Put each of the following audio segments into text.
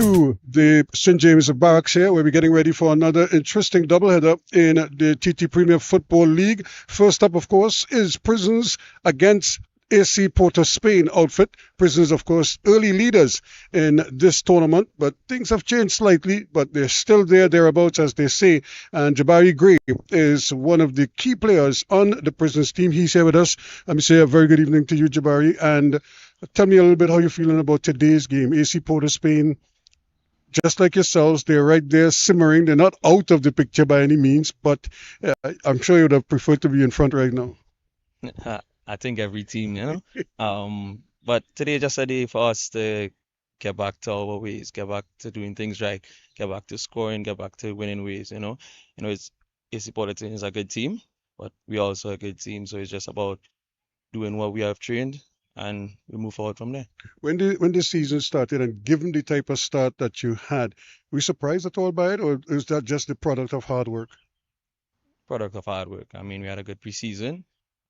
To the St. James Barracks here, where we're getting ready for another interesting doubleheader in the TT Premier Football League. First up, of course, is Prisons against AC Porto Spain outfit. Prisons, of course, early leaders in this tournament, but things have changed slightly, but they're still there, thereabouts, as they say. And Jabari Gray is one of the key players on the Prisons team. He's here with us. Let me say a very good evening to you, Jabari, and tell me a little bit how you're feeling about today's game. AC Porto Spain, just like yourselves, they're right there simmering. They're not out of the picture by any means, but I'm sure you would have preferred to be in front right now. I think every team, but today just a day for us to get back to our ways, get back to doing things right, get back to scoring, get back to winning ways. It's AC Porto is a good team, but we also a good team, so it's just about doing what we have trained, and we move forward from there. When the season started, and given the type of start that you had, were you surprised at all by it, or is that just the product of hard work? Product of hard work. I mean, we had a good preseason,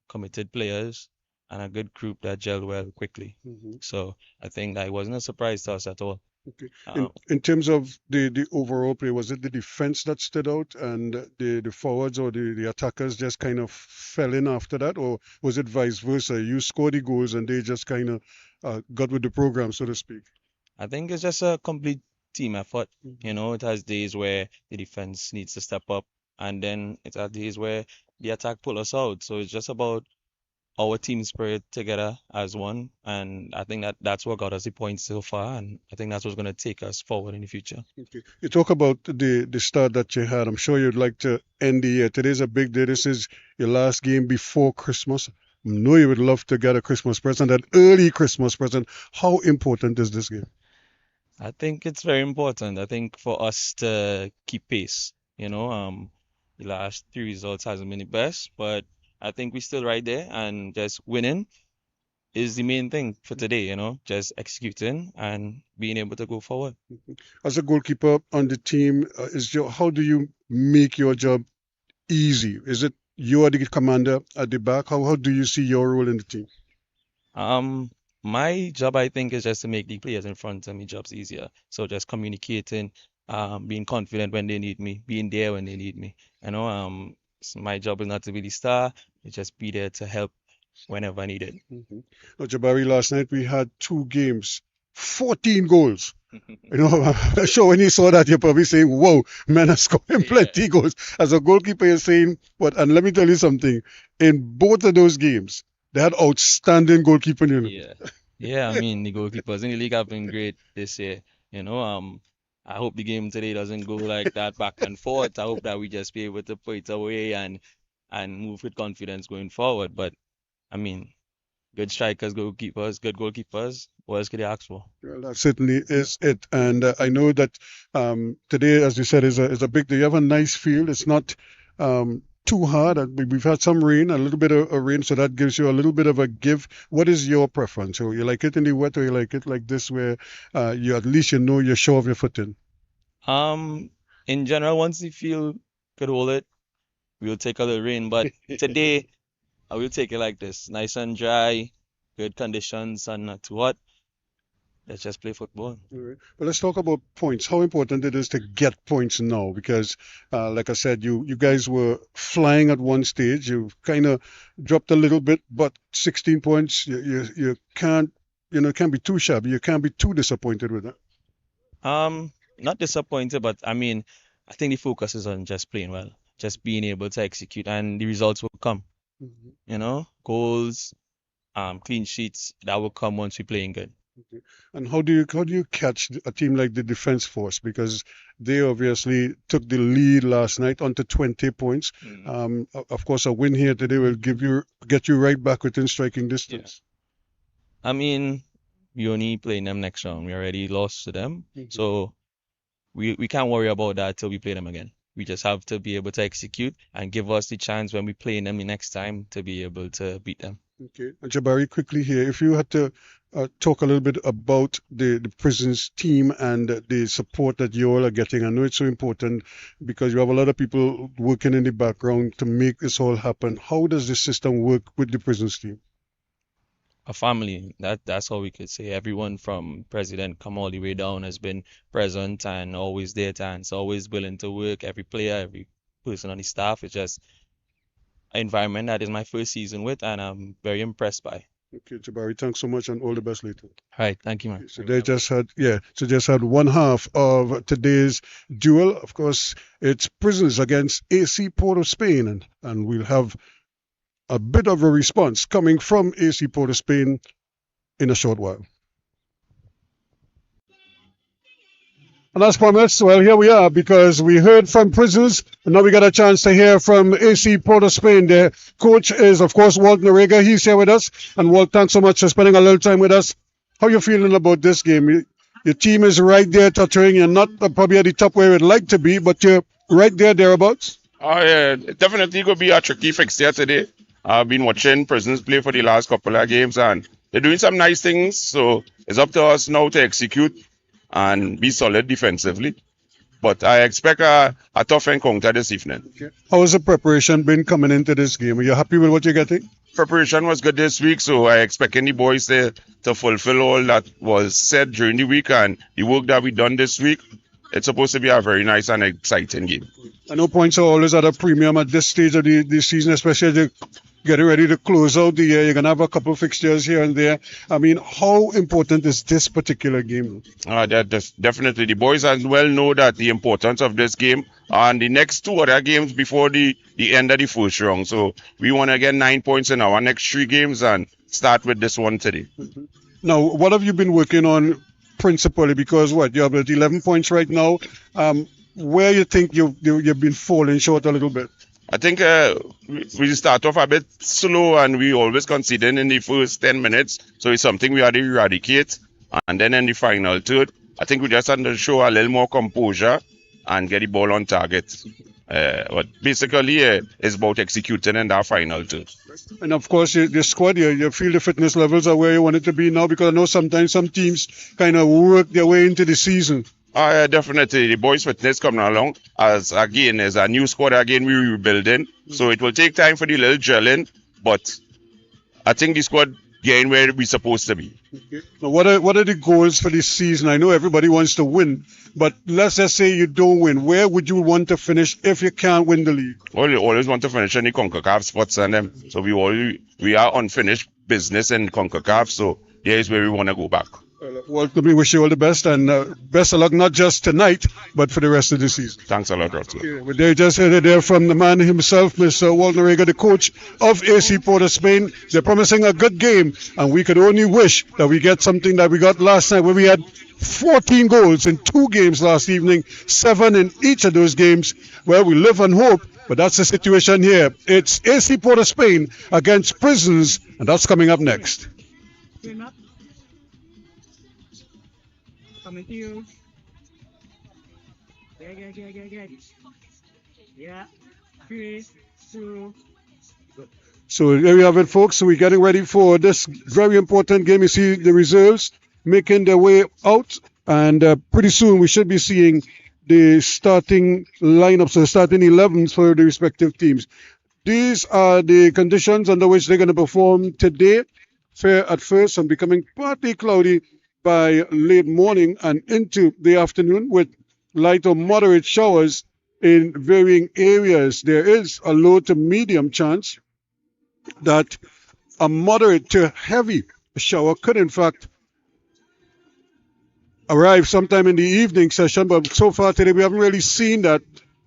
committed players, and a good group that gelled well quickly. So I think that wasn't a surprise to us at all. Okay. In terms of the overall play, was it the defense that stood out and the forwards or the attackers just kind of fell in after that, or was it vice versa? You scored the goals and they just kind of got with the program, so to speak? I think it's just a complete team effort. It has days where the defense needs to step up, and then it has days where the attack pull us out. So it's just about our team spirit together as one, and I think that's what got us the points so far, and I think that's what's going to take us forward in the future. Okay. You talk about the start that you had. I'm sure you'd like to end the year. Today's a big day. This is your last game before Christmas. I know you would love to get a Christmas present, an early Christmas present. How important is this game? I think it's very important. I think for us to keep pace, the last three results hasn't been the best, but I think we're still right there, and just winning is the main thing for today, just executing and being able to go forward. As a goalkeeper on the team, how do you make your job easy? Is it you are the commander at the back? How do you see your role in the team? My job, I think, is just to make the players in front of me jobs easier. So just communicating, being confident when they need me, being there when they need me. My job is not to be the star, it's just be there to help whenever needed. Now, Jabari, last night we had 2 games, 14 goals. I'm sure when you saw that, you're probably saying, whoa, men are scoring plenty goals. As a goalkeeper, you're saying, what? And let me tell you something. In both of those games, they had outstanding goalkeeping. Yeah, I mean, the goalkeepers in the league have been great this year. I hope the game today doesn't go like that back and forth. I hope that we just be able to put it away and move with confidence going forward. But I mean, good strikers, good goalkeepers. What else could you ask for? Well, that certainly is it. And I know that today, as you said, is a big day. You have a nice field. It's not too hard. We've had some rain, a little bit of rain, so that gives you a little bit of a give. What is your preference? So you like it in the wet, or you like it like this, where you at least you're sure of your footing? In general, once the field could hold it, we'll take a little rain. But today, I will take it like this, nice and dry, good conditions, and not too hot. Let's just play football. All right. Well, let's talk about points. How important it is to get points now, because, like I said, you guys were flying at one stage. You kind of dropped a little bit, but 16 points, you can't, can't be too shabby. You can't be too disappointed with that. Not disappointed, but I mean, I think the focus is on just playing well, just being able to execute, and the results will come. Goals, clean sheets, that will come once we're playing good. Okay. And how do you catch a team like the Defense Force, because they obviously took the lead last night onto 20 points. Of course, a win here today will get you right back within striking distance. I mean, we only playing them next round. We already lost to them, so we can't worry about that till we play them again. We just have to be able to execute and give us the chance when we play them the next time to be able to beat them. Okay. And Jabari, quickly here, if you had to talk a little bit about the Prisons team and the support that you all are getting. I know it's so important because you have a lot of people working in the background to make this all happen. How does this system work with the Prisons team? A family, that's all we could say. Everyone from president come all the way down has been present and always there and always willing to work. Every player, every person on the staff is just an environment that is my first season with, and I'm very impressed by. Okay, Jabari, thanks so much and all the best later. All right, thank you, man. So they just had one half of today's duel. Of course, it's Prisons against AC Port of Spain, and we'll have a bit of a response coming from AC Port of Spain in a short while. And as promised, well, here we are, because we heard from Prisons, and now we got a chance to hear from AC Port of Spain. Their coach is, of course, Walt Noriega. He's here with us. And Walt, thanks so much for spending a little time with us. How are you feeling about this game? Your team is right there touching. You're not probably at the top where you'd like to be, but you're right there, thereabouts. Oh, yeah, definitely going to be a tricky fixture today. I've been watching Prisons play for the last couple of games, and they're doing some nice things. So it's up to us now to execute and be solid defensively. But I expect a tough encounter this evening. Okay. How has the preparation been coming into this game? Are you happy with what you're getting? Preparation was good this week, so I expecting the boys to fulfill all that was said during the week, and the work that we done this week. It's supposed to be a very nice and exciting game. I know points are always at a premium at this stage of the season, especially as you're getting ready to close out the year. You're going to have a couple of fixtures here and there. I mean, how important is this particular game? Definitely. The boys as well know that the importance of this game and the next 2 other games before the end of the first round. So we want to get 9 points in our next 3 games and start with this one today. Now, what have you been working on principally? Because you have 11 points right now. Where you think you've been falling short a little bit? I think we start off a bit slow, and we always conceding in the first 10 minutes. So it's something we had to eradicate. And then in the final third, I think we just had to show a little more composure and get the ball on target. But basically, it's about executing in that final third. And of course, your squad, you feel the fitness levels are where you want it to be now, because I know sometimes some teams kind of work their way into the season. Definitely. The boys' fitness coming along. As a new squad again, we're rebuilding. So it will take time for the little gelling. But I think the squad getting where we're supposed to be. Okay. Now, what are the goals for this season? I know everybody wants to win, but let's just say you don't win. Where would you want to finish if you can't win the league? Well, you always want to finish in the CONCACAF spots and them. So we are unfinished business in CONCACAF. So here is where we want to go back. Well, we wish you all the best and best of luck, not just tonight, but for the rest of the season. Thanks a lot, Russell. Yeah, well, they just heard it there from the man himself, Mr. Walt Noriega, the coach of AC Port of Spain. They're promising a good game, and we could only wish that we get something that we got last night, where we had 14 goals in 2 games last evening, 7 in each of those games. Well, we live and hope, but that's the situation here. It's AC Port of Spain against Prisons, and that's coming up next. Coming to you. Good. Yeah. 3, 2. So there we have it, folks. So we're getting ready for this very important game. You see the reserves making their way out, and pretty soon we should be seeing the starting lineups, the starting 11s for the respective teams. These are the conditions under which they're going to perform today. Fair at first and becoming partly cloudy by late morning and into the afternoon, with light or moderate showers in varying areas. There is a low to medium chance that a moderate to heavy shower could in fact arrive sometime in the evening session, but so far today we haven't really seen that,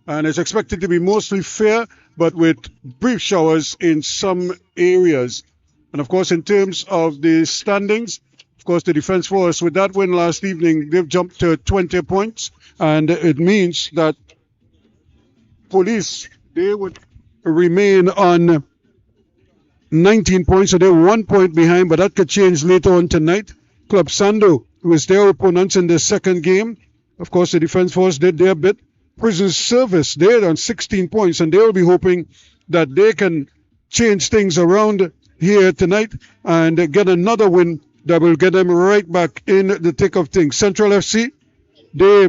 and it's expected to be mostly fair, but with brief showers in some areas. And of course, in terms of the standings, of course, the Defence Force, with that win last evening, they've jumped to 20 points, and it means that Police, they would remain on 19 points, so they're 1 point behind, but that could change later on tonight. Club Sando was their opponents in the second game. Of course, the Defence Force did their bit. Prison Service, they're on 16 points, and they'll be hoping that they can change things around here tonight and get another win that will get them right back in the thick of things. Central FC, they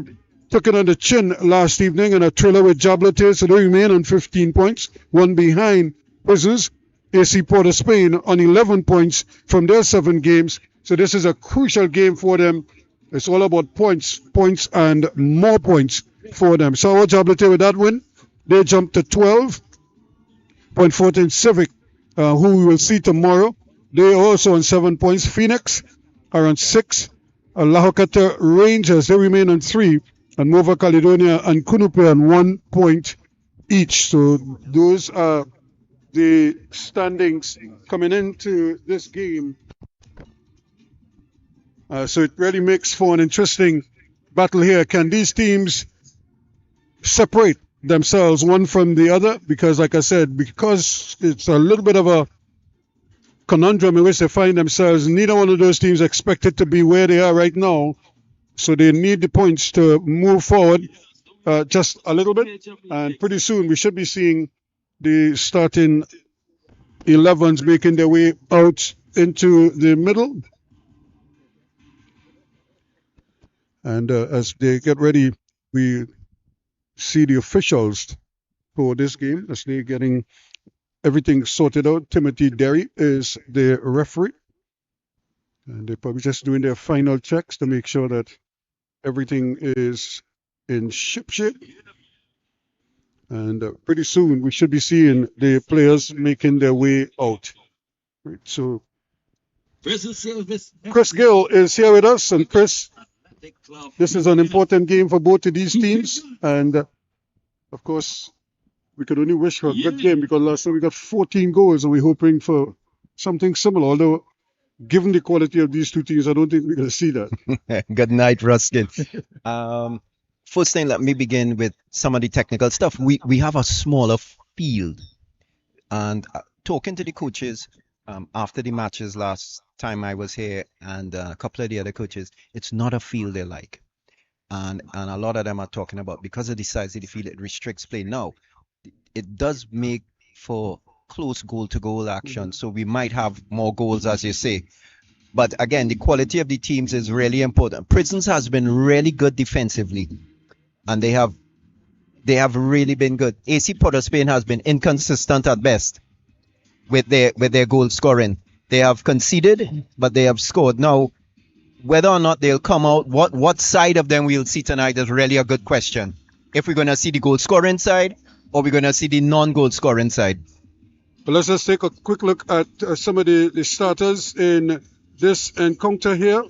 took it on the chin last evening in a thriller with Jablotez, so they remain on 15 points, one behind Prisons. AC Port of Spain on 11 points from their 7 games. So this is a crucial game for them. It's all about points, and more points for them. So Jablotez with that win, they jumped to 12. Point 14 Civic, who we will see tomorrow. They are also on 7 points. Phoenix are on 6. Lahokata Rangers, they remain on 3. And Nova Caledonia and Kunupe on 1 point each. So those are the standings coming into this game. So it really makes for an interesting battle here. Can these teams separate themselves one from the other? Because like I said, because it's a little bit of a conundrum in which they find themselves, neither one of those teams expected to be where they are right now. So they need the points to move forward just a little bit. And pretty soon we should be seeing the starting 11s making their way out into the middle. And as they get ready, we see the officials for this game as they're getting everything sorted out. Timothy Derry is the referee. And they're probably just doing their final checks to make sure that everything is in shipshape. And pretty soon we should be seeing the players making their way out. Right, so Chris Gill is here with us. And Chris, this is an important game for both of these teams. And of course, we could only wish for a good game, because last time we got 14 goals and we're hoping for something similar. Although, given the quality of these two teams, I don't think we're going to see that. Good night, Ruskin. First thing, let me begin with some of the technical stuff. We have a smaller field. And talking to the coaches after the matches last time I was here, and a couple of the other coaches, it's not a field they like. And a lot of them are talking about, because of the size of the field, it restricts play. Now, it does make for close goal-to-goal action, so we might have more goals, as you say. But again, the quality of the teams is really important. Prisons has been really good defensively, and they have really been good. AC Port of Spain has been inconsistent at best with their goal scoring. They have conceded, but they have scored. Now, whether or not they'll come out, what side of them we'll see tonight is really a good question. If we're going to see the goal scoring side or we're going to see the non-goal scoring side. But let's just take a quick look at some of the starters in this encounter here.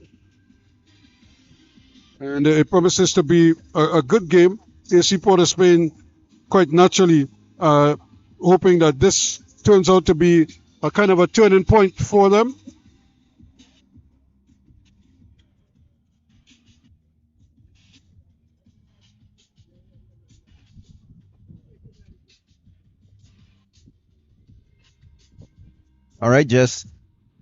And it promises to be a good game. AC Port of Spain quite naturally hoping that this turns out to be a kind of a turning point for them. All right, just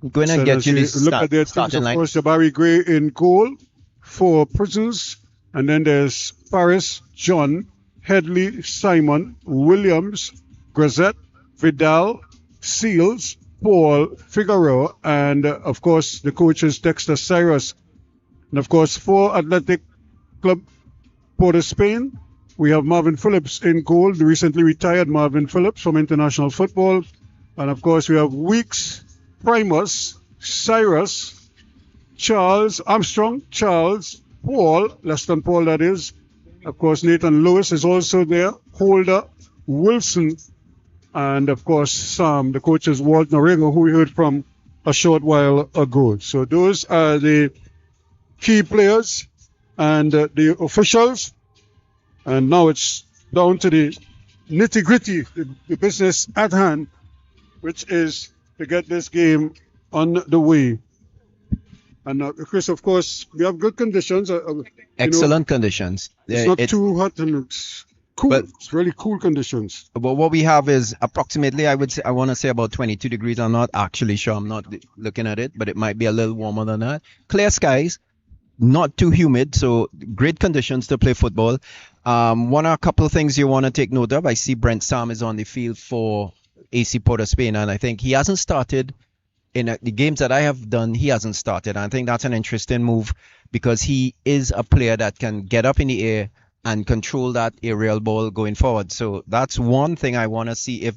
going to get you this look at their teams. Of course, Jabari Gray in goal for Prisons. And then there's Paris, John, Headley, Simon, Williams, Grazette, Vidal, Seals, Paul, Figueroa, and of course the coach is Dexter Cyrus. And of course for Athletic Club Port of Spain, we have Marvin Phillips in goal, the recently retired Marvin Phillips from international football. And of course we have Weeks, Primus, Cyrus, Charles, Armstrong, Charles, Paul, less than Paul that is. Of course Nathan Lewis is also there, Holder, Wilson, and of course Sam, the coach is Walt Noriega, who we heard from a short while ago. So those are the key players and the officials. And now it's down to the nitty-gritty, the business at hand, which is to get this game on the way. And Chris, of course, we have good conditions. Excellent conditions. It's not too hot and it's cool. But it's really cool conditions. But what we have is approximately, I want to say about 22 degrees. I'm not actually sure. I'm not looking at it, but it might be a little warmer than that. Clear skies, not too humid, so great conditions to play football. A couple of things you want to take note of. I see Brent Sam is on the field for AC Port of Spain, and I think he hasn't started in the games that I have done. He hasn't started. I think that's an interesting move because he is a player that can get up in the air and control that aerial ball going forward. So that's one thing I want to see if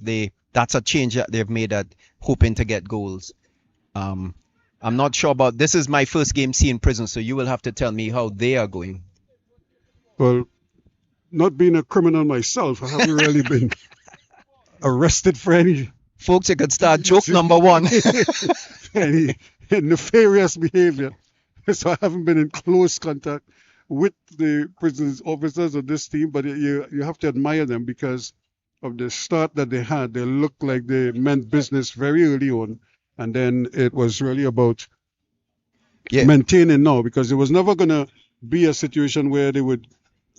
that's a change that they've made, at hoping to get goals. I'm not sure about, this is my first game seeing Prison, so you will have to tell me how they are going. Well, not being a criminal myself, I haven't really been arrested for any. Folks, you could start joke number one. Any nefarious behavior. So I haven't been in close contact with the prisons officers of this team, but you have to admire them because of the start that they had. They looked like they meant business very early on, and then it was really about maintaining now, because it was never going to be a situation where they would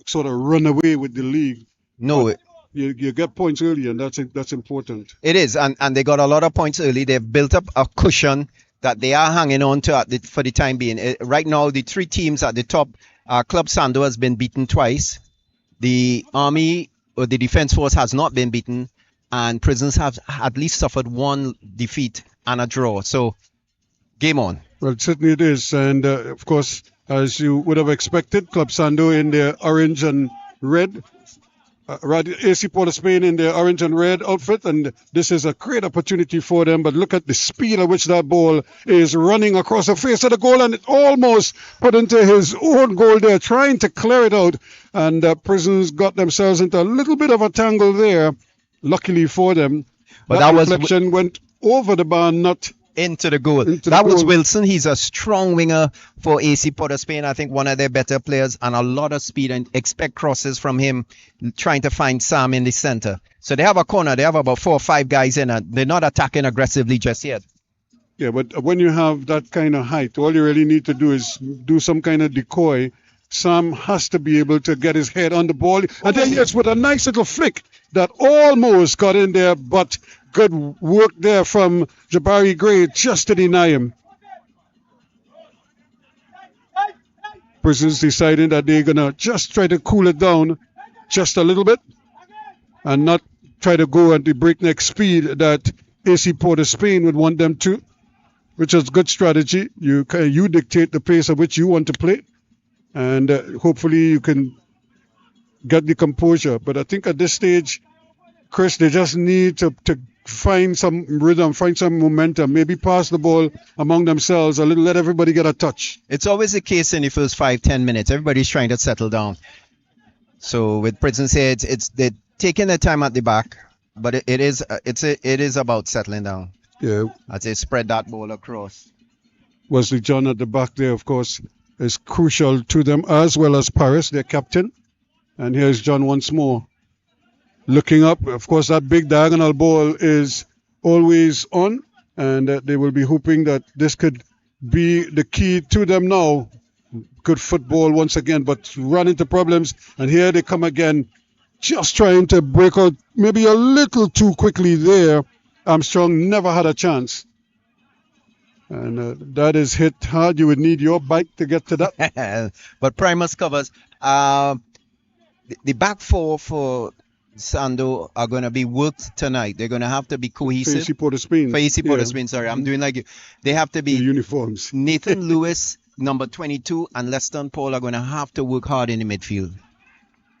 sort of run away with the league. No, you get points early, and that's important. It is, and they got a lot of points early. They've built up a cushion that they are hanging on to for the time being. Right now, the three teams at the top, Club Sando has been beaten twice. The Army or the Defense Force has not been beaten, and Prisons have at least suffered one defeat and a draw. So, game on. Well, certainly it is, and of course, as you would have expected, Club Sando in their orange and red. AC Port of Spain in their orange and red outfit, and this is a great opportunity for them. But look at the speed at which that ball is running across the face of the goal, and it almost put into his own goal there, trying to clear it out. And Prisons got themselves into a little bit of a tangle there, luckily for them. But that reflection went over the bar, not into the goal. That was Wilson. He's a strong winger for AC Port of Spain. I think one of their better players, and a lot of speed, and expect crosses from him, trying to find Sam in the center. So they have a corner. They have about 4 or 5 guys in it. They're not attacking aggressively just yet. Yeah, but when you have that kind of height, all you really need to do is do some kind of decoy. Sam has to be able to get his head on the ball. And then, yes, with a nice little flick that almost got in there, but good work there from Jabari Gray just to deny him. Prisons deciding that they're going to just try to cool it down just a little bit and not try to go at the breakneck speed that AC Port of Spain would want them to, which is good strategy. You dictate the pace at which you want to play, and hopefully you can get the composure. But I think at this stage, Chris, they just need to find some rhythm, find some momentum, maybe pass the ball among themselves a little, let everybody get a touch. It's always the case in the first 5-10 minutes. Everybody's trying to settle down. So with Prisons here, they're taking their time at the back, but it is about settling down Yeah, as they spread that ball across. Wesley John at the back there, of course, is crucial to them, as well as Paris, their captain. And here's John once more. Looking up, of course, that big diagonal ball is always on, and they will be hoping that this could be the key to them now. Good football once again, but run into problems, and here they come again, just trying to break out maybe a little too quickly there. Armstrong never had a chance. And that is hit hard. You would need your bike to get to that. But Primus covers. The back four for Sando are going to be worked tonight. They're going to have to be cohesive. AC Port of Spain. For AC Port of Spain, sorry. I'm doing like you. They have to be. The uniforms. Nathan Lewis, number 22, and Leston Paul are going to have to work hard in the midfield.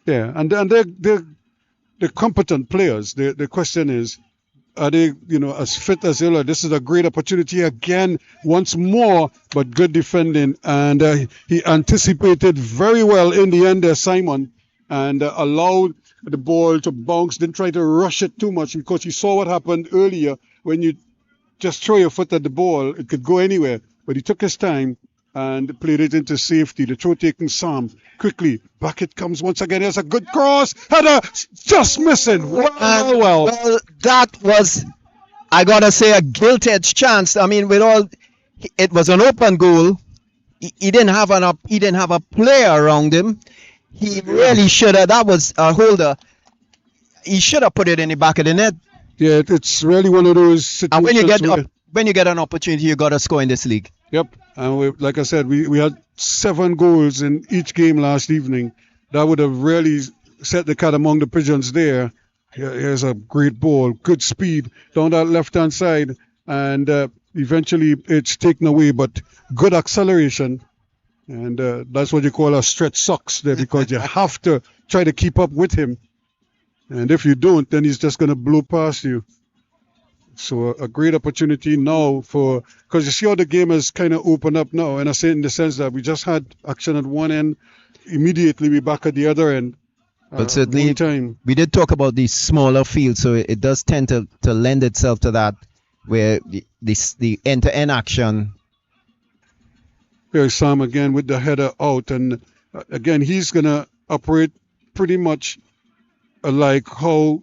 Yeah, and they're competent players. The question is, are they, as fit as they are? This is a great opportunity again, once more, but good defending. And he anticipated very well in the end there, Simon, and allowed the ball to bounce, didn't try to rush it too much, because you saw what happened earlier when you just throw your foot at the ball. It could go anywhere, but he took his time and played it into safety. The throw taking Sam quickly. Back it comes once again. There's a good cross. Header just missing. Well. Well, that was, I got to say, a gilt-edged chance. I mean, it was an open goal. He didn't have a player around him. He really should have. That was a holder. He should have put it in the back of the net. Yeah, it's really one of those situations. And when you get an opportunity, you got to score in this league. Yep. And like I said, we had 7 goals in each game last evening. That would have really set the cat among the pigeons there. Here's a great ball. Good speed down that left-hand side. And eventually it's taken away, but good acceleration. And that's what you call a stretch socks there, because you have to try to keep up with him. And if you don't, then he's just going to blow past you. So a great opportunity now because you see how the game has kind of opened up now. And I say in the sense that we just had action at one end, immediately we're back at the other end. But certainly, we did talk about the smaller field, so it does tend to lend itself to that, where the end-to-end action. Here's Sam again with the header out, and again he's gonna operate pretty much like how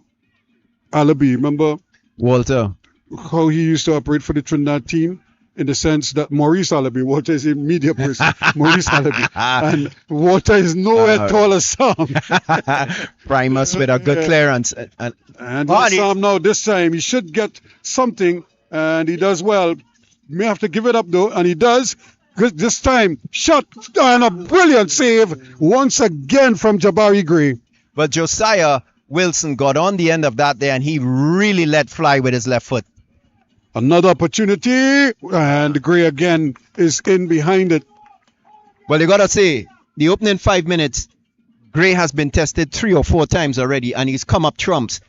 Alabi, remember Walter, how he used to operate for the Trinidad team, in the sense that Maurice Alabi, Walter is a media person, Maurice Alabi, and Walter is nowhere tall as Sam. Primus with a good clearance. And Sam now, this time, he should get something, and he does well. May have to give it up though, and he does. This time, shot, and a brilliant save once again from Jabari Gray. But Josiah Wilson got on the end of that there, and he really let fly with his left foot. Another opportunity, and Gray again is in behind it. Well, you got to say, the opening 5 minutes, Gray has been tested 3 or 4 times already, and he's come up trumps.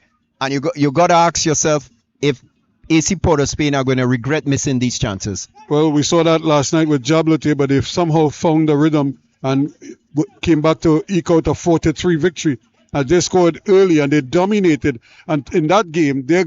And you got to ask yourself if AC Port of Spain are going to regret missing these chances. Well, we saw that last night with Jablote, but they've somehow found the rhythm and came back to eke out a 4-3 victory. They scored early and they dominated. And in that game, the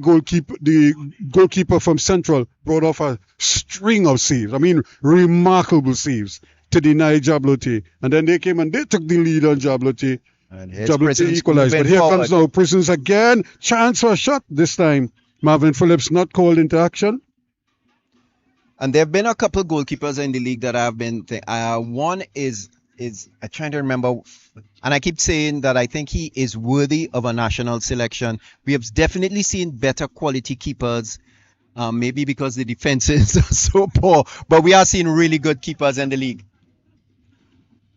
goalkeeper from Central brought off a string of saves. I mean, remarkable saves to deny Jablote. And then they came and they took the lead on Jablote. And Jablote equalized. But here comes now Prisons again. Chance for a shot this time. Marvin Phillips not called into action. And there have been a couple goalkeepers in the league that I've been one is I'm trying to remember, and I keep saying that I think he is worthy of a national selection. We have definitely seen better quality keepers, maybe because the defenses are so poor, but we are seeing really good keepers in the league.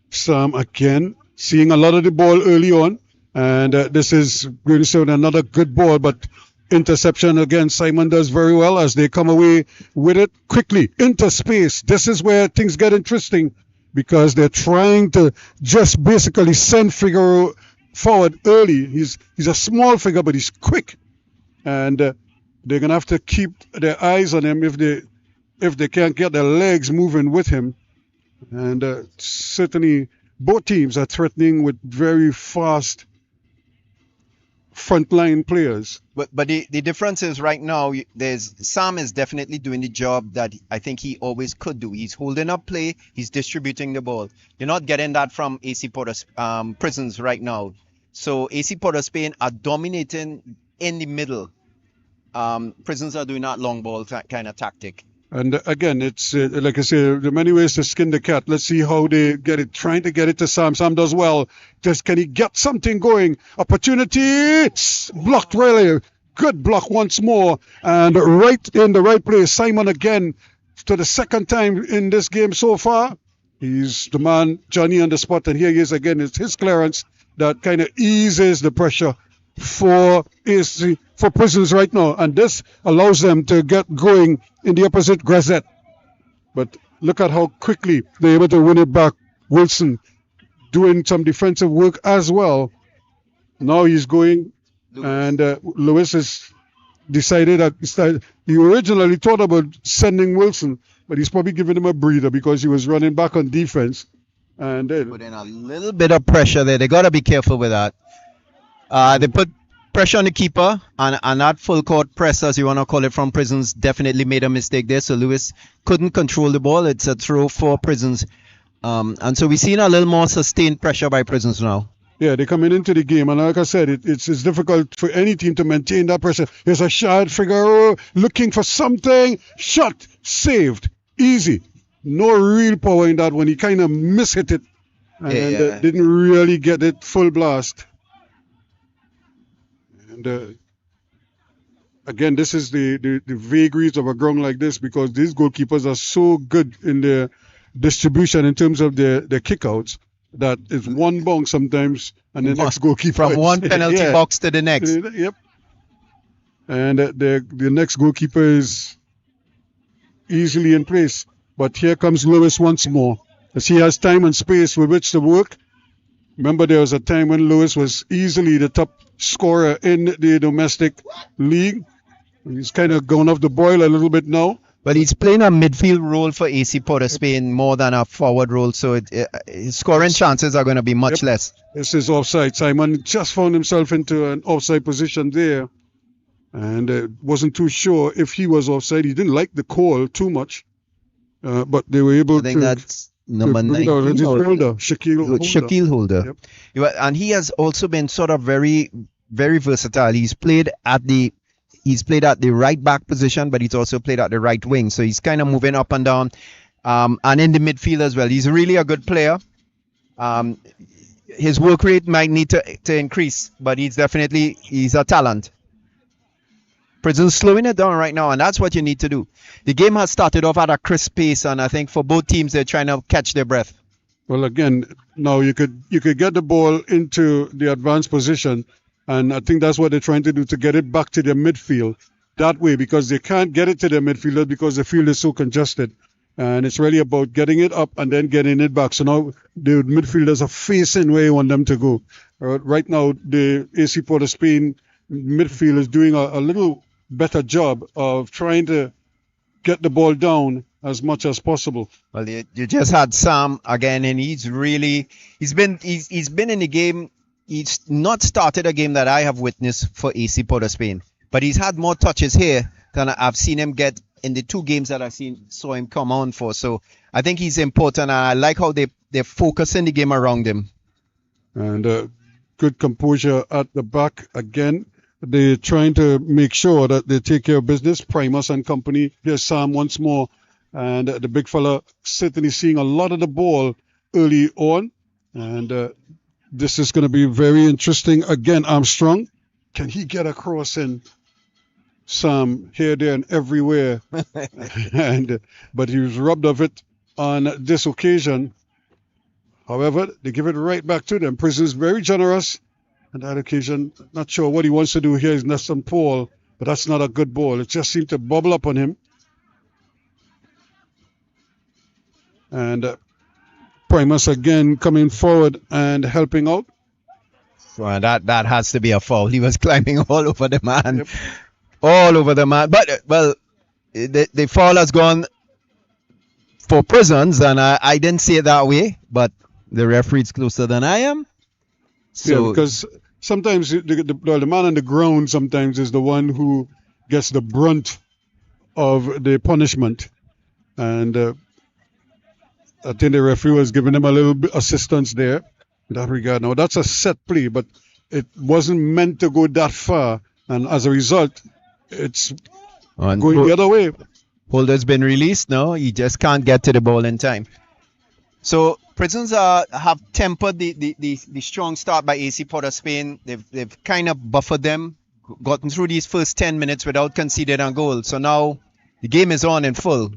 Sam again seeing a lot of the ball early on, and this is going to sound another good ball, but interception again. Simon does very well as they come away with it quickly into space. This is where things get interesting, because they're trying to just basically send Figueroa forward early. He's a small figure, but he's quick. And they're gonna have to keep their eyes on him if they can't get their legs moving with him. And certainly both teams are threatening with very fast frontline players. But the difference is right now, there's Sam is definitely doing the job that I think he always could do. He's holding up play, he's distributing the ball. You're not getting that from AC Porter Prisons right now. So AC Porter Spain are dominating in the middle. Prisons are doing that long ball kind of tactic. And again, it's like I say, there are many ways to skin the cat. Let's see how they get it, trying to get it to Sam. Sam does well. Just can he get something going? Opportunity! Blocked really. Good block once more. And right in the right place. Simon again to the second time in this game so far. He's the man, Johnny on the spot. And here he is again. It's his clearance that kind of eases the pressure for Prisons right now, and this allows them to get going in the opposite gazette. But look at how quickly they're able to win it back. Wilson doing some defensive work as well. Now he's going, and Lewis has decided that he originally thought about sending Wilson, but he's probably giving him a breather because he was running back on defense. And put in a little bit of pressure there. They got to be careful with that. They put pressure on the keeper, and that full court press, as you want to call it, from Prisons definitely made a mistake there. So Lewis couldn't control the ball. It's a throw for Prisons. And so we've seen a little more sustained pressure by Prisons now. Yeah, they're coming into the game, and like I said, it's difficult for any team to maintain that pressure. Here's a shot, Figueroa looking for something. Shot, saved, easy. No real power in that one. He kind of mishit it and didn't really get it full blast. And again, this is the vagaries of a ground like this, because these goalkeepers are so good in their distribution in terms of their kickouts that it's one bounce sometimes and the next goalkeeper from one penalty box to the next. Yep. And the next goalkeeper is easily in place. But here comes Lewis once more, as he has time and space with which to work. Remember, there was a time when Lewis was easily the top scorer in the domestic league. He's kind of gone off the boil a little bit now. But he's playing a midfield role for AC Porter Spain more than a forward role, so his scoring chances are going to be much less. This is offside. Simon just found himself into an offside position there, and wasn't too sure if he was offside. He didn't like the call too much, but they were able to... I think that's number 19. Shaquille Holder. Yep. And he has also been sort of very, very versatile. He's played at the right back position, but he's also played at the right wing. So he's kind of moving up and down, and in the midfield as well. He's really a good player. His work rate might need to increase, but he's a talent. Prison's slowing it down right now, and that's what you need to do. The game has started off at a crisp pace, and I think for both teams, they're trying to catch their breath. Well, again, now you could get the ball into the advanced position, and I think that's what they're trying to do, to get it back to their midfield that way, because they can't get it to their midfielder because the field is so congested. And it's really about getting it up and then getting it back. So now the midfielders are facing where you want them to go. Right now, the AC Porter Spain midfield is doing a little better job of trying to get the ball down as much as possible. Well, you just had Sam again, and he's been in the game. He's not started a game that I have witnessed for AC Porter Spain, but he's had more touches here than I've seen him get in the two games that I saw him come on for. So I think he's important, and I like how they're focusing the game around him. And good composure at the back again. They're trying to make sure that they take care of business. Primus and company. Here's Sam once more. And the big fella certainly seeing a lot of the ball early on. And this is going to be very interesting. Again, Armstrong. Can he get across in? Sam here, there, and everywhere. But he was robbed of it on this occasion. However, they give it right back to them. Prison's very generous. On that occasion, not sure what he wants to do here is Nelson Paul, but that's not a good ball. It just seemed to bubble up on him. And Primus again coming forward and helping out. Well, that has to be a foul. He was climbing all over the man. all over the mat. But well, the foul has gone for Prisons, and I didn't see it that way. But the referee's closer than I am. So Yeah, because sometimes the man on the ground sometimes is the one who gets the brunt of the punishment. And I think the referee was giving him a little bit assistance there in that regard. Now, that's a set play, but it wasn't meant to go that far. And as a result, it's and going the other way. Holder's been released. No, he just can't get to the ball in time. So Prisons have tempered the strong start by AC Port of Spain. They've kind of buffered them, gotten through these first 10 minutes without conceding a goal. So now the game is on in full.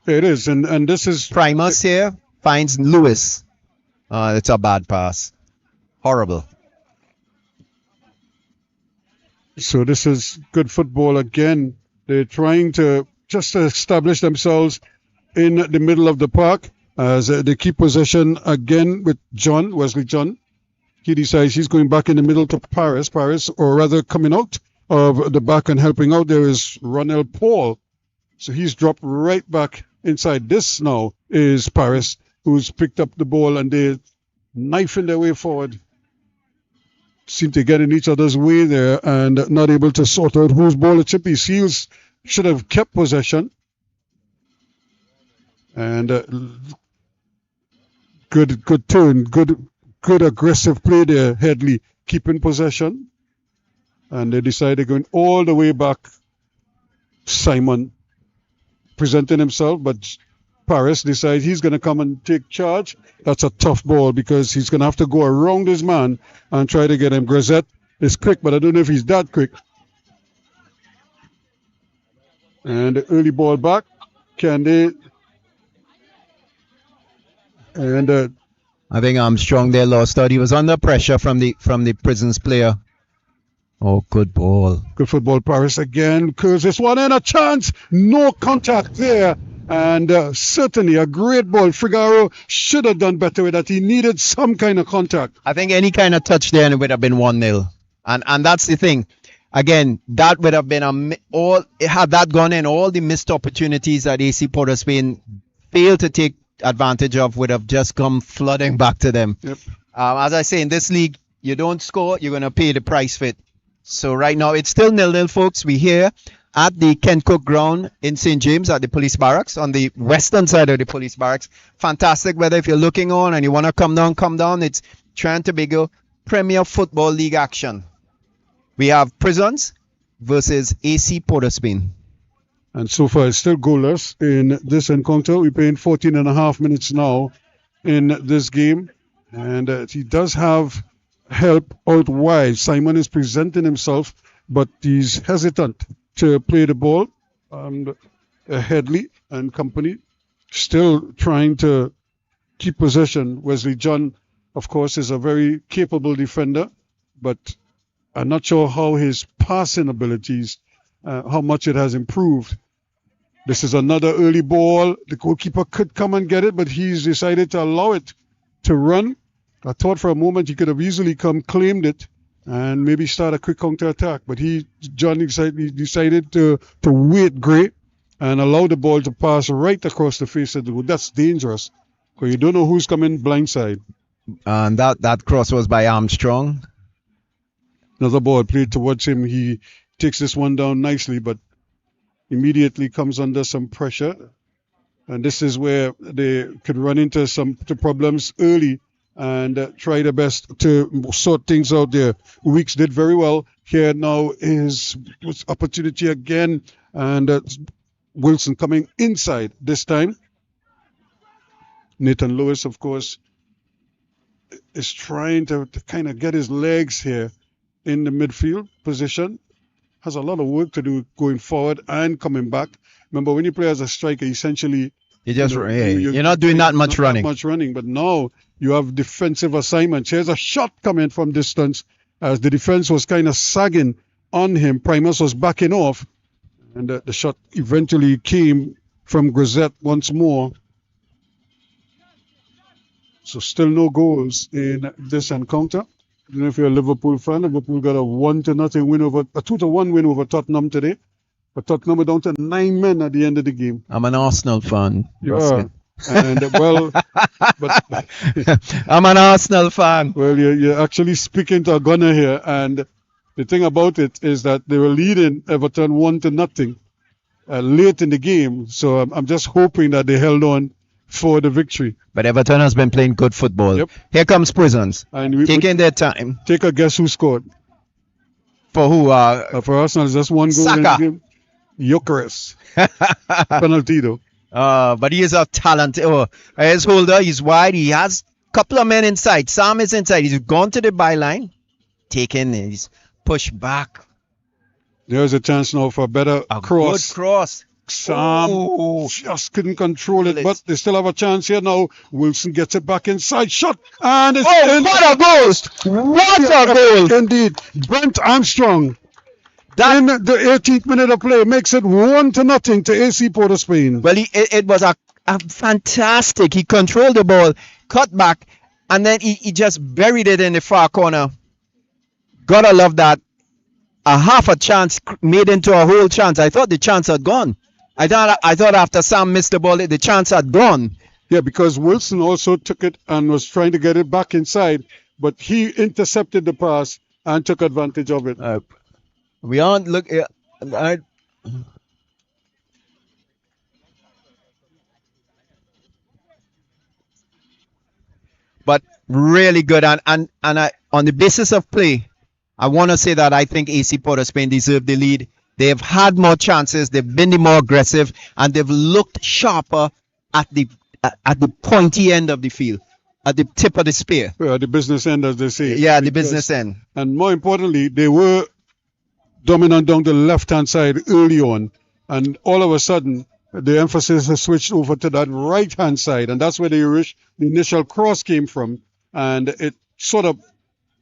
It is, and this is Primus here finds Lewis. It's a bad pass. Horrible. so. This is good football again. They're trying to just establish themselves in the middle of the park as they keep possession again with Wesley John. He decides he's going back in the middle to Paris, or rather coming out of the back and helping out. There is Ronel Paul. So he's dropped right back inside. This now is Paris, who's picked up the ball and they're knifing their way forward. Seem to get in each other's way there and not able to sort out whose ball it should be. Seals should have kept possession. And good turn, good aggressive play there. Headley keeping possession. And they decide they're going all the way back. Simon presenting himself, but Paris decides he's going to come and take charge. That's a tough ball because he's going to have to go around his man and try to get him. Grisette is quick, but I don't know if he's that quick. And the early ball back. Can they? And I think Armstrong there lost out. He was under pressure from the Prisons player. Oh, good ball. Good football, Paris again. Curves this one and a chance. No contact there. And certainly a great ball. Figaro should have done better with that. He needed some kind of contact. I think any kind of touch there and it would have been 1-0. And that's the thing. Again, that would have been had that gone in, all the missed opportunities that AC Port of Spain failed to take advantage of would have just come flooding back to them. Yep. As I say, in this league, you don't score, you're going to pay the price for it. So right now, it's still 0-0, folks. We're here at the Ken Cook ground in St. James at the police barracks, on the western side of the police barracks. Fantastic weather. If you're looking on and you want to come down. It's Trinidad Tobago Premier Football League action. We have Prisons versus AC Port of Spain. And so far, it's still goalless in this encounter. We're playing 14 and a half minutes now in this game. And he does have help out wide. Simon is presenting himself, but he's hesitant to play the ball. And Headley and company still trying to keep possession. Wesley John, of course, is a very capable defender, but I'm not sure how his passing abilities, how much it has improved. This is another early ball. The goalkeeper could come and get it, but he's decided to allow it to run. I thought for a moment he could have easily claimed it, and maybe start a quick counter attack. But John decided to wait great and allow the ball to pass right across the face of the goal. That's dangerous because you don't know who's coming blindside. And that cross was by Armstrong. Another ball played towards him. He takes this one down nicely, but immediately comes under some pressure. And this is where they could run into some problems early and try their best to sort things out there. Weeks did very well. Here now is opportunity again. And Wilson coming inside this time. Nathan Lewis, of course, is trying to kind of get his legs here in the midfield position. Has a lot of work to do going forward and coming back. Remember, when you play as a striker, essentially you're not doing that much running. Not much running, but now you have defensive assignments. Here's a shot coming from distance as the defense was kind of sagging on him. Primus was backing off, and the shot eventually came from Grisette once more. So still no goals in this encounter. You know, if you're a Liverpool fan, Liverpool got a 1-0 win over a 2-1 win over Tottenham today. But Tottenham were down to 9 men at the end of the game. I'm an Arsenal fan. You are. And well, but I'm an Arsenal fan. well, you're actually speaking to a gunner here. And the thing about it is that they were leading Everton 1-0 late in the game. So I'm just hoping that they held on for the victory. But Everton has been playing good football. Yep. Here comes Prisons. And Taking their time. take a guess who scored. For who? For Arsenal, it's just one goal in the Saka. game. Gyökeres. Penalty though. But he is a talent. His holder, he's wide. He has a couple of men inside. Sam is inside. He's gone to the byline. Taken. He's pushed back. There's a chance now for a better A cross. good cross. Sam Ooh. just couldn't control it, Well, but they still have a chance here now. Wilson gets it back inside, shot, and it's Oh, in. what a goal! What a goal! Indeed, Brent Armstrong in the 18th minute of play makes it 1-0 to AC Port of Spain. Well, it was a fantastic. He controlled the ball, cut back, and then he just buried it in the far corner. Gotta love that. A half a chance made into a whole chance. I thought the chance had gone. I thought after Sam missed the ball, the chance had gone. Yeah, because Wilson also took it and was trying to get it back inside, but he intercepted the pass and took advantage of it. We aren't look. But really good, and on the basis of play, I want to say that I think AC Port of Spain deserved the lead. They've had more chances, they've been the more aggressive, and they've looked sharper at the pointy end of the field, at the tip of the spear. Well, the business end, as they say. Yeah, the business end. And more importantly, they were dominant down the left-hand side early on, and all of a sudden, the emphasis has switched over to that right-hand side, and that's where the initial cross came from, and it sort of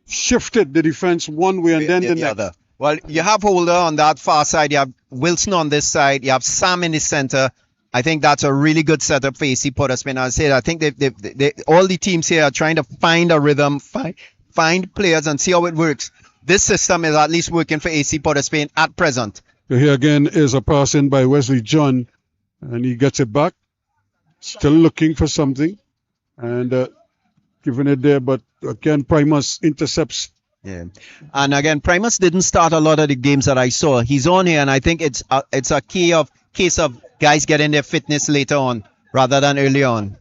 shifted the defense one way and then the next. Other. Well, you have Holder on that far side, you have Wilson on this side, you have Sam in the center. I think that's a really good setup for AC Port of Spain. I said, I think they all the teams here are trying to find a rhythm, find players and see how it works. This system is at least working for AC Port of Spain at present. So here again is a pass in by Wesley John, and he gets it back. Still looking for something, and giving it there, but again, Primus intercepts. Yeah, and again, Primus didn't start a lot of the games that I saw. He's on here, and I think it's a case of guys getting their fitness later on rather than early on.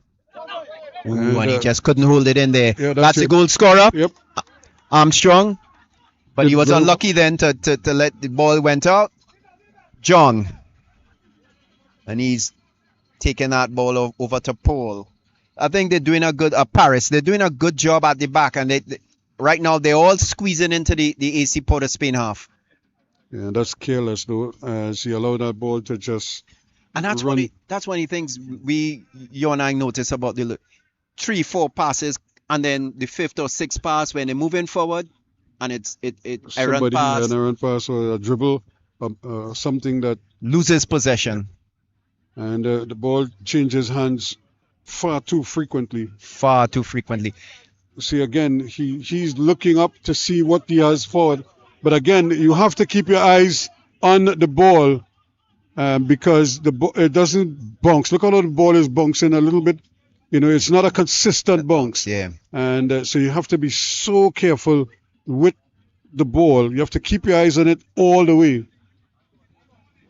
Ooh, and he just couldn't hold it in there. Yeah, that's a it. goal scorer. Yep. Armstrong, but he was Well, unlucky then to let the ball went out. John, and he's taking that ball over to Paul. I think they're doing a good. Paris, they're doing a good job at the back, and they right now they're all squeezing into the AC Port of Spain half. Yeah, that's careless though, as he allowed that ball to just. And that's run. one of the things you and I notice about the 3-4 passes, and then the 5th or 6th pass when they're moving forward, and it's errant pass, an errant pass or a dribble, something that loses possession. And the ball changes hands far too frequently. Far too frequently. See, again, he's looking up to see what he has forward. But again, you have to keep your eyes on the ball because it doesn't bounce. Look how the ball is bouncing a little bit. You know, it's not a consistent bounce. Yeah. And so you have to be so careful with the ball. You have to keep your eyes on it all the way.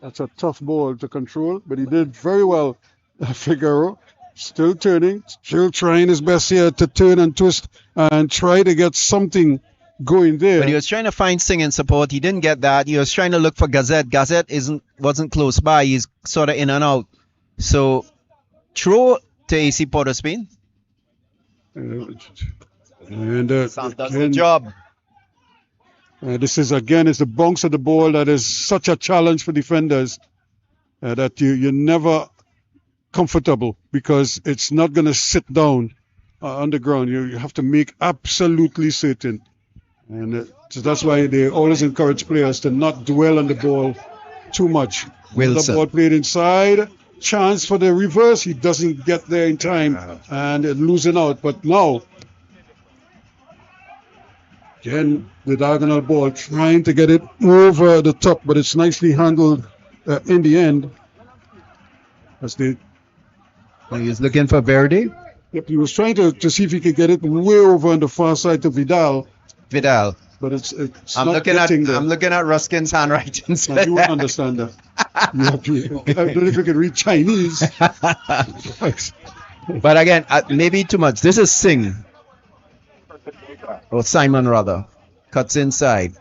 That's a tough ball to control, but he did very well. Figueroa still turning, still trying his best here to turn and twist and try to get something going there. But he was trying to find singing support. He didn't get that. He was trying to look for Gazette. Gazette wasn't close by. He's sort of in and out. So throw to AC Port of Spain. And Sam does the job. This is again is the bounce of the ball that is such a challenge for defenders that you're never comfortable because it's not going to sit down on the ground. You have to make absolutely certain. And so that's why they always encourage players to not dwell on the ball too much. Wilson. The ball played inside. Chance for the reverse. He doesn't get there in time and losing out. But now Again, the diagonal ball trying to get it over the top, but it's nicely handled in the end. As they, He's looking for Verdi. yep, he was trying to see if he could get it way over on the far side to Vidal, Vidal. but it's I'm not looking at getting there. I'm looking at Ruskin's handwriting. Now, you wouldn't understand that. You have to, I don't know if you can read Chinese. But again, maybe too much. This is Singh. Or Simon, rather. Cuts inside.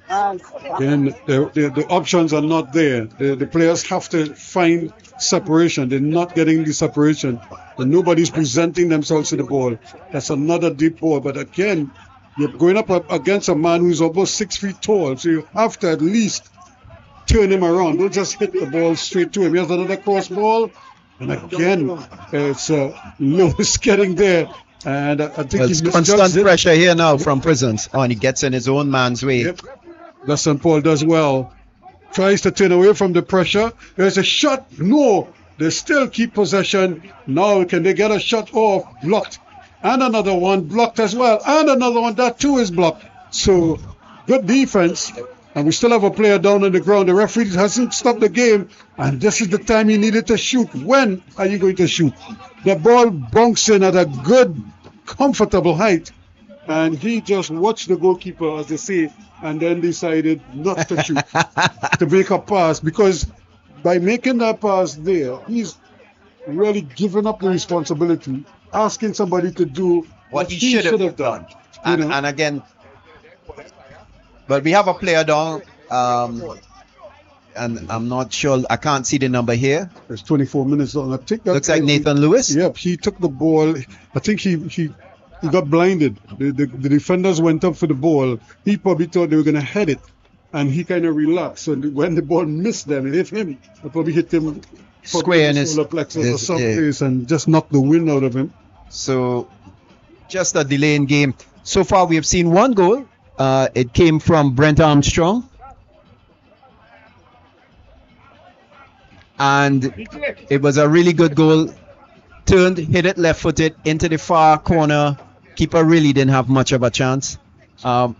Again, the options are not there. The players have to find separation. They're not getting the separation. And nobody's presenting themselves to the ball. That's another deep ball. But again, you're going up against a man who's almost 6 feet tall. So you have to at least turn him around. Don't just hit the ball straight to him. Here's another cross ball. And again, it's Lewis getting there. And I think Well, it's he constant misjudged it. pressure here now from Prisons. Oh, and he gets in his own man's way. Yep. That St. Paul does well. Tries to turn away from the pressure. There's a shot. No. They still keep possession. Now can they get a shot off? Blocked. And another one blocked as well. And another one. That too is blocked. So good defense. And we still have a player down on the ground. The referee hasn't stopped the game. And this is the time he needed to shoot. When are you going to shoot? The ball bunks in at a good, comfortable height. And he just watched the goalkeeper, as they say, and then decided not to shoot, to make a pass. Because by making that pass there, he's really given up the responsibility, asking somebody to do What he should have done. You know? And again, but we have a player down. And I'm not sure. I can't see the number here. There's 24 minutes long. I think that Looks like Nathan Lewis. Yep, he took the ball. I think he got blinded. The defenders went up for the ball. He probably thought they were going to head it, and he kind of relaxed. So when the ball missed them, it hit him. It probably hit him Square in his solar plexus or someplace, and just knocked the wind out of him. So just a delay in game. So far, we have seen one goal. It came from Brent Armstrong. And it was a really good goal. Turned, hit it left-footed into the far corner. Keeper really didn't have much of a chance. That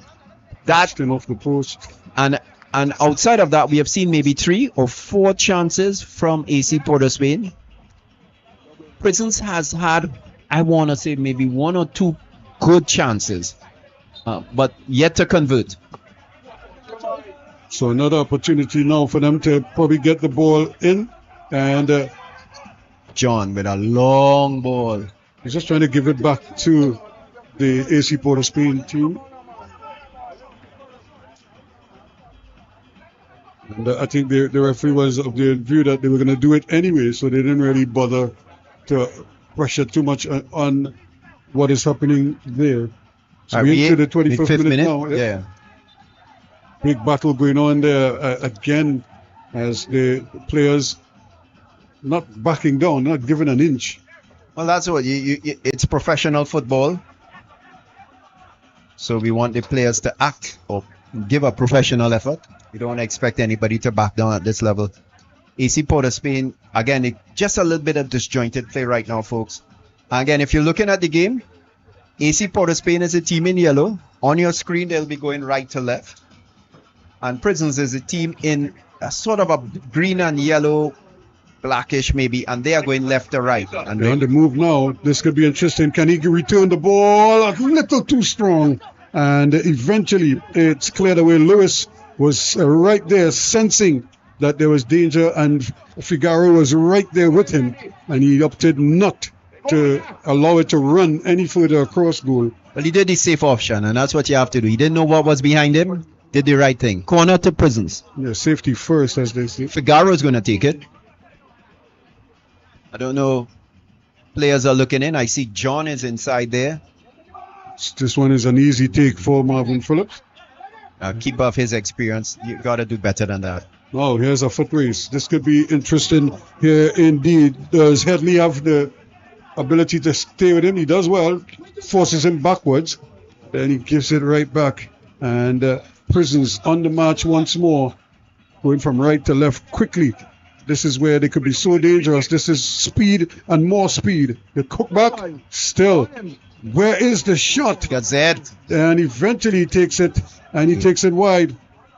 Came off the post. and outside of that, we have seen maybe 3 or 4 chances from AC Port of Spain. Prisons has had, I want to say, maybe 1 or 2 good chances, but yet to convert. So another opportunity now for them to probably get the ball in, and John with a long ball. he's just trying to give it back to the AC Port of Spain team. And I think the referee was of the view that they were going to do it anyway, so they didn't really bother to pressure too much on what is happening there. So we're into the 25th minute now. Yeah. Big battle going on there again, as the players not backing down, not giving an inch. Well, that's what it's professional football. So we want the players to act or give a professional effort. We don't expect anybody to back down at this level. AC Port of Spain, again, just a little bit of disjointed play right now, folks. Again, if you're looking at the game, AC Port of Spain is a team in yellow. On your screen, they'll be going right to left. And Prisons is a team in a sort of a green and yellow, blackish maybe, and they are going left to right. And They're on the move now. This could be interesting. Can he return the ball? A little too strong. And eventually it's cleared away. Lewis was right there sensing that there was danger, and Figaro was right there with him. And he opted not to allow it to run any further across goal. Well, he did the safe option, and that's what you have to do. He didn't know what was behind him. Did the right thing. Corner to Prisons. Yeah, safety first, as they say. Figaro is going to take it. I don't know. Players are looking in. I see John is inside there. This one is an easy take for Marvin Phillips. Keep off his experience. You got to do better than that. Oh, here's a foot race. This could be interesting here indeed. Does Headley have the ability to stay with him? He does well. Forces him backwards. Then he gives it right back. And Prisons on the march once more. Going from right to left quickly. This is where they could be so dangerous. This is speed and more speed. The cook back still Where is the shot? Gazette. And eventually he takes it, and he takes it wide.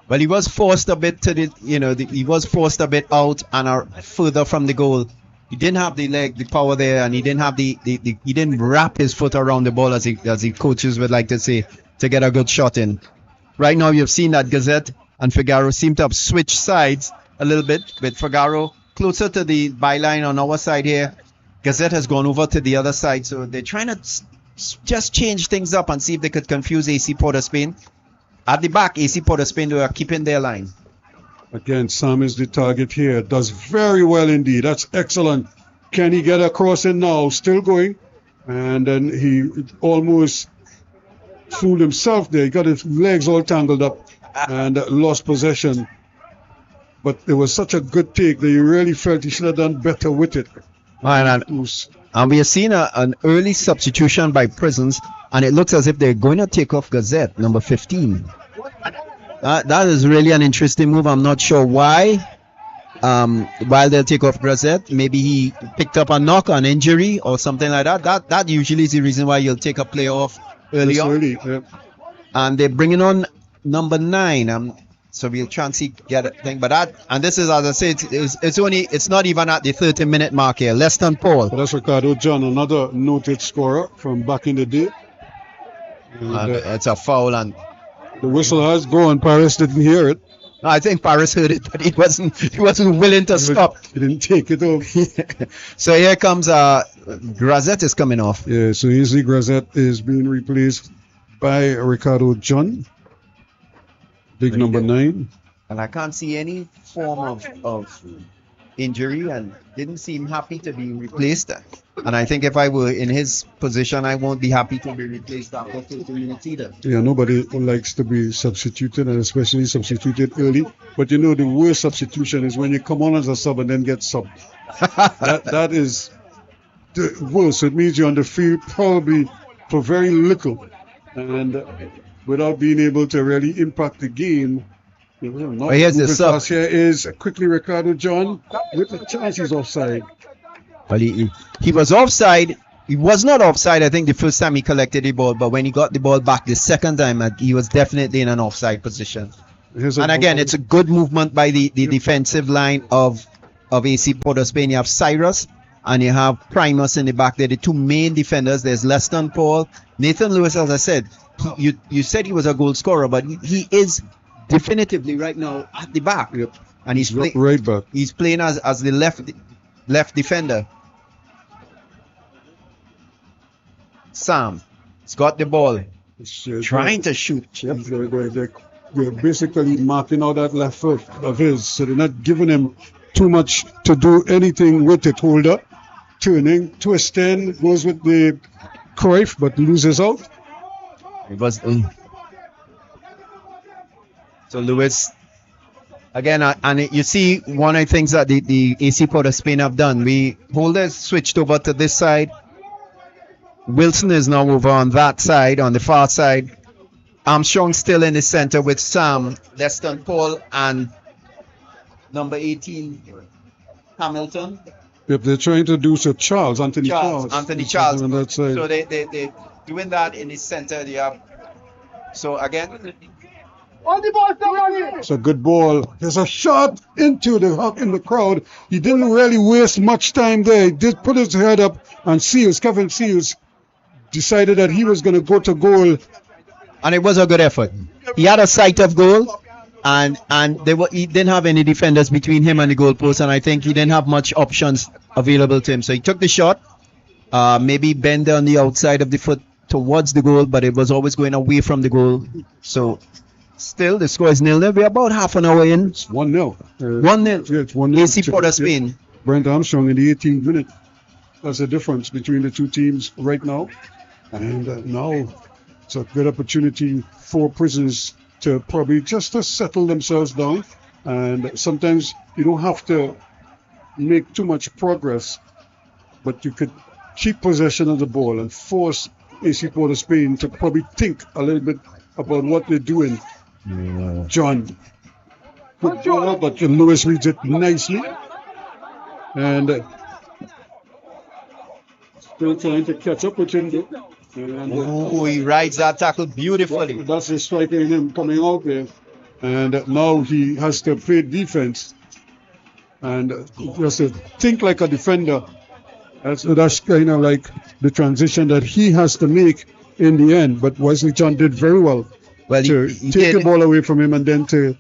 Well, he was forced a bit to he was forced a bit out and further from the goal. He didn't have the power there, and he didn't have he didn't wrap his foot around the ball as the coaches would like to say, to get a good shot in. Right now, you've seen that Gazette and Figaro seem to have switched sides a little bit, with Figaro closer to the byline on our side here. Gazette has gone over to the other side, so they're trying to just change things up and see if they could confuse AC Port of Spain. At the back, AC Port of Spain, they are keeping their line. Again, Sam is the target here. Does very well indeed. That's excellent. Can he get across it now? Still going. And then he almost fooled himself there. He got his legs all tangled up and lost possession. But it was such a good take that you really felt he should have done better with it. And we have seen an early substitution by Prisons, and it looks as if they're going to take off Gazette, number 15. That is really an interesting move. I'm not sure why. While they'll take off Gazette, maybe he picked up a knock, an injury, or something like that. That usually is the reason why you'll take a player off early on. Yeah. And they're bringing on number 9. So we'll try and see get a thing. But this is, as I said, it's not even at the 30-minute mark here. Less than Paul. But that's Ricardo John, another noted scorer from back in the day. And it's a foul, and the whistle has gone. Paris didn't hear it. no, I think Paris heard it, but he wasn't willing to stop. He didn't take it off. So here comes Grazette is coming off. Yeah, so easily Grazette is being replaced by Ricardo John. Big number 9. And I can't see any form of injury, and didn't seem happy to be replaced. And I think if I were in his position, I won't be happy to be replaced after 50 minutes either. Yeah, nobody likes to be substituted, and especially substituted early. But the worst substitution is when you come on as a sub and then get subbed. that is the worst. It means you're on the field probably for very little, and without being able to really impact the game. Here's the sub. Here is quickly Ricardo John with the chance he's offside. Well, he was offside. He was not offside, I think, the first time he collected the ball, but when he got the ball back the second time, he was definitely in an offside position. And again, it's a good movement by the defensive line of AC Port of Spain. You have Cyrus and you have Primus in the back. They're the two main defenders. There's Leston Paul. Nathan Lewis, as I said, you said he was a goal scorer, but he is definitively right now at the back. Yep. And he's right back. He's playing as the left defender. Sam, he's got the ball. Trying to shoot. Yep, they're basically marking out that left foot of his, so they're not giving him too much to do anything with it. Holder, turning, twisting, goes with the Cruyff, but loses out. It was so Lewis again, and you see one of the things that the AC Port of Spain have done. Holder switched over to this side. Wilson is now over on that side, on the far side. Armstrong still in the center with Sam, Leston Paul, and number 18, Hamilton. Yep, they're trying to do so. Anthony Charles. Anthony Charles. On that side. So they doing that in the center. They have. So again. It's a good ball. There's a shot into the crowd. He didn't really waste much time there. He did put his head up, and Kevin Seals decided that he was going to go to goal. And it was a good effort. He had a sight of goal, and he didn't have any defenders between him and the goalpost, and I think he didn't have much options available to him. So he took the shot, maybe bend on the outside of the foot towards the goal, but it was always going away from the goal. So still, the score is 0-0. We're about half an hour in. It's 1-0. 1-0. Yeah, it's 1-0. AC Port of Spain. Yeah. Brent Armstrong in the 18th minute. That's the difference between the two teams right now. And now it's a good opportunity for Prisons to probably just to settle themselves down. And sometimes you don't have to make too much progress, but you could keep possession of the ball and force AC Port of Spain to probably think a little bit about what they're doing. Yeah. John. Good ball, but Lewis reads it nicely. And still trying to catch up with him. Oh, he rides that tackle beautifully. That's the striker in him coming out there. And now he has to play defense and he has to think like a defender. That's kind of like the transition that he has to make in the end. But Wesley John did very well Well, to he take did. the ball away from him and then to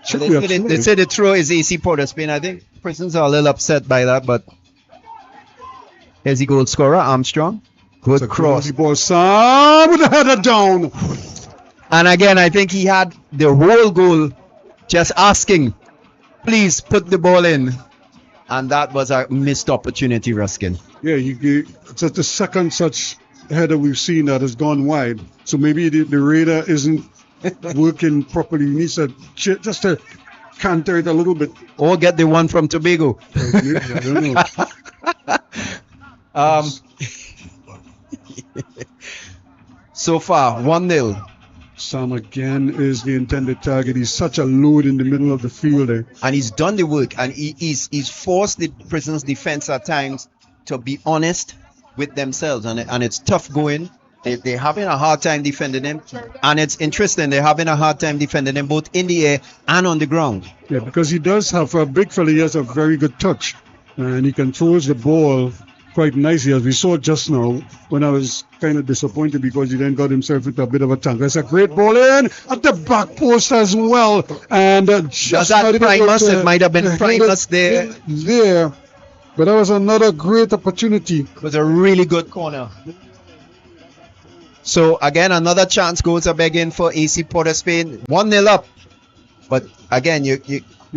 chip They me up. say the throw is AC Porter Spain. I think Prisons are a little upset by that, but here's the goal scorer, Armstrong. Good cross. The ball, Sam with the header down. And again, I think he had the whole goal just asking, please put the ball in. And that was a missed opportunity, Ruskin. Yeah, it's the second such header we've seen that has gone wide. So maybe the radar isn't working properly. He needs to just to canter it a little bit. Or get the one from Tobago. I don't know. So far, 1-0. Sam again is the intended target. He's such a load in the middle of the field there. And he's done the work, and he's forced the Prisons defense at times to be honest with themselves, and it's tough going. They're having a hard time defending him, and it's interesting, they're having a hard time defending him both in the air and on the ground. Yeah, because he does have a big fella. He has a very good touch, and he controls the ball quite nicely, as we saw just now, when I was kind of disappointed because he then got himself into a bit of a tangle. That's a great ball in at the back post as well. And Does that Primus? It might have been Primus there. There. But that was another great opportunity. It was a really good corner. So again, another chance goes a begging for AC Porter Spain. 1-0 up. But again,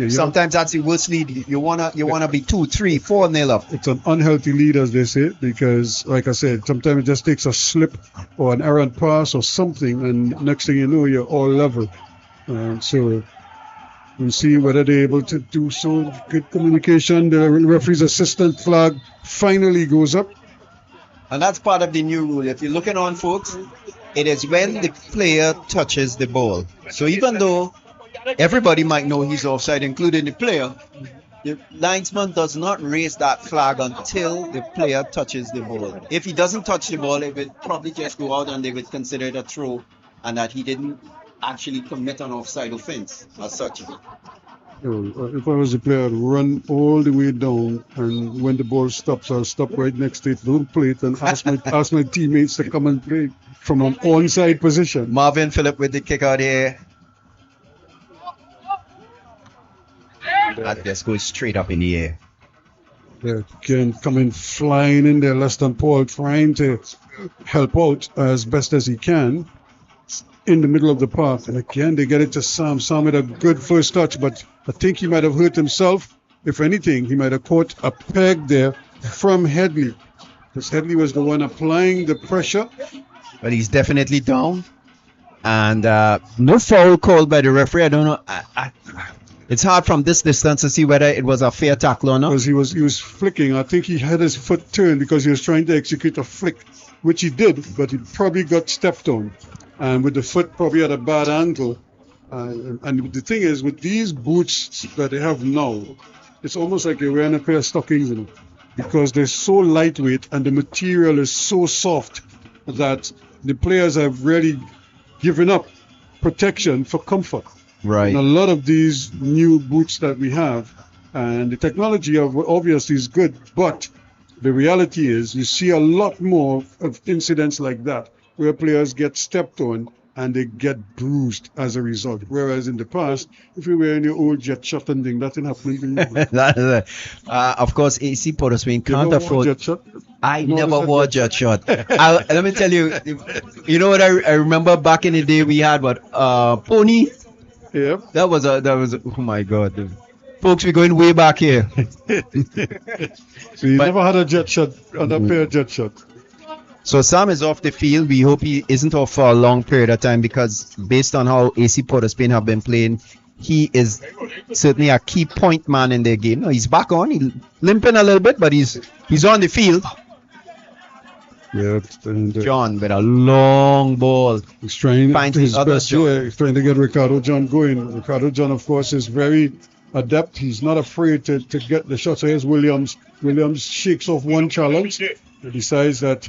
sometimes that's the worst lead. You wanna be 2, 3, 4-0 up. It's an unhealthy lead, as they say, because, like I said, sometimes it just takes a slip or an errant pass or something, and next thing you know, you're all level. So we'll see whether they're able to do so. Good communication. The referee's assistant flag finally goes up. And that's part of the new rule. If you're looking on, folks, it is when the player touches the ball. So even though everybody might know he's offside, including the player, the linesman does not raise that flag until the player touches the ball. If he doesn't touch the ball, it would probably just go out and they would consider it a throw and that he didn't actually commit an offside offense as such. If I was a player, I'd run all the way down, and when the ball stops, I'll stop right next to it, don't play it, and ask my teammates to come and play from an onside position. Marvin Phillip with the kick out here. That just goes straight up in the air. Yeah, again, coming flying in there, less than Paul, trying to help out as best as he can in the middle of the park. And again, they get it to Sam. Sam had a good first touch, but I think he might have hurt himself. If anything, he might have caught a peg there from Headley, because Headley was the one applying the pressure. But he's definitely down. And no foul called by the referee. I don't know. It's hard from this distance to see whether it was a fair tackle or not. Because he was flicking. I think he had his foot turned because he was trying to execute a flick, which he did, but he probably got stepped on. And with the foot probably at a bad angle. And the thing is, with these boots that they have now, it's almost like you're wearing a pair of stockings, because they're so lightweight and the material is so soft that the players have really given up protection for comfort. Right. And a lot of these new boots that we have, and the technology obviously is good, but the reality is you see a lot more of incidents like that, where players get stepped on and they get bruised as a result. Whereas in the past, if you were in your old jet shot and thing, that didn't happen. Of course, AC Porter Spain can't afford. Jet shot? I never wore jet shot. Let me tell you, you know what I remember back in the day we had Pony. Yeah. That was oh my God. Folks, we're going way back here. So you never had a jet shot, on a pair of jet shot. So Sam is off the field. We hope he isn't off for a long period of time, because based on how AC Porter Spain have been playing, he is certainly a key point man in their game. He's back on. He's limping a little bit, but he's on the field. Yeah, John with a long ball. He's trying his best. John. He's trying to get Ricardo John going. Ricardo John, of course, is very adept. He's not afraid to get the shot. So here's Williams. Williams shakes off one challenge. He decides that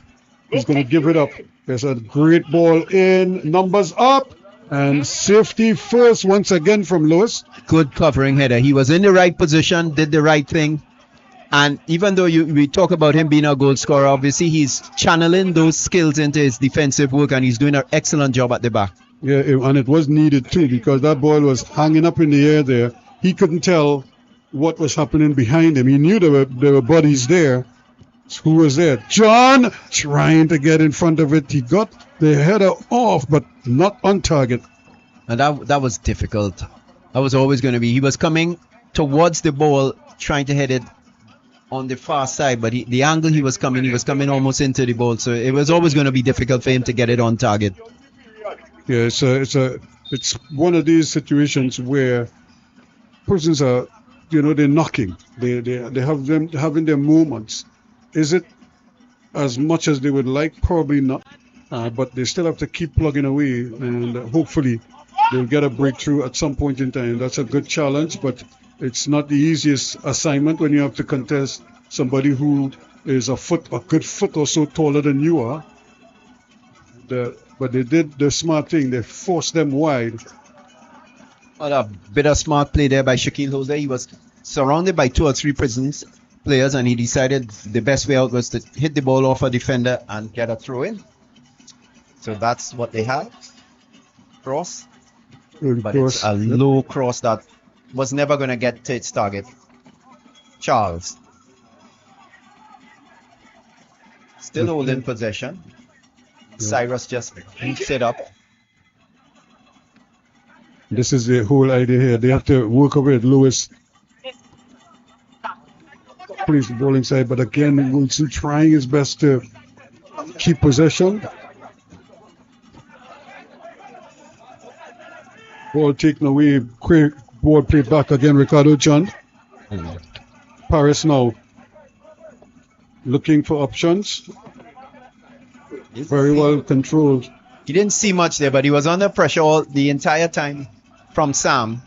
He's going to give it up. There's a great ball in. Numbers up. And safety first once again from Lewis. Good covering header. He was in the right position, did the right thing. And even though we talk about him being a goal scorer, obviously he's channeling those skills into his defensive work, and he's doing an excellent job at the back. Yeah, and it was needed too, because that ball was hanging up in the air there. He couldn't tell what was happening behind him. He knew there were bodies there. Who was there? John trying to get in front of it. He got the header off, but not on target. And that was difficult. That was always going to be. He was coming towards the ball, trying to hit it on the far side, but the angle he was coming almost into the ball. So it was always going to be difficult for him to get it on target. Yeah, it's one of these situations where persons are, they're knocking. They have them having their moments. Is it as much as they would like? Probably not. But they still have to keep plugging away, and hopefully they'll get a breakthrough at some point in time. That's a good challenge, but it's not the easiest assignment when you have to contest somebody who is a good foot or so taller than you are. But they did the smart thing. They forced them wide. Well, a bit of smart play there by Shaquille Holder. He was surrounded by 2 or 3 Prisons players, and he decided the best way out was to hit the ball off a defender and get a throw in. So that's what they had. Cross. But it's a low cross that was never going to get to its target. Charles. Still holding possession. Cyrus just beats it up. This is the whole idea here. They have to work over it. Lewis plays the ball inside, but again, Wilson trying his best to keep possession. Ball taken away. Quick ball played back again. Ricardo John. Paris now looking for options. Very well controlled. He didn't see much there, but he was under pressure the entire time from Sam.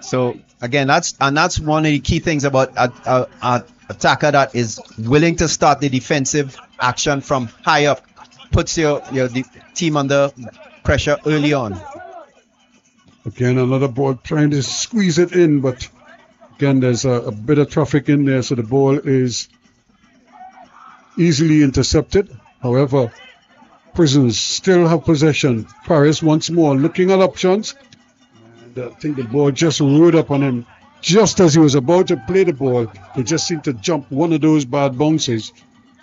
So again, that's one of the key things about an attacker that is willing to start the defensive action from high up, puts the team under pressure early on. Again, another ball trying to squeeze it in, but again, there's a bit of traffic in there, so the ball is easily intercepted. However, Prisons still have possession. Paris once more looking at options. And I think the ball just rode up on him just as he was about to play the ball. He just seemed to jump one of those bad bounces.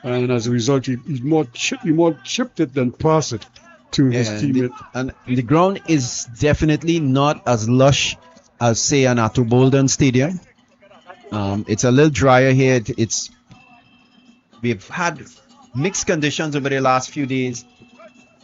And as a result, he more chipped it than passed it to his teammate. And the ground is definitely not as lush as, say, an Atto Bolden Stadium. It's a little drier here. We've had mixed conditions over the last few days,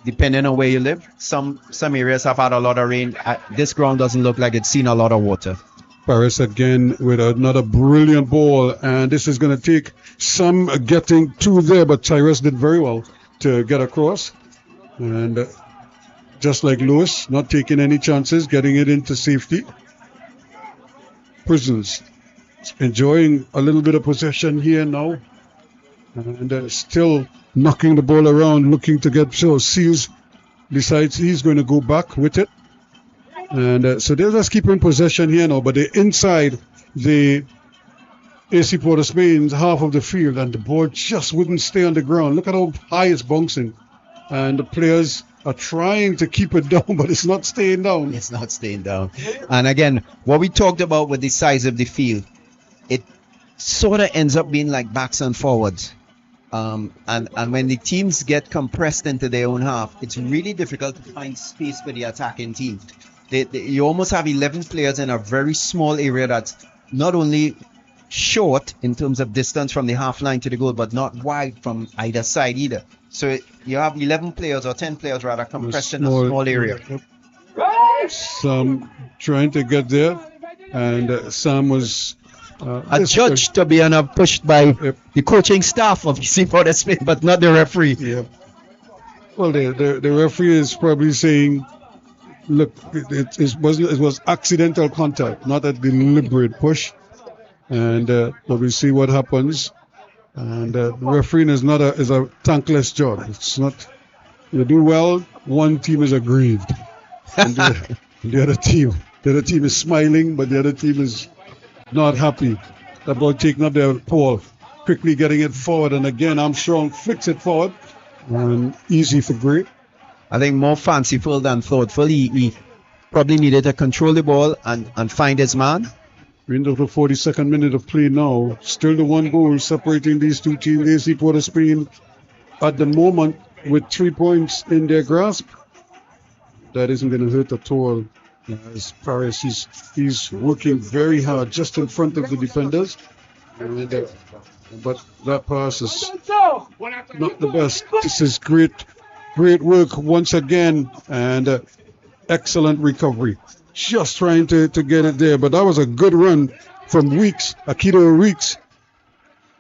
depending on where you live. Some areas have had a lot of rain. This ground doesn't look like it's seen a lot of water. Paris again with another brilliant ball, and this is going to take some getting to there, but Cyrus did very well to get across. And just like Lewis, not taking any chances, getting it into safety. Prisons enjoying a little bit of possession here now. And still knocking the ball around, looking to get Seals decides he's going to go back with it. And so they're just keeping possession here now, but they're inside the AC Port of Spain's half of the field, and the ball just wouldn't stay on the ground. Look at how high it's bouncing. And the players are trying to keep it down, but it's not staying down. It's not staying down. And again, what we talked about with the size of the field, it sort of ends up being like backs and forwards. And when the teams get compressed into their own half, it's really difficult to find space for the attacking team. You almost have 11 players in a very small area that's not only short in terms of distance from the half line to the goal, but not wide from either side either. So you have 11 players or 10 players rather compressed in a small area. Sam trying to get there, and Sam was adjudged to be pushed by the coaching staff of Seaport Spain, but not the referee. Yeah. Well, the referee is probably saying, look, it was accidental contact, not a deliberate push. And but we'll see what happens. And refereeing is a thankless job. It's not. You do well, one team is aggrieved, and the other team is smiling, but the other team is not happy about taking up their ball, quickly getting it forward, and again Armstrong flicks it forward, and easy for Gray. I think more fanciful than thoughtful. He probably needed to control the ball and find his man. We're into the 42nd minute of play now. Still the one goal separating these two teams. AC Port of Spain at the moment with 3 points in their grasp. That isn't going to hurt at all. As Paris, he's working very hard just in front of the defenders. But that pass is not the best. This is great work once again, and excellent recovery. Just trying to get it there, but that was a good run from Weeks, Akito Weeks.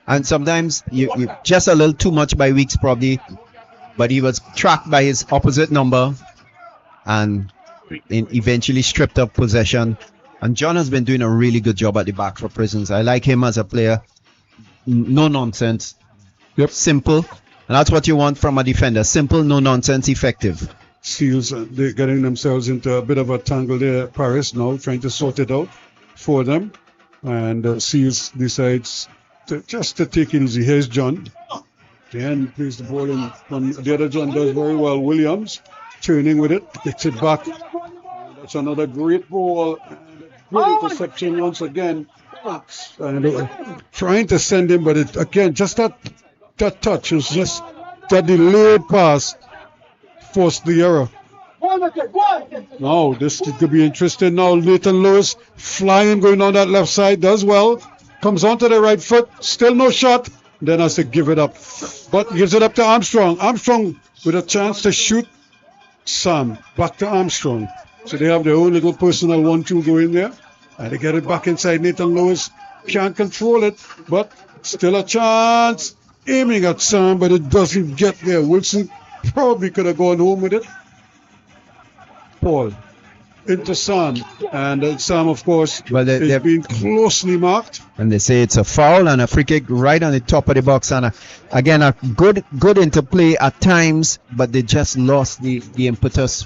And sometimes you just a little too much by Weeks probably, but he was tracked by his opposite number and eventually stripped up possession. And John has been doing a really good job at the back for Prisons. I like him as a player. No nonsense. Yep. Simple. And that's what you want from a defender. Simple, no nonsense, effective. Seals, they're getting themselves into a bit of a tangle there. Paris now trying to sort it out for them. And Seals decides to take it easy. Here's John. Then plays the ball in. The other John does very well. Williams turning with it. Gets it back. That's another great ball. Good interception once again. And trying to send him, but it again, just that touch was just that delayed pass forced the error. Now this could be interesting. Now Nathan Lewis flying, going on that left side, does well, comes onto the right foot, still no shot, then has to give it up, but gives it up to Armstrong. Armstrong with a chance to shoot. Sam back to Armstrong, so they have their own little personal 1-2 going there, and they get it back inside. Nathan Lewis can't control it, but still a chance, aiming at Sam, but it doesn't get there. Wilson probably could have gone home with it. Paul into Sam, and Sam, of course, is being closely marked. And they say it's a foul and a free kick right on the top of the box. And again, a good interplay at times, but they just lost the impetus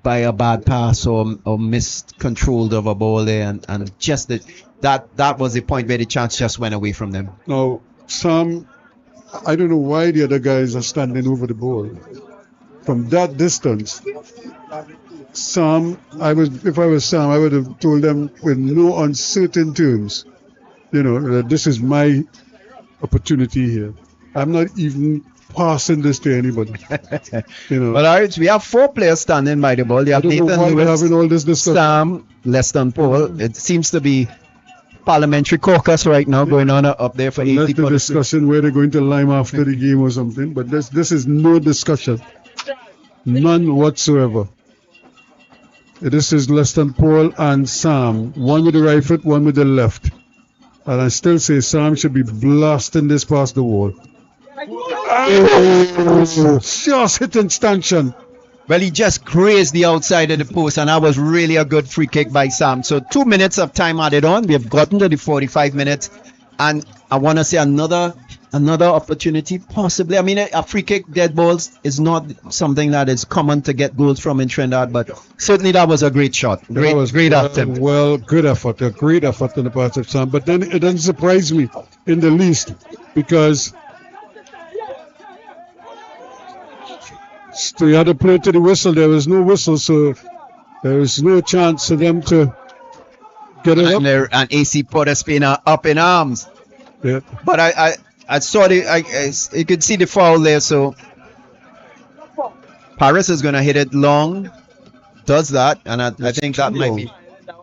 by a bad pass or miscontrolled of a ball there, and just that was the point where the chance just went away from them. Now, Sam, I don't know why the other guys are standing over the ball from that distance. Sam, if I was Sam, I would have told them with no uncertain terms, this is my opportunity here. I'm not even passing this to anybody. But we have 4 players standing by the ball. You have Nathan Lewis, having all this discussion. Sam, less than Paul. It seems to be parliamentary caucus right now going on up there for 80. That's the discussion where they're going to lime after the game or something. But this is no discussion. None whatsoever. This is less than Paul and Sam. One with the right foot, one with the left. And I still say Sam should be blasting this past the wall. Oh, just hitting stanchion. Well, he just grazed the outside of the post, and that was really a good free kick by Sam. So 2 minutes of time added on. We have gotten to the 45 minutes. And I want to say another opportunity, possibly. I mean, a free kick, dead balls, is not something that is common to get goals from in Trinidad, but certainly that was a great shot. Great attempt. Well, good effort. A great effort on the part of Sam. But then it doesn't surprise me in the least, because they had to play to the whistle. There was no whistle, so there was no chance for them to get it up. And AC Port of Spain are up in arms. Yeah. But I saw you could see the foul there, so Paris is going to hit it long. Does that, and I think that might be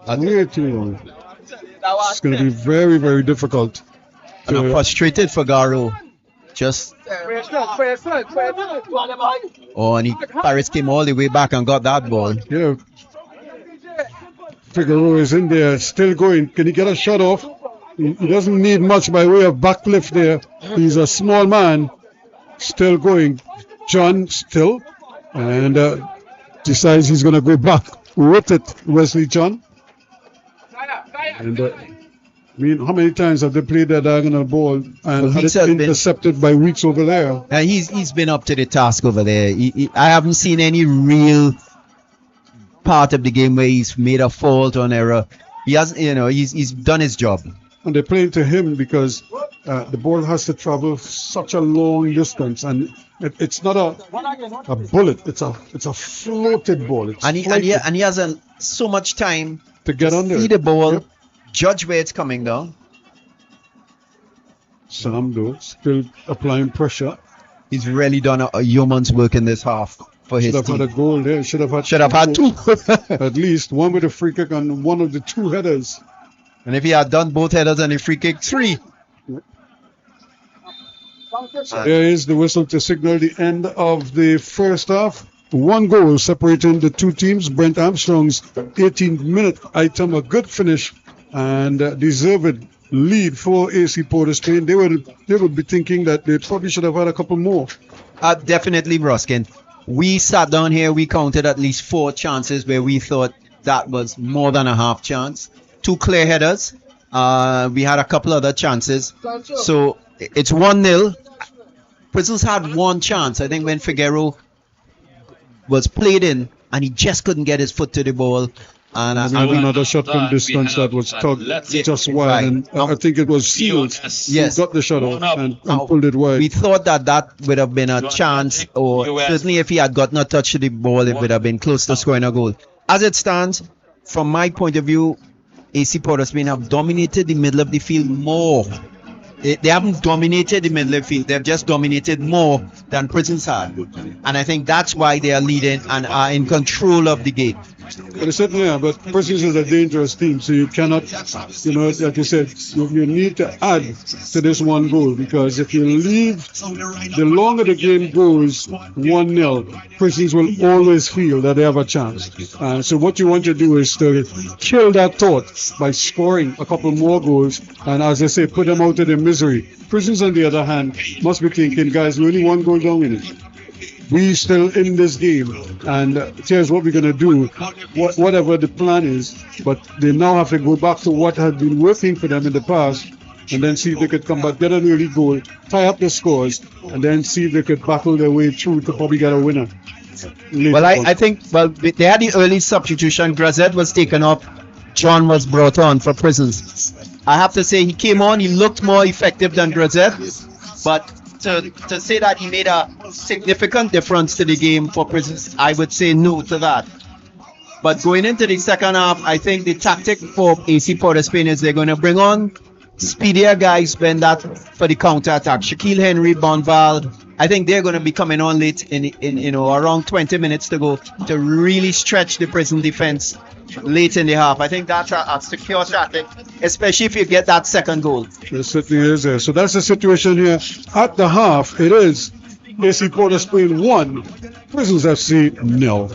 way too long. It's going to be very, very difficult. And I'm frustrated for Garo. Just and Paris came all the way back and got that ball. Yeah. Figaro is in there, still going. Can he get a shot off? He doesn't need much by way of backlift there. He's a small man. Still going. John still. And decides he's going to go back with it, Wesley John. And I mean, how many times have they played that diagonal ball and had Weeks it has been- intercepted by Weeks over there? He's been up to the task over there. I haven't seen any real part of the game where he's made a fault or an error. He hasn't, he's done his job. And they're playing to him because the ball has to travel such a long distance, and it's not a bullet. It's a floated ball. It's And flighted he has so much time to get under see it. the ball, Yep. judge where it's coming down. Sando still applying pressure. He's really done a yeoman's work in this half for his Should have had a team. goal there. Should have had two. at least one with a free kick and one of the two headers. And if he had done both headers and a free kick, 3. There is the whistle to signal the end of the first half. One goal separating the two teams. Brent Armstrong's 18th-minute item, a good finish and deserved lead for AC Port of Spain. They would be thinking that they probably should have had a couple more. Definitely, Ruskin. We sat down here, we counted at least 4 chances where we thought that was more than a half chance. 2 clear headers. We had a couple other chances. So it's 1-0. Prisons had one chance, I think, when Figueroa was played in and he just couldn't get his foot to the ball. And We had another shot from distance that was tugged just wide, Right. and I think it was Seals Yes. who got the shot off and pulled it wide. we thought that would have been a chance, or certainly if he had gotten a touch to the ball, it would have been close to scoring a goal. As it stands, from my point of view, AC Port of Spain have dominated the middle of the field more. They haven't dominated the middle of the field, they've just dominated more than Prisons had. And I think that's why they are leading and are in control of the game. But it's certainly, yeah, but Prisons is a dangerous team, so you cannot, like you said, you need to add to this one goal, because if you leave, the longer the game goes 1-0, Prisons will always feel that they have a chance. So what you want to do is to kill that thought by scoring a couple more goals, and as I say, put them out of their misery. Prisons, on the other hand, must be thinking, guys, we only one goal down in it. We still in this game, and here's what we're going to do, whatever the plan is. But they now have to go back to what had been working for them in the past, and then see if they could come back, get an early goal, tie up the scores, and then see if they could battle their way through to probably get a winner. Well, I think, they had the early substitution. Grazet was taken off. John was brought on for Prisons. I have to say, he came on, he looked more effective than Grazet, but to say that he made a significant difference to the game for Prisons, I would say no to that. But going into the second half, I think the tactic for AC Port of Spain is they're going to bring on speedier guys when that for the counter attack. Shaquille Henry, Bonval, I think they're going to be coming on late in around 20 minutes to go to really stretch the Prison defense late in the half. I think that's a secure tactic, especially if you get that second goal. It certainly is there. So that's the situation here. At the half, it is AC Port of Spain 1, Prisons FC 0.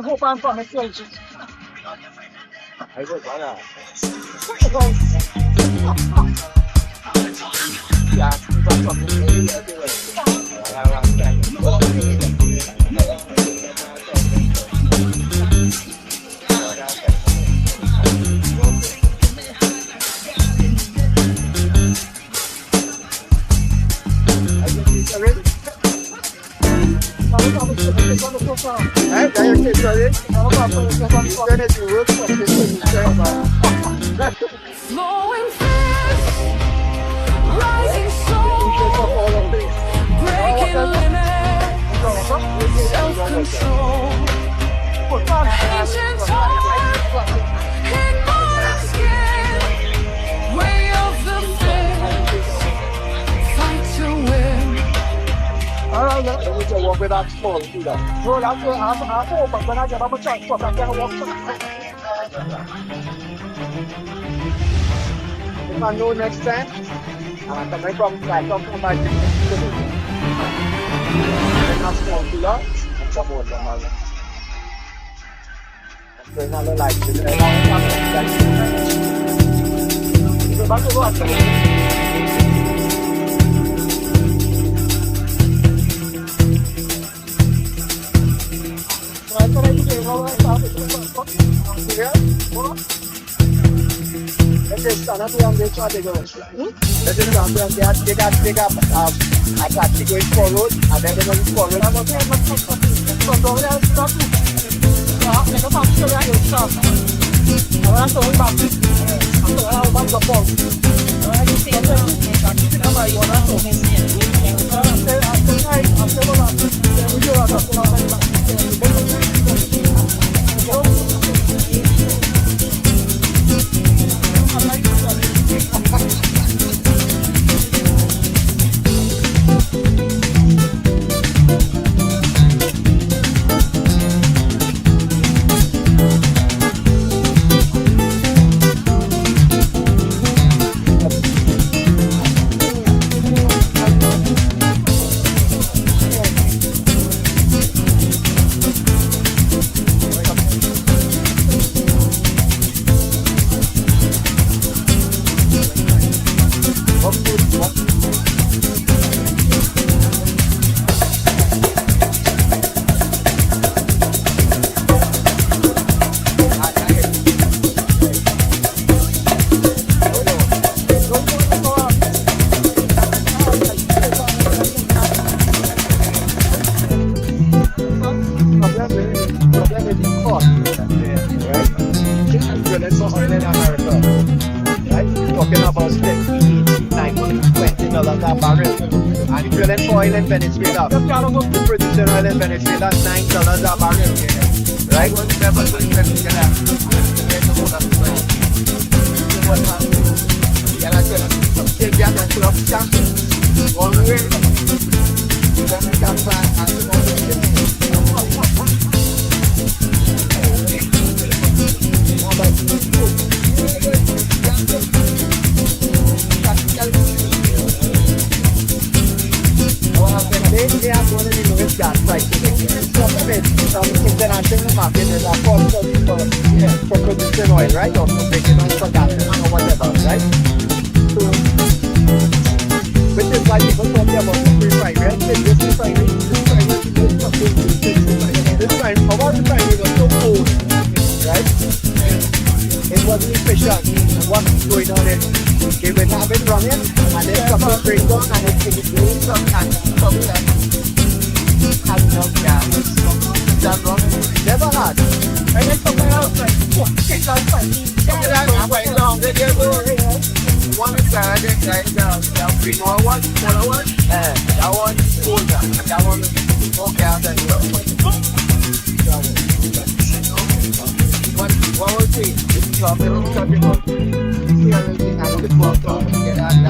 Hope I'm from a church. I go back. Flowing fast, rising soul, breaking limits, self-control, ancient torn in my skin, way of the fist, fight to win. We can walk without fall. Do that. Roll out your arm, but when I get up a chance, I can walk. If I know next time, I'm coming from my not small to lot, and some more than other. And bring another light to the back to work. Let's stand up and they try to go. Let's stand up and they got a plastic going forward, and then they're going forward. I'm okay, but don't let us stop. Let's not sure that you'll stop. I want to hold back. I'm going to hold back the ball. I can see it now. I'm like, you're not talking. Oil in Venezuela. Producing oil in Venezuela, $9 a barrel. Right? They are going to be lowest gas prices. International market is a cost for producing oil, right? Or for making oil for gas or whatever, right? So, which is why people talk about the refinery. This refinery, our refinery was so old, right? It wasn't efficient. And what's going on is they will have it running, and then something breaks down, and it's doing some kind of that has no gas. That's wrong. Never had. And then something else like, it's like, I'm waiting long, they get one is bad, Small one, smaller one. That one, older. That one, okay, I'll tell you. What was it? Talking about see everything I look for. Get that.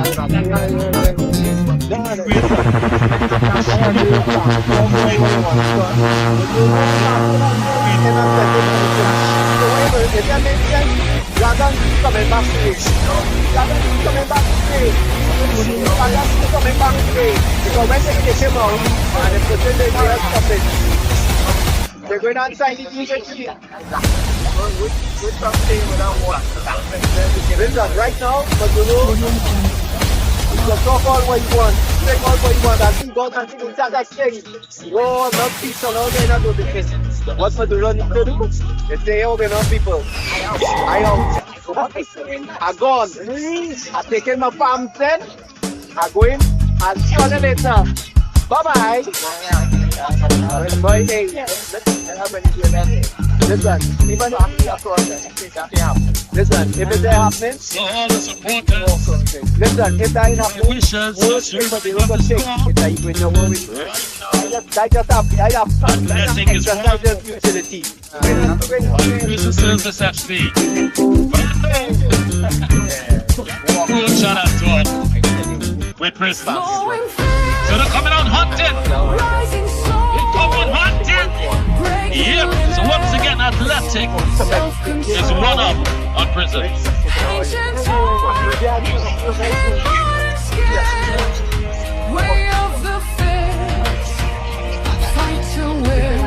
If that makes sense, rather than coming back straight. Rather than coming back straight. Rather than coming back straight. Because when they kick him out, and they put in the real stoppage, they're going on sign the emergency. With something without one. Listen, right now, but you know, you can talk all what you want, take all what you want, and think God and think inside that thing. Oh, not peace, so now they're not doing the thing. What for the run to do? They say, oh, we're not people. I gone. I taken my farm then. I go in. I'll see you later. Bye-bye. Bye. Hey. Listen, even listen, if it's happening, So all the supporters, listen, if that is happening, wishes, everybody will go take it. That you know what we do. I just have blessing is exercise utility. Mr. Service FC. Good shot at God. With prisoners. Flowing So they're coming out hunting. rising They're coming hunting. Yep. So once again, Athletic is one up on prison. ancient time and modern skill. Way of the fish, fight to win.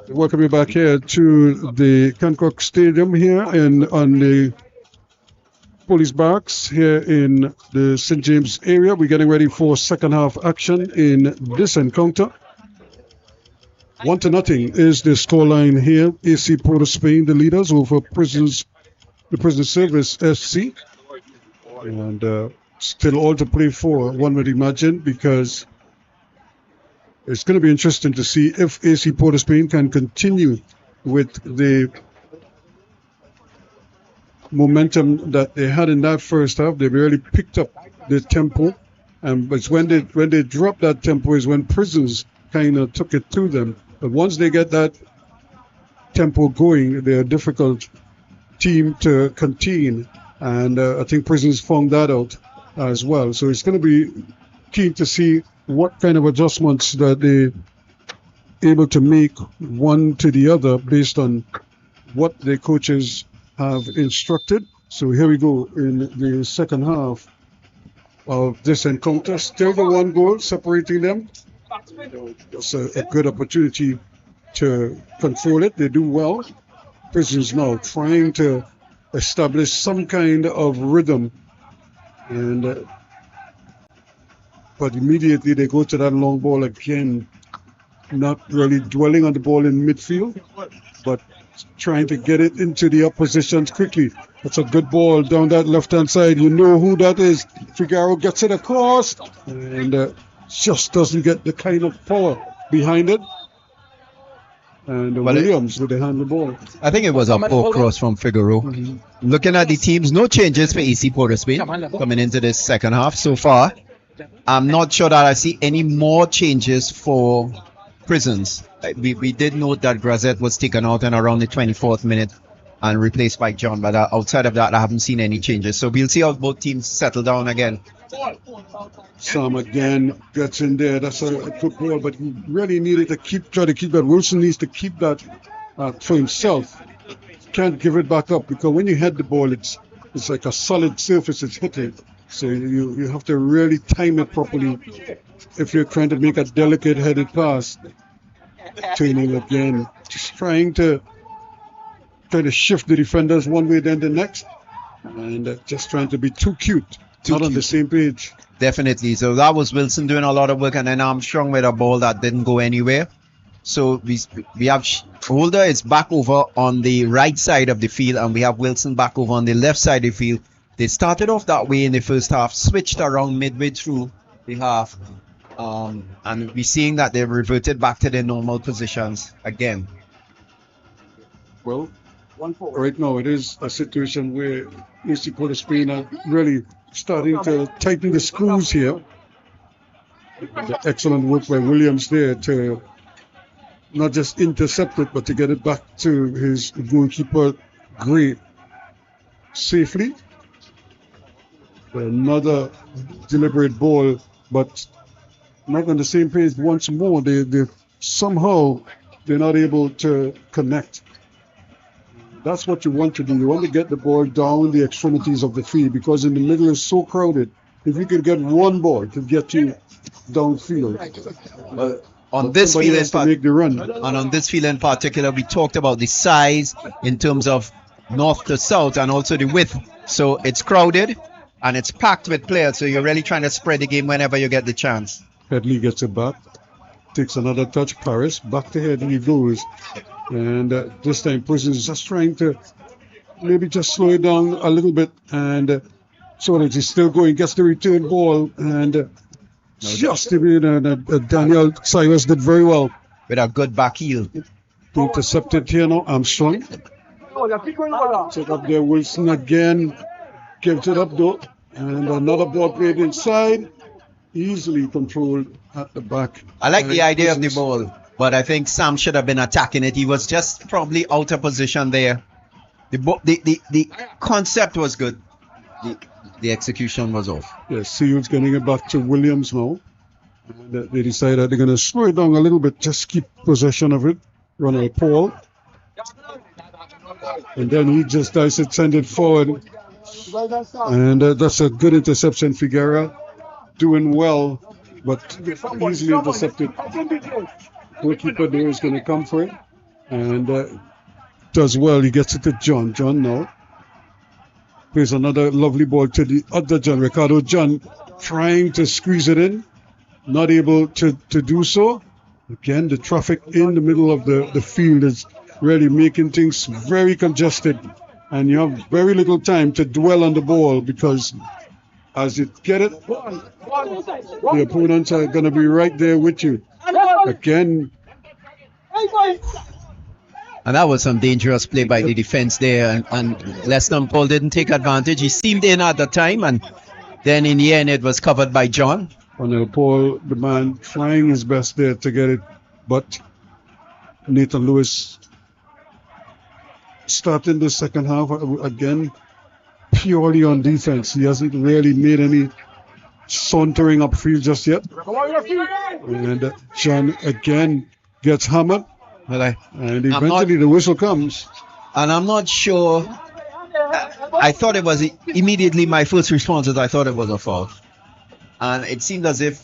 Welcome you back here to the Hancock Stadium here on the police barracks here in the St. James area. We're getting ready for second half action in this encounter. 1-0 is the scoreline here. AC Port of Spain, the leaders over the Prison Service FC. And still all to play for, one would imagine, because it's going to be interesting to see if AC Port of Spain can continue with the momentum that they had in that first half. They really picked up the tempo, and it's when they dropped that tempo is when Prisons kind of took it to them. But once they get that tempo going, they're a difficult team to contain, and I think Prisons found that out as well. So it's going to be keen to see what kind of adjustments that they're able to make one to the other based on what their coaches have instructed. So here we go in the second half of this encounter. Still the one goal separating them. It's a good opportunity to control it. They do well. Prisons now trying to establish some kind of rhythm, and but immediately they go to that long ball again, not really dwelling on the ball in midfield, but trying to get it into the oppositions quickly. That's a good ball down that left-hand side. You know who that is. Figaro gets it across and just doesn't get the kind of power behind it. And Well, Williams with the handle ball. I think it was a poor cross from Figaro. Looking at the teams, no changes for AC Port of Spain coming into this second half so far. I'm not sure that I see any more changes for Prisons. We did note that Grazette was taken out in around the 24th minute and replaced by John, but outside of that, I haven't seen any changes. So we'll see how both teams settle down again. Sam again gets in there. That's a good ball, but he really needed to try to keep that. Wilson needs to keep that for himself. Can't give it back up because when you head the ball, it's like a solid surface it's hitting. So you have to really time it properly if you're trying to make a delicate headed pass. Turning again, just trying to shift the defenders one way then the next, and just trying to be too cute. Not on the same page. Definitely. So that was Wilson doing a lot of work, and then Armstrong with a ball that didn't go anywhere. So we have Holder is back over on the right side of the field, and we have Wilson back over on the left side of the field. They started off that way in the first half, switched around midway through the half, and we're seeing that they've reverted back to their normal positions again. Well, right now it is a situation where AC Port of Spain are really starting to tighten the screws here. The excellent work by Williams there to not just intercept it, but to get it back to his goalkeeper, Gray, safely. Another deliberate ball, but not on the same page once more. They're not able to connect. That's what you want to do. You want to get the ball down the extremities of the field because in the middle is so crowded. If you can get one ball to get you downfield, on this field to make the run. And on this field in particular, we talked about the size in terms of north to south and also the width. So it's crowded and it's packed with players. So you're really trying to spread the game whenever you get the chance. Headley gets it back, takes another touch. Paris back to Headley goes. And this time Prisons is just trying to maybe just slow it down a little bit, and so that he's still going, gets the return ball, and Daniel Cyrus did very well. With a good back heel. Intercepted here now, Armstrong. Take up there, Wilson again, gives it up though, and another ball played inside, easily controlled at the back. I like the idea of the ball. But I think Sam should have been attacking it. He was just probably out of position there. The concept was good. The execution was off. Yes, Seals getting it back to Williams now. And they decided they're going to slow it down a little bit, just keep possession of it. Ronald Paul. And then he just send it forward. And that's a good interception. Figueroa doing well, but easily intercepted. Goalkeeper there is going to come for it, and does well. He gets it to John. John now plays another lovely ball to the other John. Ricardo John trying to squeeze it in, not able to do so. Again, the traffic in the middle of the field is really making things very congested, and you have very little time to dwell on the ball because as you get it, the opponents are going to be right there with you. Again. And that was some dangerous play by the defense there, and Leston Paul didn't take advantage. He seemed in at the time, and then in the end it was covered by John. Paul, the man, trying his best there to get it, but Nathan Lewis starting the second half again purely on defense. He hasn't really made any sauntering upfield just yet. And John again gets hammered. And eventually the whistle comes. And I'm not sure. I thought it was immediately my first response is I thought it was a foul. And it seemed as if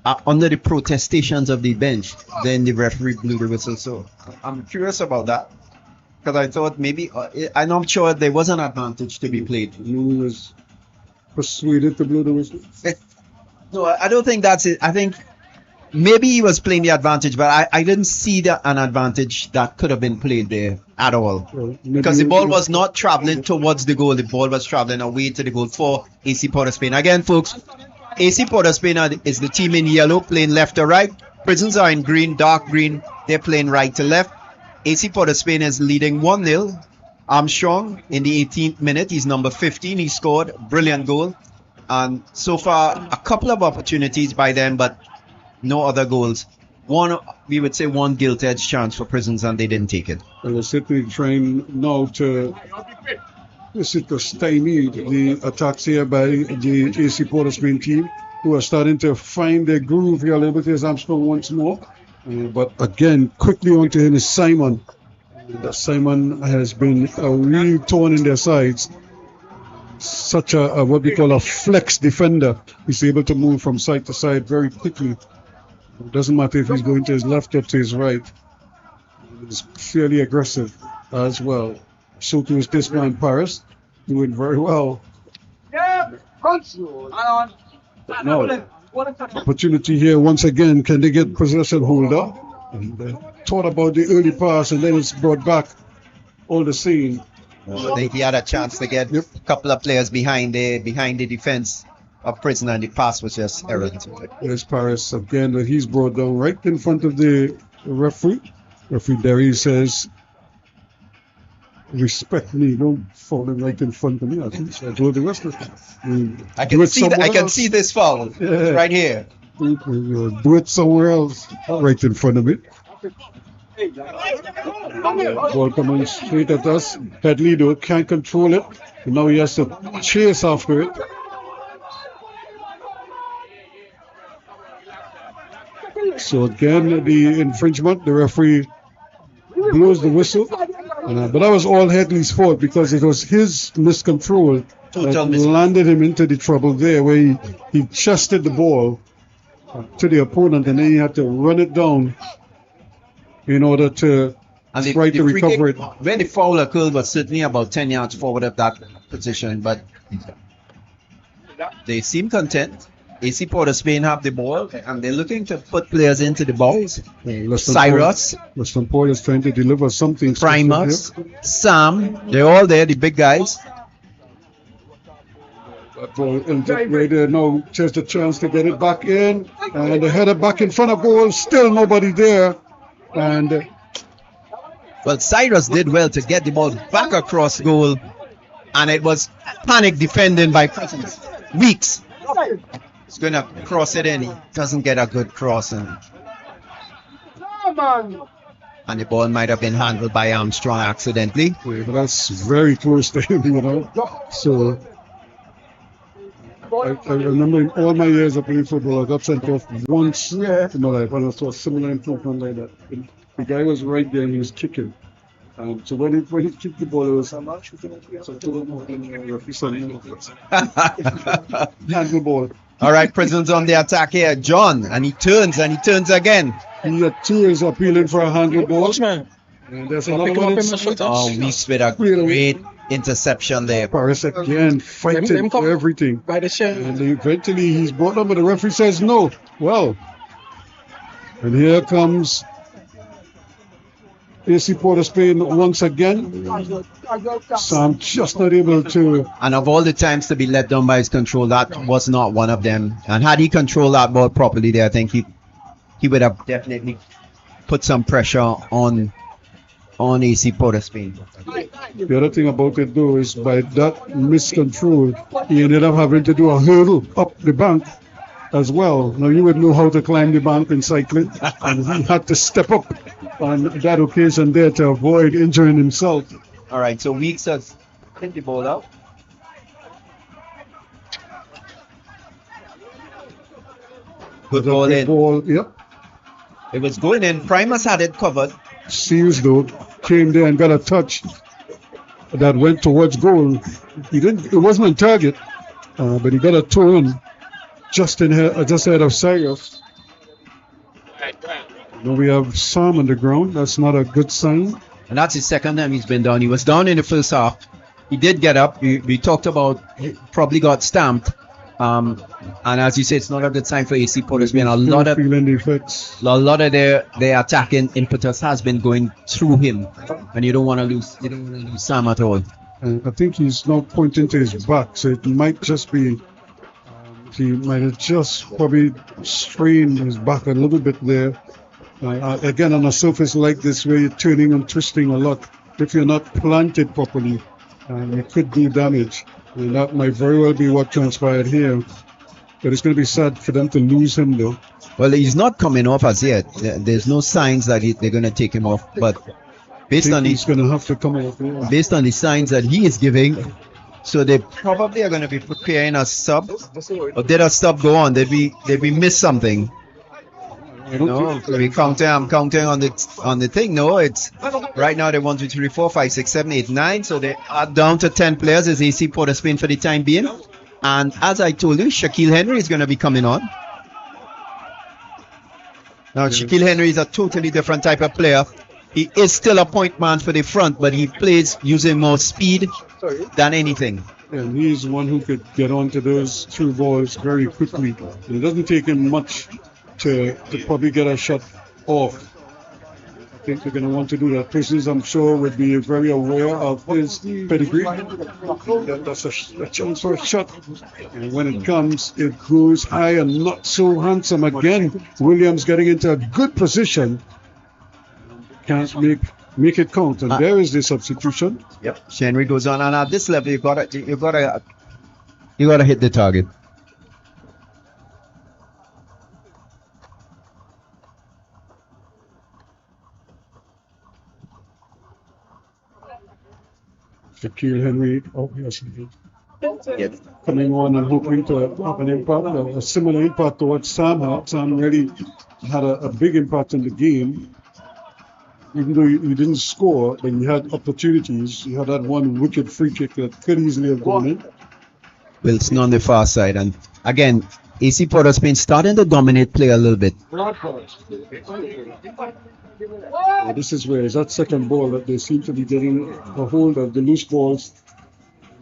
under the protestations of the bench, then the referee blew the whistle. So I'm curious about that. Because I thought maybe, I'm not sure there was an advantage to be played. You was persuaded to blow the whistle? No, I don't think that's it. I think maybe he was playing the advantage, but I didn't see an advantage that could have been played there at all. Well, Because the ball was not traveling towards the goal. The ball was traveling away to the goal for AC Port of Spain. Again, folks, AC Port of Spain is the team in yellow playing left to right. Prisons are in green, dark green. They're playing right to left. AC Port of Spain is leading 1-0. Armstrong in the 18th minute. He's number 15. He scored. Brilliant goal. And so far, a couple of opportunities by them, but no other goals. We would say one gilt-edged chance for Prisons, and they didn't take it. And they're simply trying now to stymie the attacks here by the AC Port of Spain team, who are starting to find their groove here a little bit. Here's Armstrong once more. But again, quickly on to him is Simon. Simon has been really torn in their sides. Such a what we call a flex defender. He's able to move from side to side very quickly. It doesn't matter if he's going to his left or to his right. He's fairly aggressive as well. So too is this man Paris, doing very well. But now, opportunity here once again. Can they get possession holder? And thought about the early pass, and then it's brought back all the same. He had a chance to get a couple of players behind the defense of Prison, and the pass was just errant. There's Paris again, but he's brought down right in front of the referee. Referee Derry says, respect me, don't fall in right in front of me. I think so. Do the rest of it. I can see this foul right here. Do it somewhere else, right in front of me. Ball coming straight at us. Headley though can't control it. And now he has to chase after it. So again, the infringement, the referee blows the whistle. But that was all Headley's fault because it was his miscontrol that landed him into the trouble there, where he chested the ball to the opponent, and then he had to run it down in order to try to recover it. When the foul occurred was certainly about 10 yards forward of that position, but they seem content. AC Port of Spain have the ball, and they're looking to put players into the balls. Cyrus, Western Port is trying to deliver something. Primus, Sam, they're all there, the big guys. Right there now, just a chance to get it back in, and the header back in front of goal. Still nobody there, and well, Cyrus did well to get the ball back across goal, and it was panic defending by Prisons. Weeks. He's going to cross it in. He doesn't get a good cross. And the ball might have been handled by Armstrong accidentally. Yeah, but that's very close to him, you know. So I remember in all my years of playing football, I got sent off once in my life, and I saw a similar improvement like that. And the guy was right there and he was kicking. So when he kicked the ball, it was handle ball. All right, Prisons on the attack here. John, and he turns again. He had tears appealing for a handle ball. And there's another one. Weeks with a great interception there. Paris again fighting for everything. And eventually he's brought up, but the referee says no. Well, and here comes AC Port of Spain once again. Sam just not able to. And of all the times to be let down by his control, that was not one of them. And had he controlled that ball properly there, I think he would have definitely put some pressure on AC Port of Spain. The other thing about it though is by that miscontrol, he ended up having to do a hurdle up the bank as well. Now you would know how to climb the bank in cycling, and he had to step up on that occasion there to avoid injuring himself. All right, so Weeks has hit the ball out. Good ball in. Yep. It was going in. Primus had it covered. Seals though came there and got a touch that went towards goal. It wasn't on target, but he got a turn just ahead of Cyrus. Now we have Sam on the ground. That's not a good sign. And that's his second time he's been down. He was down in the first half. He did get up. We talked about he probably got stamped. And as you say, it's not a good time for AC Port. There's been a lot of feeling the effects. their attacking impetus has been going through him, and you don't want to lose Sam at all. And I think he's now pointing to his back, so it might just be he might have just probably strained his back a little bit there. Again, on a surface like this where you're turning and twisting a lot, if you're not planted properly, it could do damage. And that might very well be what transpired here. But it's going to be sad for them to lose him, though. Well, he's not coming off as yet. There's no signs that they're going to take him off. But based on He's going to have to come off. Yeah. based on the signs that he is giving, so they probably are going to be preparing a sub. Or did a sub go on? Did we miss something? No, I'm counting on the thing. No, it's right now they 1, 2, 3, 4, 5, 6, 7, 8, 9. So they are down to 10 players as AC Port of Spain for the time being. And as I told you, Shaquille Henry is going to be coming on. Now, Shaquille Henry is a totally different type of player. He is still a point man for the front, but he plays using more speed than anything. And he's one who could get onto those through balls very quickly. And it doesn't take him much to probably get a shot off. I think they're going to want to do that. Prisoners, I'm sure, would be very aware of his pedigree. That's a chance for a shot. And when it comes, it goes high and not so handsome again. Williams getting into a good position. Can't make it count. And there is the substitution. Yep. Henry goes on, and at this level, you gotta hit the target. Shaquille Henry, obviously, coming on and hoping to have an impact, a similar impact to what Sam had. Sam really had a big impact in the game. Even though he didn't score, but he had opportunities. He had that one wicked free kick that could easily have gone in. Wilson on the far side, and again, AC Port of Spain starting to dominate play a little bit. This is where is that second ball that they seem to be getting a hold of the loose balls,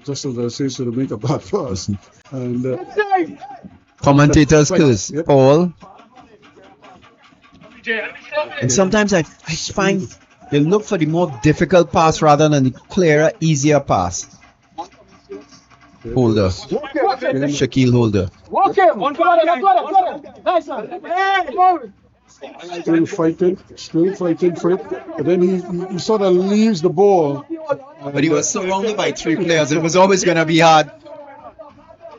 just as I say, so to make a bad pass. And Commentators curse, Yep. Paul. And sometimes I find they look for the more difficult pass rather than the clearer, easier pass. Holder. Shaquille Holder. Walk him! Got it! Nice one! Hey! still fighting for it. But then he sort of leaves the ball. But he was surrounded by three players. It was always going to be hard.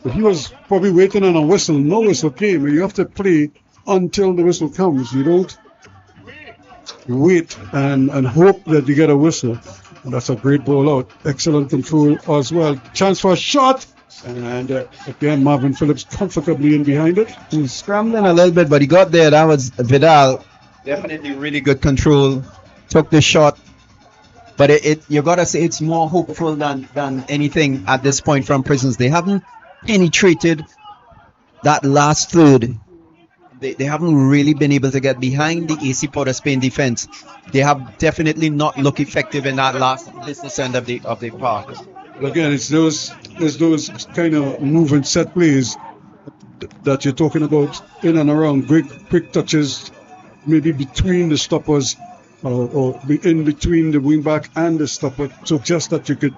But he was probably waiting on a whistle. No whistle came. You have to play until the whistle comes. You don't wait and hope that you get a whistle. And that's a great ball out. Excellent control as well. Chance for a shot. And again, Marvin Phillips comfortably in behind it. He was scrambling a little bit, but he got there. That was Vidal. Definitely really good control. Took the shot. But you got to say it's more hopeful than anything at this point from Prisons. They haven't penetrated that last third. They haven't really been able to get behind the AC Port of Spain defense. They have definitely not looked effective in that last business end of the park. Again, it's those kind of moving set plays that you're talking about in and around. Quick touches, maybe between the stoppers or in between the wing back and the stopper. So just that you could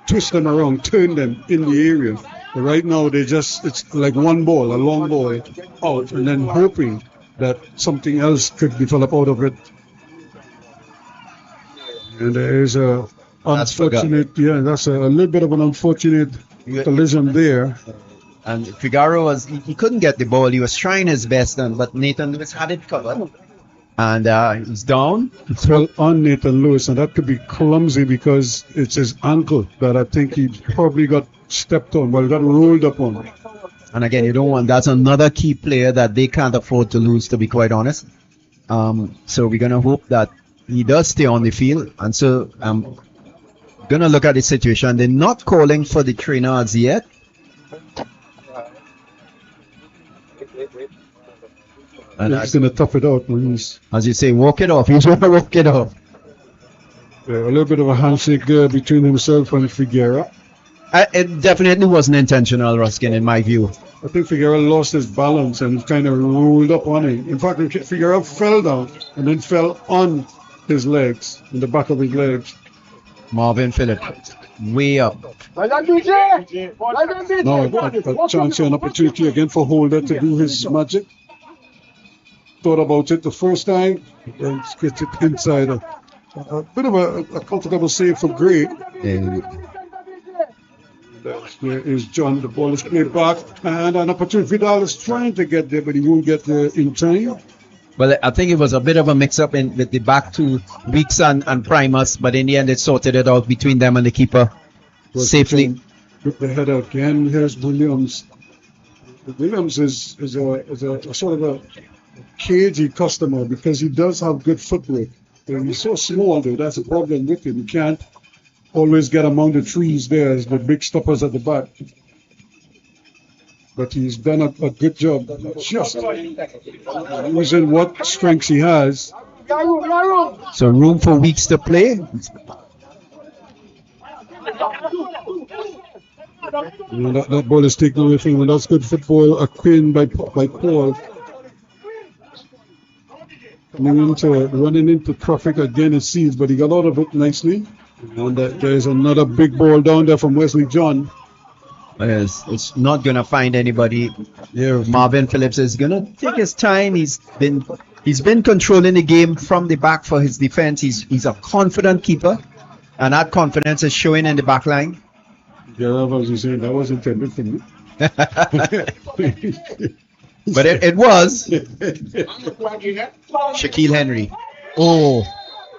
twist them around, turn them in the area. But right now, it's like one ball, a long ball out, and then hoping that something else could develop out of it. And there is a unfortunate, that's a little bit of an unfortunate collision there. And Figaro he couldn't get the ball. He was trying his best, but Nathan Lewis had it covered. And he's down. It's well on Nathan Lewis, and that could be clumsy because it's his ankle that I think he probably got stepped on, well, got rolled up on. And again, you don't want, that's another key player that they can't afford to lose, to be quite honest. So we're going to hope that he does stay on the field. And so I'm going to look at the situation. They're not calling for the trainer as yet. And he's going to tough it out when he's, as you say, walk it off. He's going to walk it off. a little bit of a handshake between himself and Figuera. It definitely wasn't intentional, Ruskin, in my view. I think Figueroa lost his balance and kind of rolled up on him. In fact, Figueroa fell down and then fell on his legs, in the back of his legs. Marvin Phillips, way up. Well done, DJ. Well done, DJ. Now, a chance here, an opportunity again for Holder to do his magic. Thought about it the first time, and gets it inside. A bit of a comfortable save for Gray. There is John. The ball is played back, and an opportunity. Vidal is trying to get there, but he won't get there in time. Well, I think it was a bit of a mix-up with the back two, Weeks and Primus, but in the end, it sorted it out between them and the keeper safely. Took the head out again. Here's Williams. Williams is a sort of a cagey customer because he does have good footwork. And he's so small, though. That's a problem with him. You can't always get among the trees there as the big stoppers at the back. But he's done a good job just using what strengths he has. So room for Weeks to play. That ball is taken away from him. That's good football. A queen by Paul. Running into traffic again, it seems, but he got out of it nicely. And there's another big ball down there from Wesley John. Yes, it's not gonna find anybody. Yeah, Marvin Phillips is gonna take his time. He's been controlling the game from the back for his defense. He's a confident keeper, and that confidence is showing in the back line. Yeah, I was saying that was intended for me. But it was Shaquille Henry. Oh,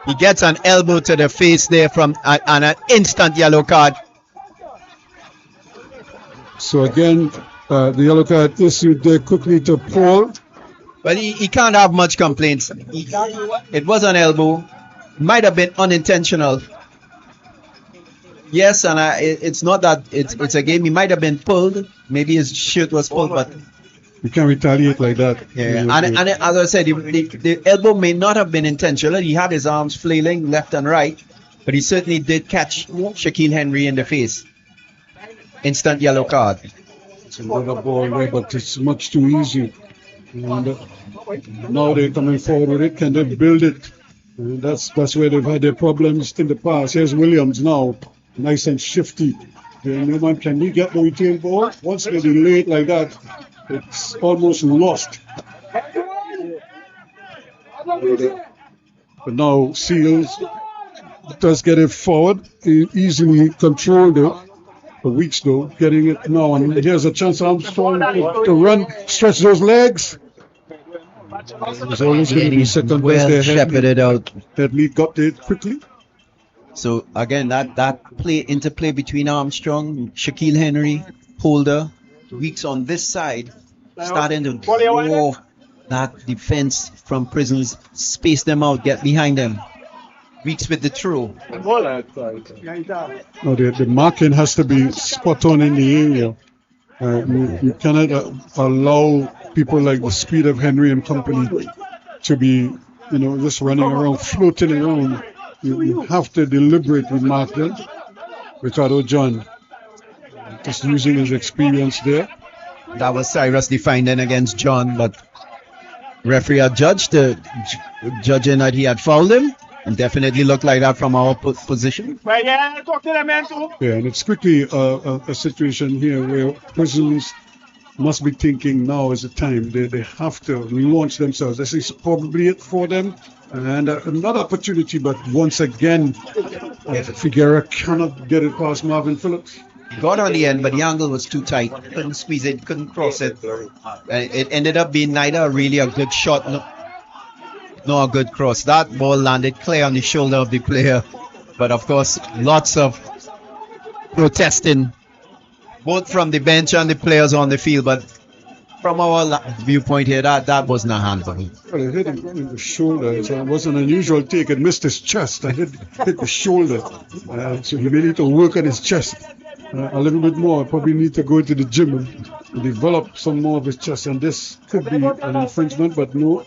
he gets an elbow to the face there from and an instant yellow card. So again, the yellow card issued there quickly to Paul. Well, he can't have much complaints. It was an elbow. Might have been unintentional. Yes, and it's not that it's a game. He might have been pulled. Maybe his shirt was pulled, but you can't retaliate like that. Yeah, and as I said, the elbow may not have been intentional. He had his arms flailing left and right, but he certainly did catch Shaquille Henry in the face. Instant yellow card. It's another ball there, but it's much too easy. And now they're coming forward with it. Can they build it? And that's where they've had their problems in the past. Here's Williams now, nice and shifty. Newman, can he get the retail ball? Once they delay it like that, it's almost lost. But now Seals does get it forward. He easily controlled it. For Weeks though, getting it now, and here's a chance Armstrong to run, stretch those legs. There's always going to be second best there. Shepherded out. Headley got it quickly. So again, that interplay between Armstrong, Shaquille Henry, Holder, Weeks on this side, starting to draw that defense from Prisons, space them out, get behind them. Weeks with the throw. No, the marking has to be spot on in the area. You cannot allow people like the speed of Henry and company to be, just running around, floating around. You have to deliberately mark them. Ricardo John just using his experience there. That was Cyrus defending against John, but referee adjudged judging that he had fouled him. And definitely looked like that from our position. Yeah, and it's quickly a situation here where Prisons must be thinking now is the time. They have to launch themselves. This is probably it for them. And another opportunity, but once again, Figueroa cannot get it past Marvin Phillips. He got on the end, but the angle was too tight. Couldn't squeeze it, couldn't cross it. It ended up being neither really a good shot nor a good cross. That ball landed clear on the shoulder of the player. But of course, lots of protesting, both from the bench and the players on the field. But from our viewpoint here, that was not handball. Well, it hit him in the shoulder. So it was an unusual take. It missed his chest. It hit the shoulder. So he may need to work on his chest a little bit more. Probably need to go to the gym and develop some more of his chest. And this could be an infringement, but no.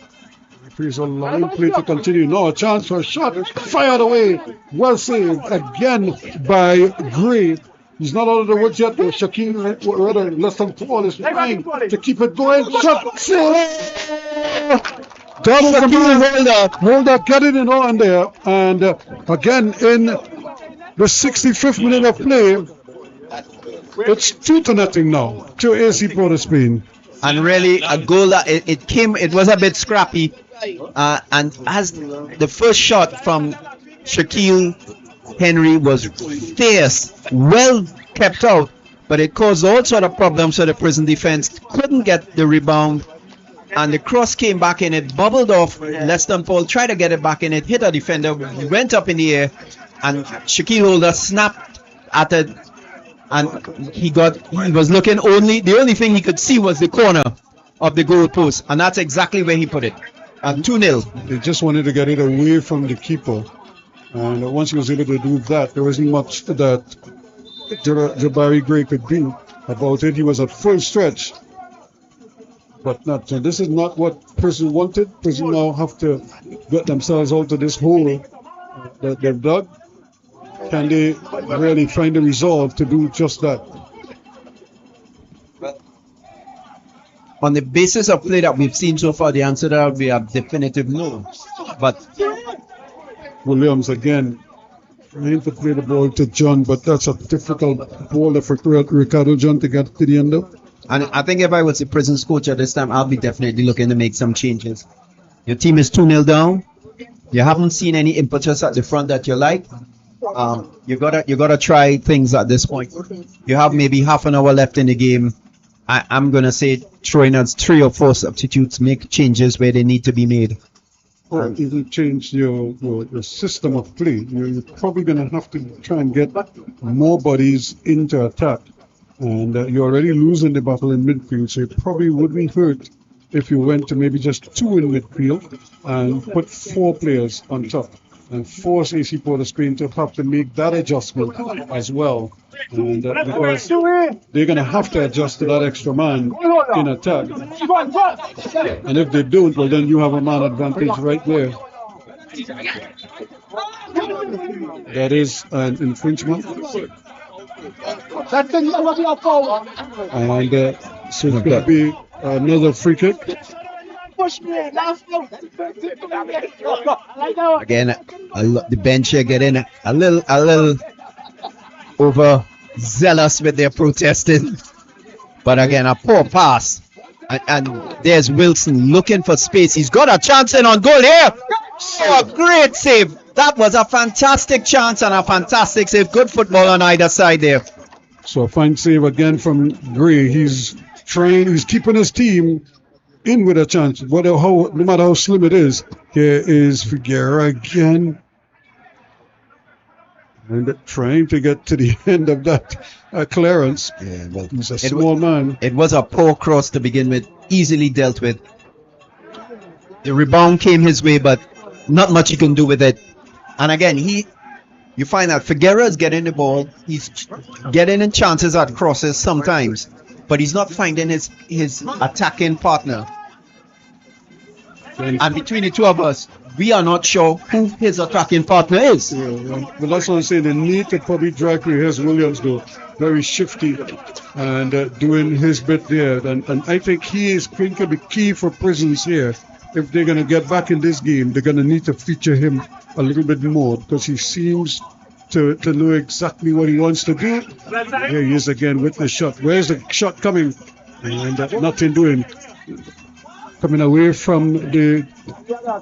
He's a long play to continue. Now a chance for a shot. Fired away. Well saved again by Gray. He's not out of the woods yet. Though. Shaquille, rather, less than Paul is trying to keep it going. Shot. Double from Holder, get it in on there. And again, in the 65th minute of play, it's 2-0 now to AC Port of Spain. And really, a goal that it was a bit scrappy. And as the first shot from Shaquille Henry was fierce, well kept out, but it caused all sort of problems for the prison defense. Couldn't get the rebound, and the cross came back in. It bubbled off. Leston Paul tried to get it back in. It hit a defender, went up in the air, and Shaquille Holder snapped at it. And he was looking the only thing he could see was the corner of the goal post, and that's exactly where he put it. 2-0. They just wanted to get it away from the keeper. And once he was able to do that, there wasn't much that Jabari Gray could do about it. He was at full stretch. But not. So this is not what Prison wanted. Prison now have to get themselves out of this hole that they've dug. Can they really find the resolve to do just that? On the basis of play that we've seen so far, the answer to that would be a definitive no. But Williams again trying to play the ball to John, but that's a difficult ball for Ricardo John to get to the end of. And I think if I was the Prison's coach at this time, I'll be definitely looking to make some changes. Your team is 2-0 down. You haven't seen any impetus at the front that you like. You gotta try things at this point. You have maybe half an hour left in the game. I'm gonna say throw in 3 or 4 substitutes, make changes where they need to be made. Or even change your system of play. You're probably gonna have to try and get more bodies into attack. And you're already losing the battle in midfield, so it probably wouldn't hurt if you went to maybe just 2 in midfield and put 4 players on top and force AC Port of Spain to have to make that adjustment as well. And because they're going to have to adjust to that extra man in attack. And if they don't, well, then you have a man advantage right there. That is an infringement. And so it's going to be another free kick. Again, the bench here getting a little overzealous with their protesting. But again, a poor pass. And there's Wilson looking for space. He's got a chance in on goal here. Oh, a great save. That was a fantastic chance and a fantastic save. Good football on either side there. So a fine save again from Gray. He's keeping his team in with a chance. No matter how slim it is. Here is Figueroa again. And trying to get to the end of that clearance. Yeah, well, he's a small man. It was a poor cross to begin with. Easily dealt with. The rebound came his way, but not much he can do with it. And again, you find that Figueroa is getting the ball. He's getting in chances at crosses sometimes, but he's not finding his attacking partner. And between the two of us, we are not sure who his attacking partner is. Yeah, but that's what I'm saying. They need to probably drag Reyes Williams, though. Very shifty and doing his bit there. And I think he is going to be key for Prisons here. If they're going to get back in this game, they're going to need to feature him a little bit more because he seems to know exactly what he wants to do. Here he is again with the shot. Where's the shot coming? And nothing doing. Coming away from the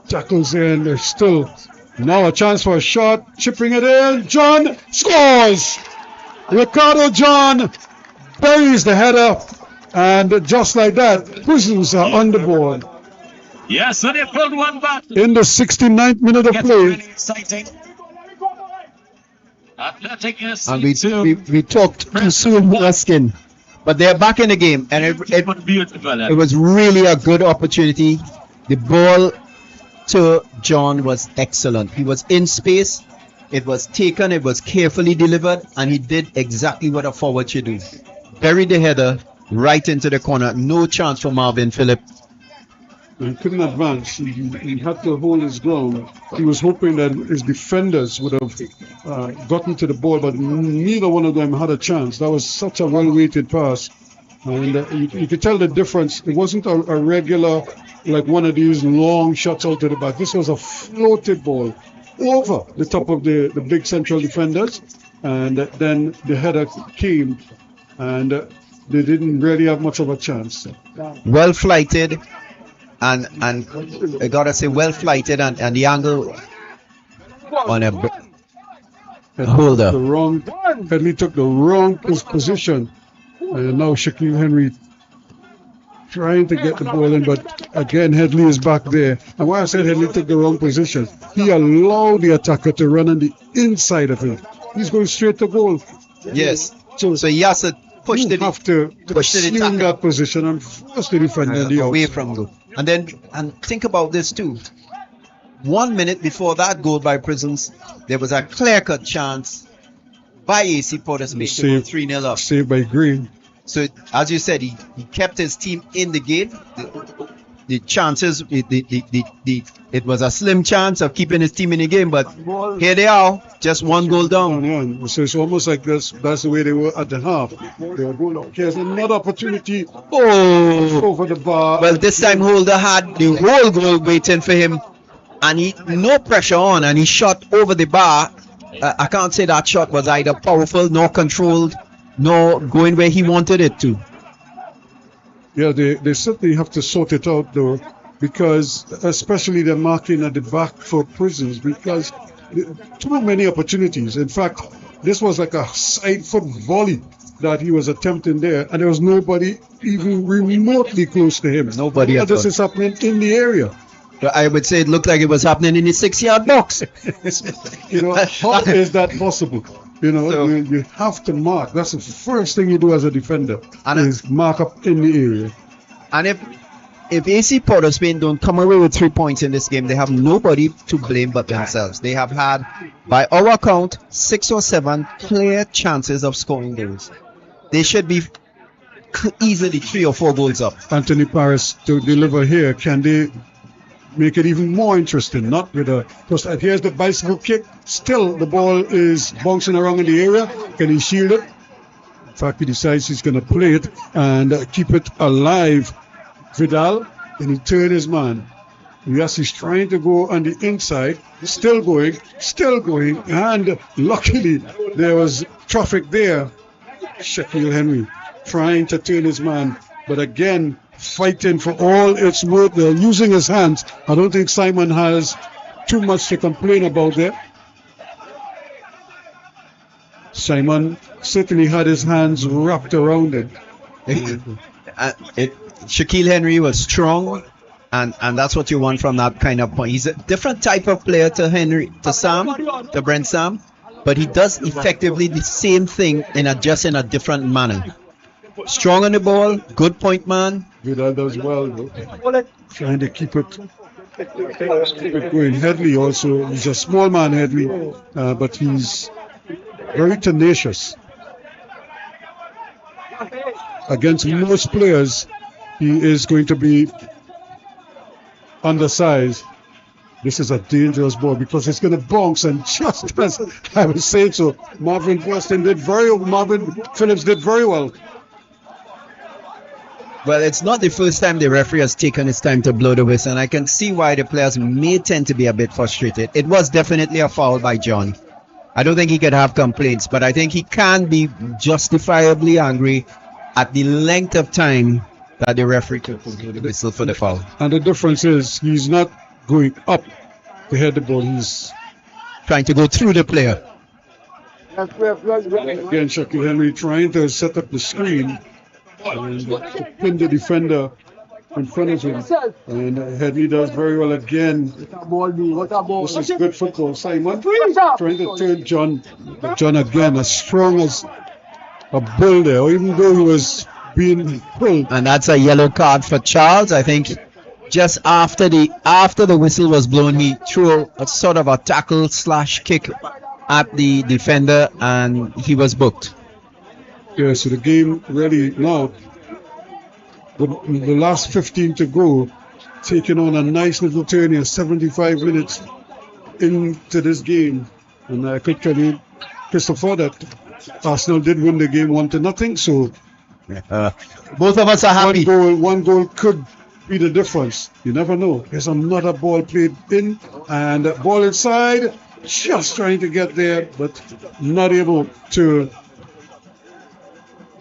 tackles there, and there's still now a chance for a shot. Chipping it in. John scores! Ricardo John buries the header, and just like that, Prisons are on the board. Yes, so they pulled one back. In the 69th minute of play. Really exciting. Athletic is And we talked too soon, Raskin. But they're back in the game, and it was really a good opportunity. The ball to John was excellent. He was in space. It was taken. It was carefully delivered, and he did exactly what a forward should do. Buried the header right into the corner. No chance for Marvin Phillip. He couldn't advance. He had to hold his ground. He was hoping that his defenders would have gotten to the ball, but neither one of them had a chance. That was such a well-weighted pass. And you could tell the difference. It wasn't a regular, like one of these long shots out to the back. This was a floated ball over the top of the big central defenders. And then the header came, and they didn't really have much of a chance. Well flighted, and I gotta say well flighted, and the angle on a holder. Headley took the wrong position, and now Shaquille Henry trying to get the ball in, but again Headley is back there. And why I said Headley took the wrong position, he allowed the attacker to run on the inside of him. He's going straight to goal. Yes. So he has to push the have to push the assume attacker that position and force the defender in the away outs. from goal. And think about this too. 1 minute before that goal by Prisons, there was a clear-cut chance by AC Porter's Bay to go 3-0 up. Saved by Green. So as you said, he kept his team in the game. The chances, it was a slim chance of keeping his team in the game, but here they are, just one goal down. Yeah. So it's almost like that's the way they were at the half. They were going up. Here's another opportunity. Over the bar. Well, this time Holder had the whole goal waiting for him, and he no pressure on, and he shot over the bar. I can't say that shot was either powerful nor controlled, nor going where he wanted it to. Yeah, they certainly have to sort it out though, because especially the marking at the back for Prisons, because too many opportunities. In fact, this was like a side foot volley that he was attempting there, and there was nobody even remotely close to him. Nobody at all. This is happening in the area. I would say it looked like it was happening in the 6-yard box. You know, how is that possible? You know, So- you have to mark. That's the first thing you do as a defender, And is mark up in the area. And if AC Port of Spain don't come away with 3 points in this game, they have nobody to blame but themselves. They have had, by our count, 6 or 7 clear chances of scoring goals. They should be easily 3 or 4 goals up. Anthony Paris to deliver here. Can they make it even more interesting? Not with a, because here's the bicycle kick. Still, the ball is bouncing around in the area. Can he shield it? In fact, he decides he's going to play it and keep it alive. Vidal, and he turned his man. Yes, he's trying to go on the inside. Still going, and luckily there was traffic there. Shaquille Henry trying to turn his man, but again fighting for all it's worth. They're using his hands. I don't think Simon has too much to complain about there. Simon certainly had his hands wrapped around it. Shaquille Henry was strong, and that's what you want from that kind of point. He's a different type of player to Brent Sam, but he does effectively the same thing in a different manner. Strong on the ball, good point man. Vidal does well, though. Trying to keep it going. Headley also, he's a small man, Headley, but he's very tenacious. Against most players, he is going to be undersized. This is a dangerous ball because it's going to bounce, and just as I was saying so, Marvin Phillips did very well. Well, it's not the first time the referee has taken his time to blow the whistle, and I can see why the players may tend to be a bit frustrated. It was definitely a foul by John. I don't think he could have complaints, but I think he can be justifiably angry at the length of time that the referee took to blow the whistle for the foul. And the difference is he's not going up to head the ball. He's Trying to go through the player. again, Shaquille Henry trying to set up the screen and to pin the defender in front of him. And Headley does very well again. This is good football. Simon trying to turn John. But John again, as strong as a bull there, even though he was being pulled. And that's a yellow card for Charles. I think just after the whistle was blown, he threw a sort of a tackle / kick at the defender, and he was booked. Yeah, so the game really now, the last 15 to go, taking on a nice little turn here, 75 minutes into this game. And I could tell you, Christopher, that Arsenal did win the game 1-0. So Both of us are happy. one goal could be the difference. You never know. There's another ball played in, and ball inside, just trying to get there, but not able to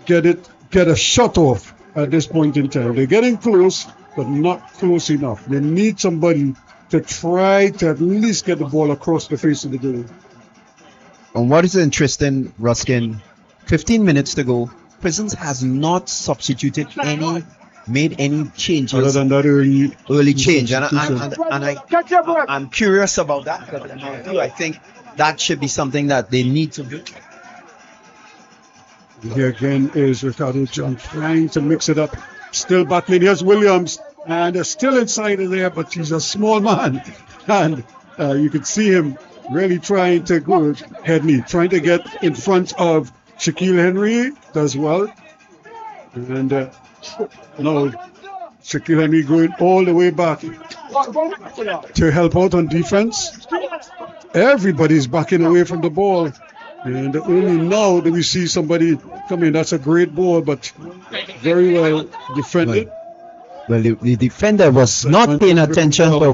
get a shot off at this point in time. They're getting close, but not close enough. They need somebody to try to at least get the ball across the face of the goal. And what is interesting, Ruskin, 15 minutes to go. Prisons has not substituted made any changes. Other than that early change. And I'm curious about that. I think that should be something that they need to do. Here again is Ricardo John trying to mix it up. Still battling. Here's Williams. And still inside of there, but he's a small man. And you can see him really trying to go, Headley, trying to get in front of Shaquille Henry. Does well. And now Shaquille Henry going all the way back to help out on defense. Everybody's backing away from the ball. And only now do we see somebody come in. That's a great ball, but very well defended. Well, the defender was not paying attention to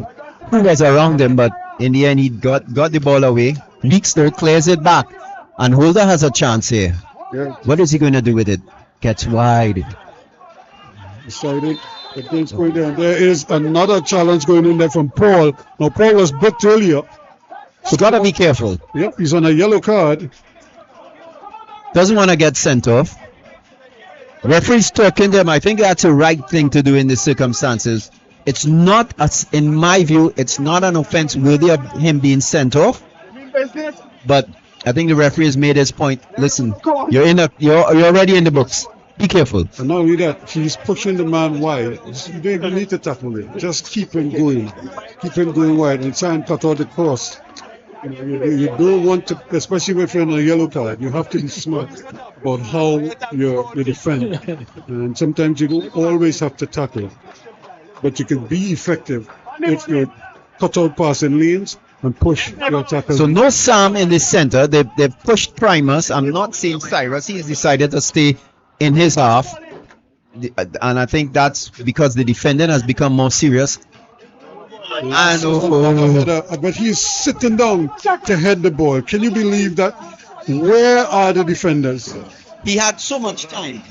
who was around him, but in the end, he got the ball away. Leakster clears it back, and Holder has a chance here. Yeah. What is he going to do with it? Gets wide. Decided the game's going there. There is another challenge going in there from Paul. Now, Paul was booked earlier. So got to be careful. Yep, he's on a yellow card. Doesn't want to get sent off. Referee's talking to him. I think that's the right thing to do in the circumstances. It's not, in my view, it's not an offense worthy of him being sent off. But I think the referee has made his point. Listen, you're already in the books. Be careful. And not only that, he's pushing the man wide. You don't even need to tackle him. Just keep him going. Keep him going wide and try and cut out the cross. You don't want to, especially if you're on a yellow card, you have to be smart about how you defend. And sometimes you don't always have to tackle. But you can be effective if you cut out passing lanes and push your tackle. So no Sam in the center. They've pushed Primus. I'm not saying Cyrus. He's decided to stay in his half. And I think that's because the defending has become more serious. But he's sitting down to head the ball. Can you believe that? Where are the defenders? He had so much time.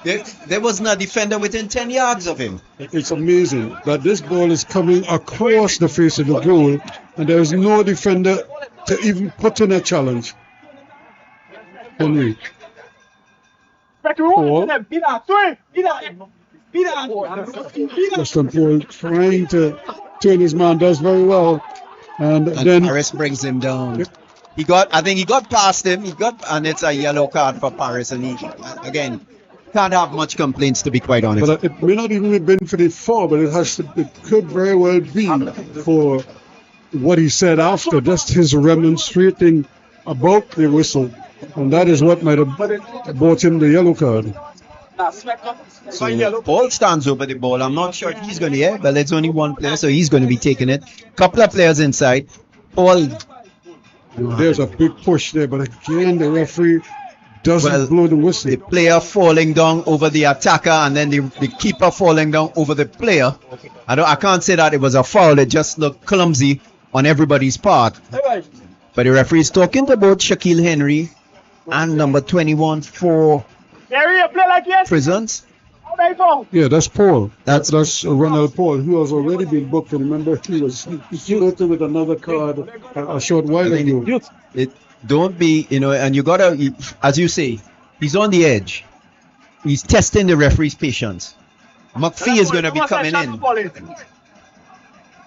There wasn't a defender within 10 yards of him. It's amazing that this ball is coming across the face of the goal and there is no defender to even put in a challenge. Henry. Paul. Justin Paul trying to turn his man, does very well. And then Paris brings him down. I think he got past him. And it's a yellow card for Paris. And he, again, can't have much complaints, to be quite honest. But it may not even have been for the foul, but it could very well be for what he said after, just his remonstrating about the whistle. And that is what might have bought him the yellow card. So Paul stands over the ball. I'm not sure if he's going to hear, but it's only one player, so he's going to be taking it. Couple of players inside. Paul. There's a big push there, but again, the referee doesn't blow the whistle. The player falling down over the attacker, and then the keeper falling down over the player. I can't say that it was a foul. It just looked clumsy on everybody's part. But the referee is talking to both Shaquille Henry and number 21 for Prisons. Yeah, that's Paul. That's Ronald Paul, who has already been booked. And remember, he floated with another card a short while ago. Don't be, and you gotta, as you say, he's on the edge. He's testing the referee's patience. McPhee is going to be coming in.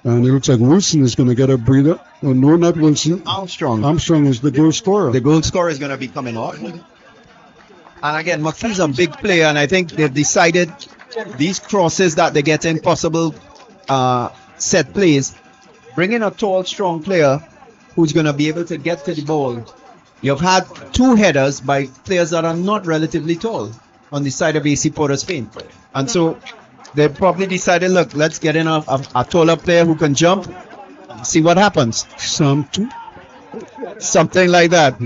And it looks like Wilson is going to get a breather. Oh, no, not Wilson. Armstrong. Armstrong is the goal scorer. The goal scorer is going to be coming off. And again, McPhee's a big player, and I think they've decided these crosses that they get in possible set plays, bringing a tall, strong player who's going to be able to get to the ball. You've had two headers by players that are not relatively tall on the side of AC Port of Spain. And so They probably decided, look, let's get in a taller player who can jump. See what happens. Some two. Something like that.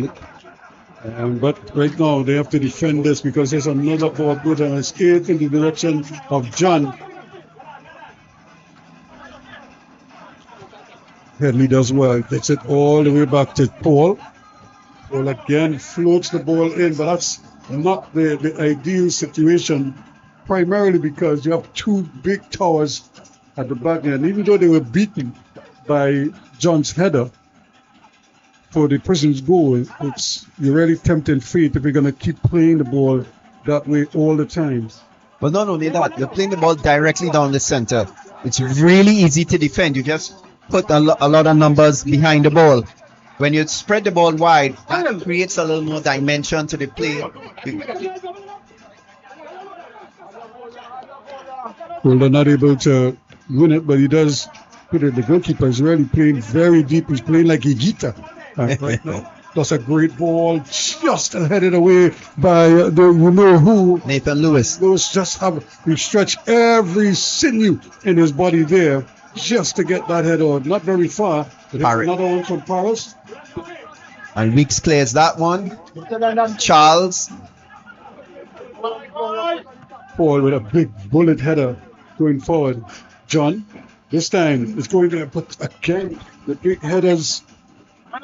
But right now they have to defend this because there's another ball good and it's eight in the direction of John. Headley does well. Gets it all the way back to Paul. Paul again floats the ball in, but that's not the ideal situation, primarily because you have two big towers at the back end. Even though they were beaten by John's header for the Prison's goal, you're really tempting fate if you're going to keep playing the ball that way all the time. But not only that, you're playing the ball directly down the center. It's really easy to defend. You just put a lot of numbers behind the ball. When you spread the ball wide, that creates a little more dimension to the play. Well, they're not able to win it, but he does put it. The goalkeeper is really playing very deep. He's playing like Higuita right now. That's a great ball, just headed away by the who. Nathan Lewis. Lewis just he stretched every sinew in his body there just to get that head on. Not very far. But another one from Paris. And Weeks clears that one. Charles. Paul with a big bullet header going forward. John, this time it's going to put again the big headers.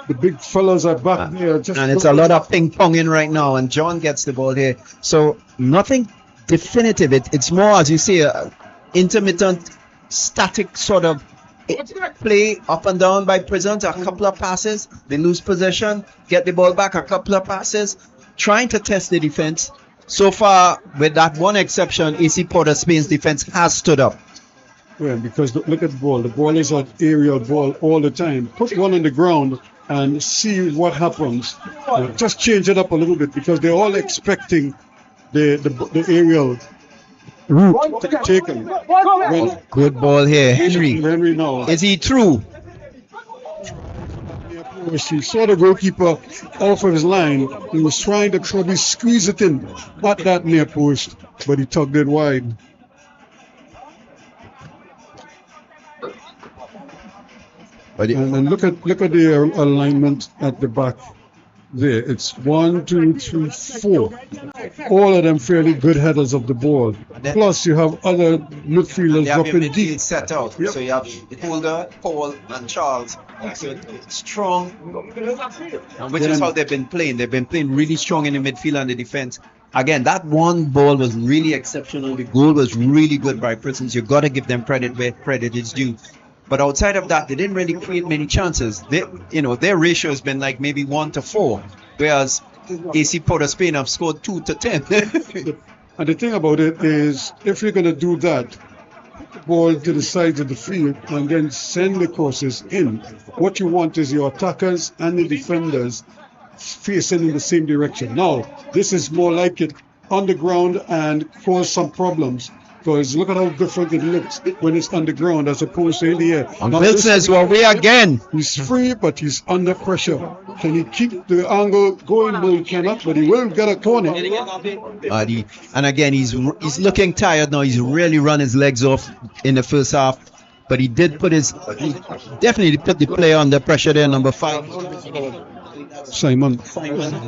The big fellas are back there. And it's a lot of ping-ponging right now. And John gets the ball here. So nothing definitive. It's more, as you say, intermittent, static sort of play up and down by Prisons. A couple of passes. They lose possession. Get the ball back. A couple of passes. Trying to test the defense. So far, with that one exception, AC Port of Spain's defense has stood up. Well, because look at the ball. The ball is an aerial ball all the time. Put one on the ground and see what happens. Just change it up a little bit because they're all expecting the aerial route to be taken. Good ball here. Henry now. Is he through? He saw the goalkeeper off of his line. He was trying to probably squeeze it in at that near post, but he tugged it wide. And look at the alignment at the back there. It's 1, 2, 3, 4. All of them fairly good headers of the ball. Plus you have other midfielders dropping deep. Set out. Yep. So you have Holder, Paul, and Charles. So strong, which is how they've been playing. They've been playing really strong in the midfield and the defense. Again, that one ball was really exceptional. The goal was really good by Prisons. You got to give them credit where credit is due. But outside of that, they didn't really create many chances. Their ratio has been like maybe 1 to 4, whereas AC Port of Spain have scored 2 to 10. And the thing about it is, if you're going to do that, put the ball to the sides of the field and then send the crosses in. What you want is your attackers and the defenders facing in the same direction. Now, this is more like it on the ground and cause some problems. Because look at how different it looks when it's on the ground as opposed to in the air. And Wilson is away again. He's free, but he's under pressure. Can he keep the angle going? No, he cannot, but he will get a corner. And again, he's looking tired now. He's really run his legs off in the first half. But he definitely put the player under pressure there, number 5. Simon.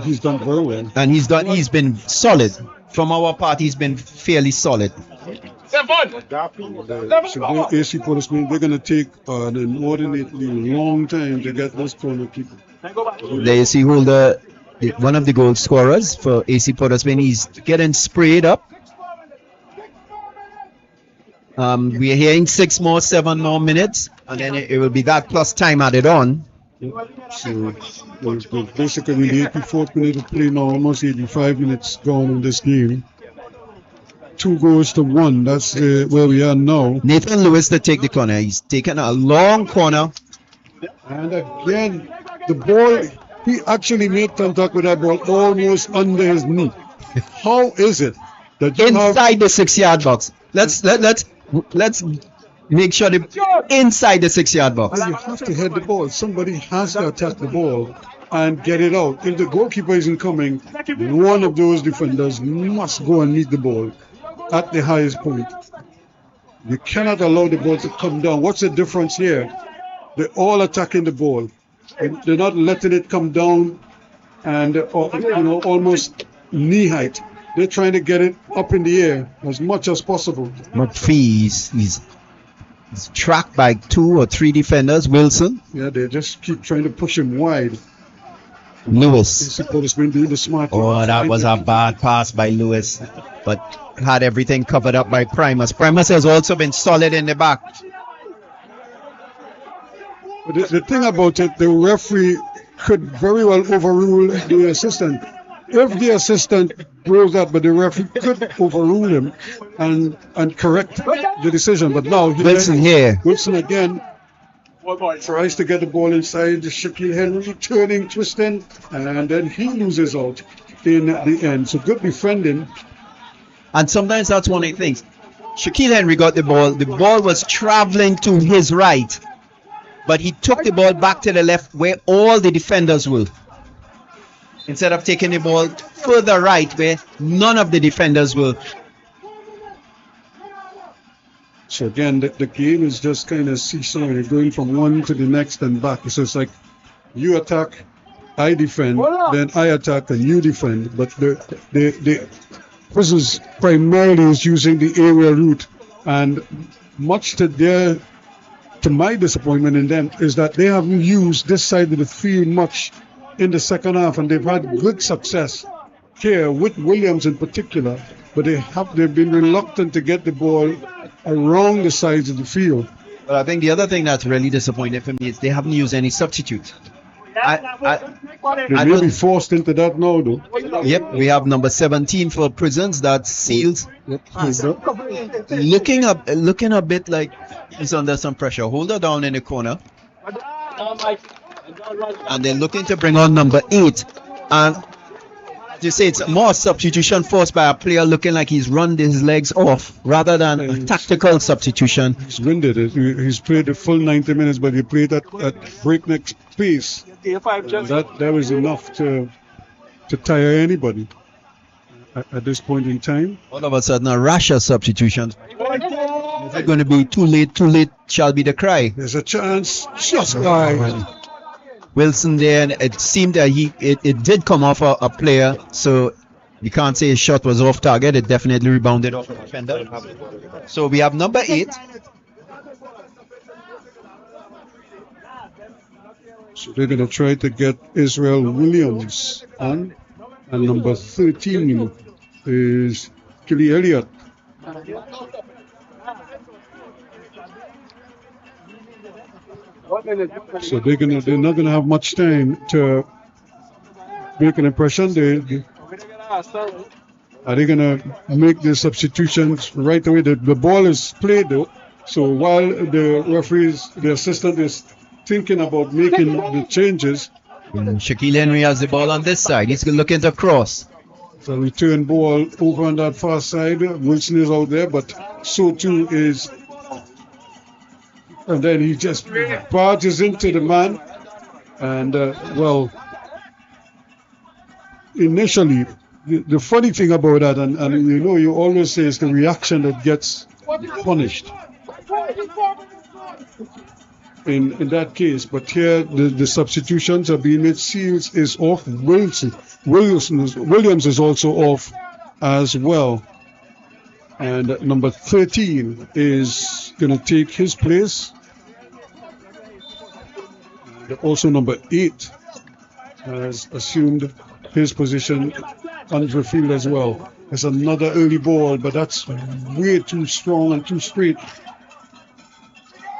He's done very well. And he's been solid. From our part, he's been fairly solid. So AC Port of Spain, they're going to take an inordinately long time to get this corner kick. There you see Holder, one of the goal scorers for AC Port of Spain. He's getting sprayed up. We're hearing 7 more minutes, and then it will be that plus time added on. So basically the 84th minute of play now, almost 85 minutes gone in this game. 2 goals to 1. That's where we are now. Nathan Lewis to take the corner. He's taken a long corner. And again, the ball, he actually made contact with that ball almost under his knee. How is it that you inside the 6-yard box? Let's make sure the inside the 6-yard box. You have to head the ball. Somebody has to attack the ball and get it out. If the goalkeeper isn't coming, one of those defenders must go and meet the ball at the highest point. You cannot allow the ball to come down. What's the difference here? They're all attacking the ball. They're not letting it come down and almost knee height. They're trying to get it up in the air as much as possible. McPhee, he's tracked by 2 or 3 defenders. Wilson, Yeah, they just keep trying to push him wide. Lewis. He's supposed to be doing the smart. Oh, that was a bad pass by Lewis, but had everything covered up by Primus. Primus has also been solid in the back. But the thing about it, the referee could very well overrule the assistant. If the assistant blows that, but the referee could overrule him and correct the decision. But now Wilson here. Wilson again tries to get the ball inside. Shaquille Henry turning, twisting, and then he loses out in the end. So good defending. And sometimes that's one of the things. Shaquille Henry got the ball. The ball was traveling to his right, but he took the ball back to the left where all the defenders were, instead of taking the ball further right where none of the defenders were. So again, the game is just kind of seesawing. You're going from one to the next and back. So it's like you attack, I defend, then I attack and you defend. But the Prisons primarily is using the aerial route, and much to my disappointment in them is that they haven't used this side of the field much in the second half, and they've had good success here with Williams in particular, but they've been reluctant to get the ball around the sides of the field. But I think the other thing that's really disappointing for me is they haven't used any substitutes. They may be forced into that now, though. Yep, we have number 17 for Prisons, that's Seals. Yep. Looking a bit like he's under some pressure. Hold her down in the corner. And they're looking to bring on number 8. And you say it's more substitution forced by a player looking like he's run his legs off rather than a tactical substitution. He's winded. He's played the full 90 minutes, but he played at breakneck pace. That was enough to tire anybody at this point in time. All of a sudden, a rash of substitutions. Is it going to be too late shall be the cry? There's a chance. Just wide. Wilson there, and it seemed that it did come off a player, so you can't say his shot was off target. It definitely rebounded off a defender. So we have number 8. So they're going to try to get Israel Williams on, and number 13 is Kelly Elliott. So they're not gonna have much time to make an impression. Are they gonna make the substitutions right away? The ball is played though. So while the assistant is thinking about making the changes, Shaquille Henry has the ball on this side. He's looking to cross. so return ball over on that far side. Wilson is out there, but so too is. And then he just barges into the man. And, initially, the funny thing about that, and you always say it's the reaction that gets punished in that case. But here, the substitutions are being made. Seals is off. Williams is also off as well. And number 13 is going to take his place. And also number 8 has assumed his position on the field as well. It's another early ball, but that's way too strong and too straight.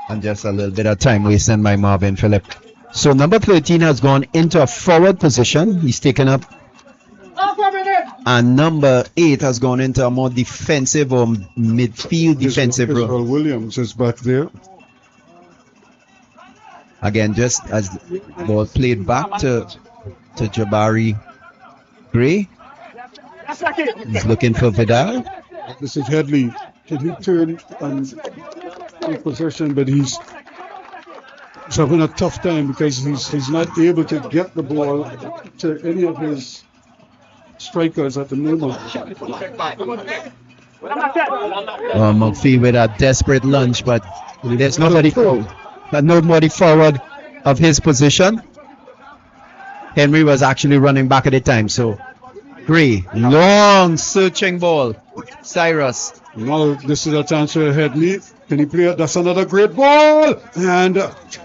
And just a little bit of time wasting by Marvin Phillip. So number 13 has gone into a forward position. He's taken up. And number 8 has gone into a more defensive or midfield defensive role. Israel Williams is back there. Again, just as the ball played back to Jabari Gray. He's looking for Vidal. This is Headley. He turned and take possession, but he's having a tough time because he's not able to get the ball to any of his strikers at the moment. McPhee with a desperate lunge, but there's nobody forward of his position. Henry was actually running back at the time, so Gray, long searching ball. Cyrus. Now this is a chance for Headley. Can he play it? That's another great ball. And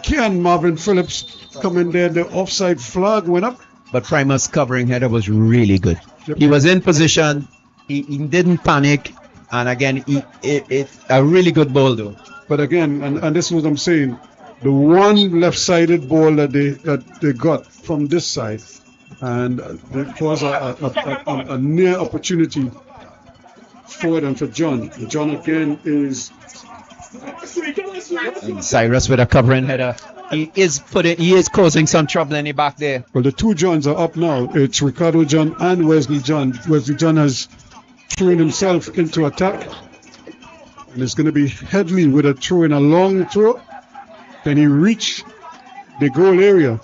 can Marvin Phillips come in there? The offside flag went up. But Primus' covering header was really good. He was in position. He didn't panic. And again, it's a really good ball though. But again, and this is what I'm saying, the one left-sided ball that they got from this side, and it was a near opportunity for them for John. John again is. And Cyrus with a covering header. He is causing some trouble in the back there. Well, the two Johns are up now. It's Ricardo John and Wesley John. Wesley John has thrown himself into attack. And it's going to be Headley with a throw in, a long throw. Can he reach the goal area?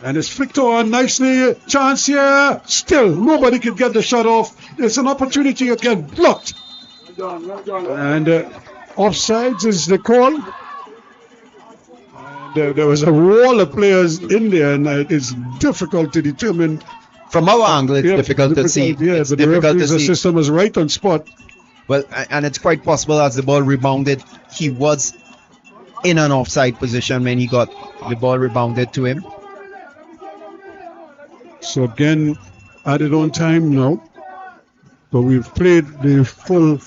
And it's flicked on nicely. Chance here. Still, nobody can get the shot off. It's an opportunity again. Blocked. And offsides is the call. And there was a wall of players in there, and it's difficult to determine. From our angle, it's difficult to see. Yeah, but the referee's system was right on spot. Well, and it's quite possible as the ball rebounded, he was in an offside position when he got the ball rebounded to him. So again, added on time now. But we've played the full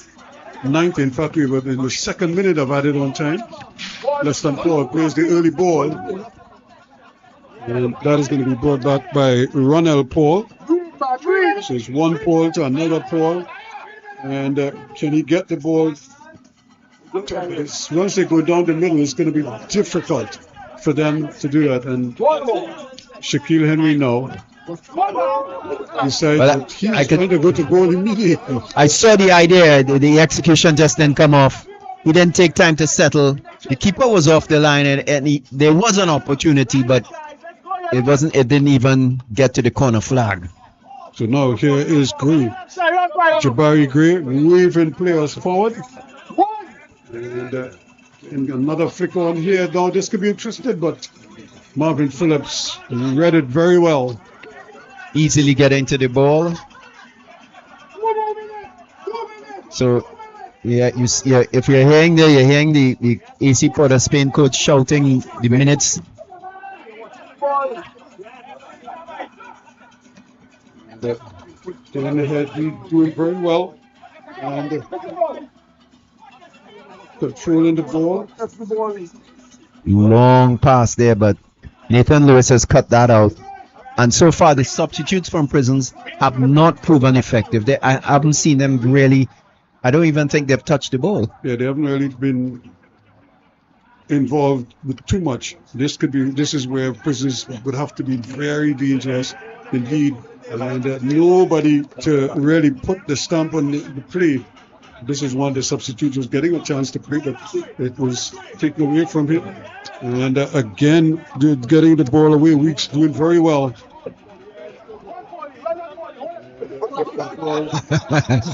90. In fact, we were in the second minute of added on time. Leston Paul plays the early ball. And that is going to be brought back by Ronald Paul. So it's one Paul to another Paul. And can he get the ball? Once they go down the middle, it's going to be difficult for them to do that. And Shaquille Henry now decided that he's going to go to goal immediately. I saw the idea. The execution just didn't come off. He didn't take time to settle. The keeper was off the line, and there was an opportunity, but it didn't even get to the corner flag. So now here is Gray. Jabari Gray waving players forward. And another flick on here. Now this could be interesting, but Marvin Phillips read it very well. Easily get into the ball. So yeah, if you're hearing there, you're hearing the AC Port of Spain coach shouting the minutes. Getting ahead, he's doing very well. And controlling the ball. Long pass there, but Nathan Lewis has cut that out. And so far, the substitutes from Prisons have not proven effective. I haven't seen them really. I don't even think they've touched the ball. Yeah, they haven't really been involved with too much. This is where Prisons would have to be very dangerous indeed. And nobody to really put the stamp on the play. This is one the substitute was getting a chance to play, but it was taken away from him. And again, getting the ball away. Weeks doing very well.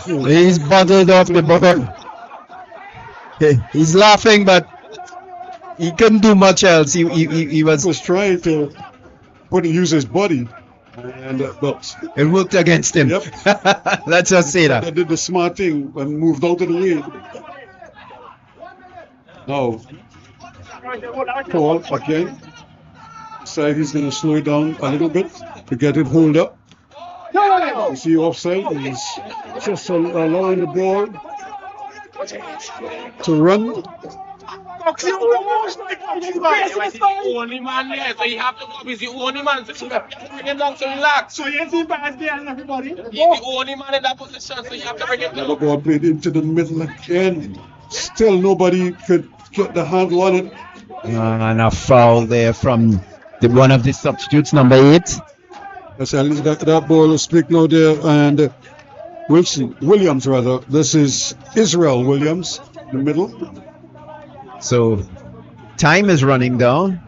He's bundled off the ball. He's laughing, but he couldn't do much else. He was trying to use his body. And but it worked against him. Yep. Let's just say that. They did the smart thing and moved out of the way. Now, Paul again. Side he's going to slow it down a little bit to get it hold up. You see offside. He's just allowing the ball to run. The only man there, so you have to go with the only man. So you have to bring him down to relax. So you see fans there and everybody. He's the only man in that position, so you have to bring him down. The ball played into the middle again. Still nobody could get the handle on it. And a foul there from one of the substitutes, number 8. That's that ball is split now there, and Williams rather. This is Israel Williams, in the middle. So time is running down.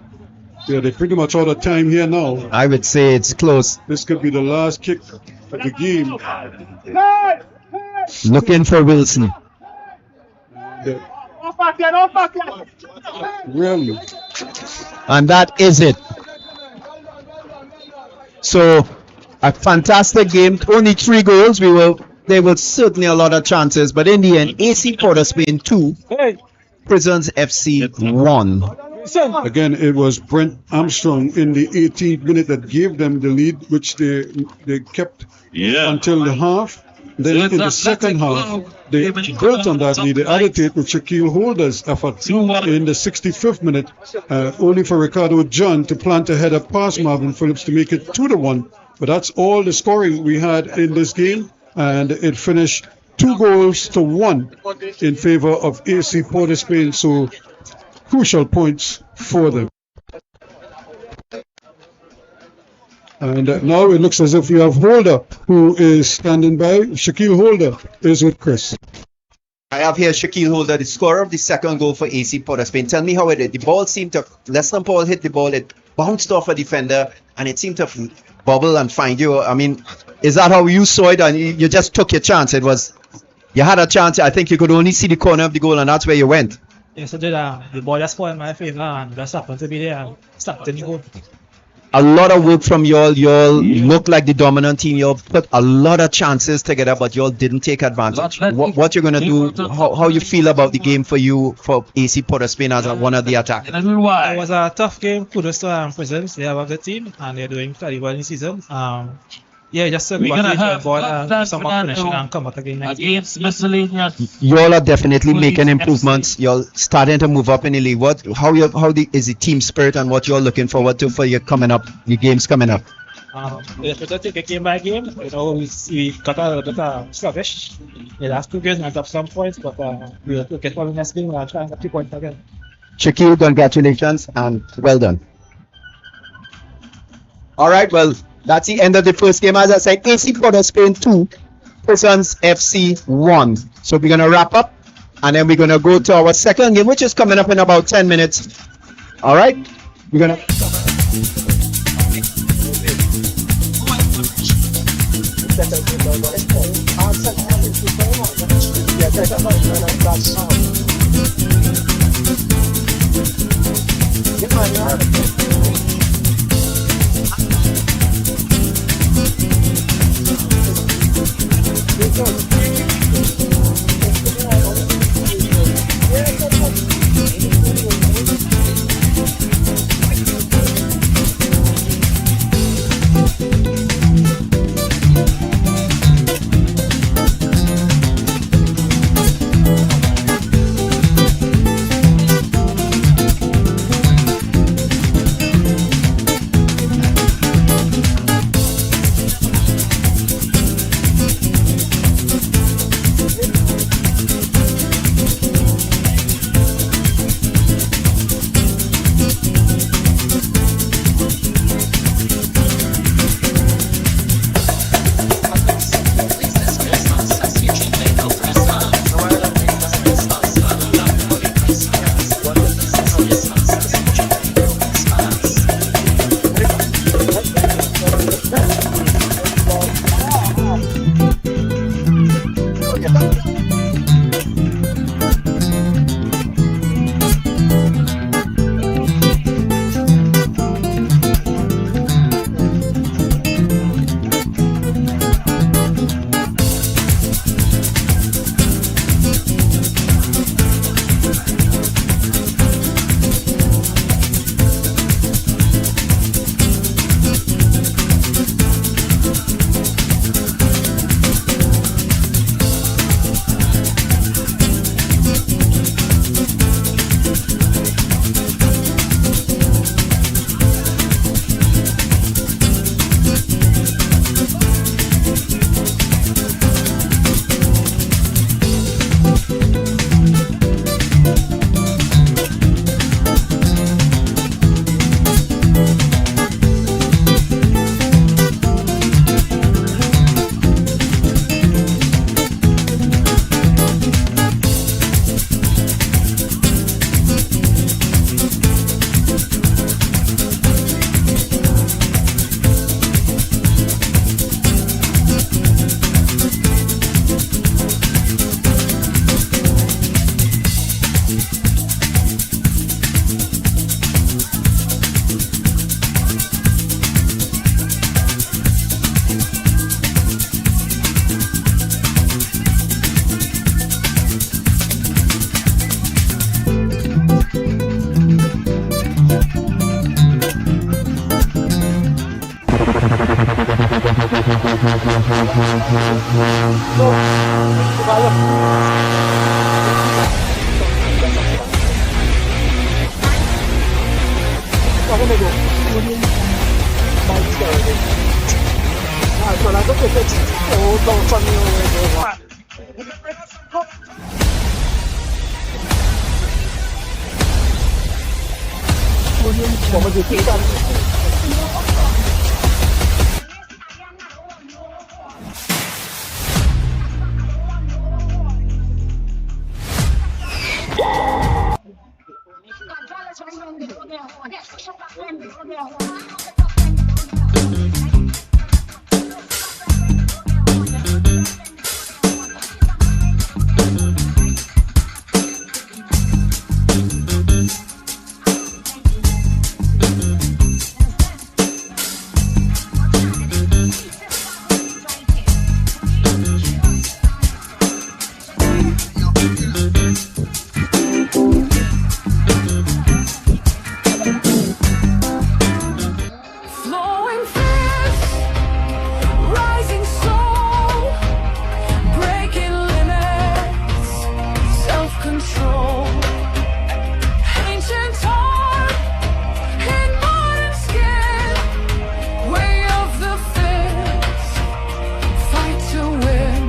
Yeah, they're pretty much out of time here now. I would say it's close. This could be the last kick of the game. Looking for Wilson. Really. And that is it. So a fantastic game. Only 3 goals. There were certainly a lot of chances, but in the end, AC Port of Spain 2, Prisons FC 1. Again, it was Brent Armstrong in the 18th minute that gave them the lead, which they kept until the half. Then in the second half, they built on that lead. They added to it with Shaquille Holder's effort in the 65th minute, only for Ricardo John to plant a header past Marvin Phillips to make it 2-1. But that's all the scoring we had in this game, and it finished 2-1 in favor of AC Port of Spain. So crucial points for them. And now it looks as if you have Holder, who is standing by. Shaquille Holder is with Chris. I have here Shaquille Holder, the scorer of the second goal for AC Port of Spain. Tell me how it did. The ball seemed to, less than Paul hit the ball, it bounced off a defender, and it seemed to bubble and find you. I mean, is that how you saw it, and you just took your chance? You had a chance. I think you could only see the corner of the goal, and that's where you went. Yes, I did. The ball just fell in my favor, and just happened to be there and stopped in the goal. A lot of work from y'all. Y'all look like the dominant team. Y'all put a lot of chances together, but y'all didn't take advantage. What you're gonna do? How you feel about the game for AC Port of Spain as one of the attack? It was a tough game. Kudos to Prisons. They have a good team, and they're doing very well in the season. Just go back to the ball, some more finishing, and come back again next game. Y'all are definitely making improvements. Y'all starting to move up in the league. Is the team spirit, and what you're looking forward to for your games coming up? We have to take it game by game. We got a little bit sluggish. The last 2 games went up some points, but we'll get one next game and try and get 2 points again. Shaquille, congratulations and well done. All right, well, that's the end of the first game. As I said, AC Port of Spain 2, Prisons FC 1. So we're going to wrap up, and then we're going to go to our second game, which is coming up in about 10 minutes. All right? We're going to... Flowing fierce, rising soul, breaking limits, self-control. Ancient heart in modern skin, way of the fist, fight to win.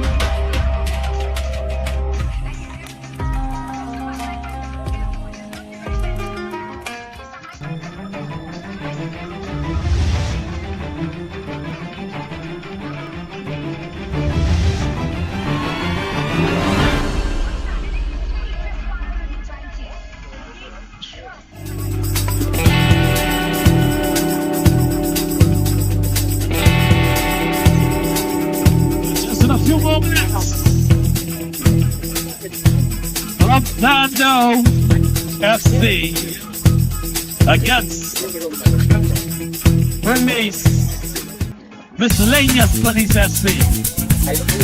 Just in a few more minutes. Club Sando FC against Release Miscellaneous Police FC.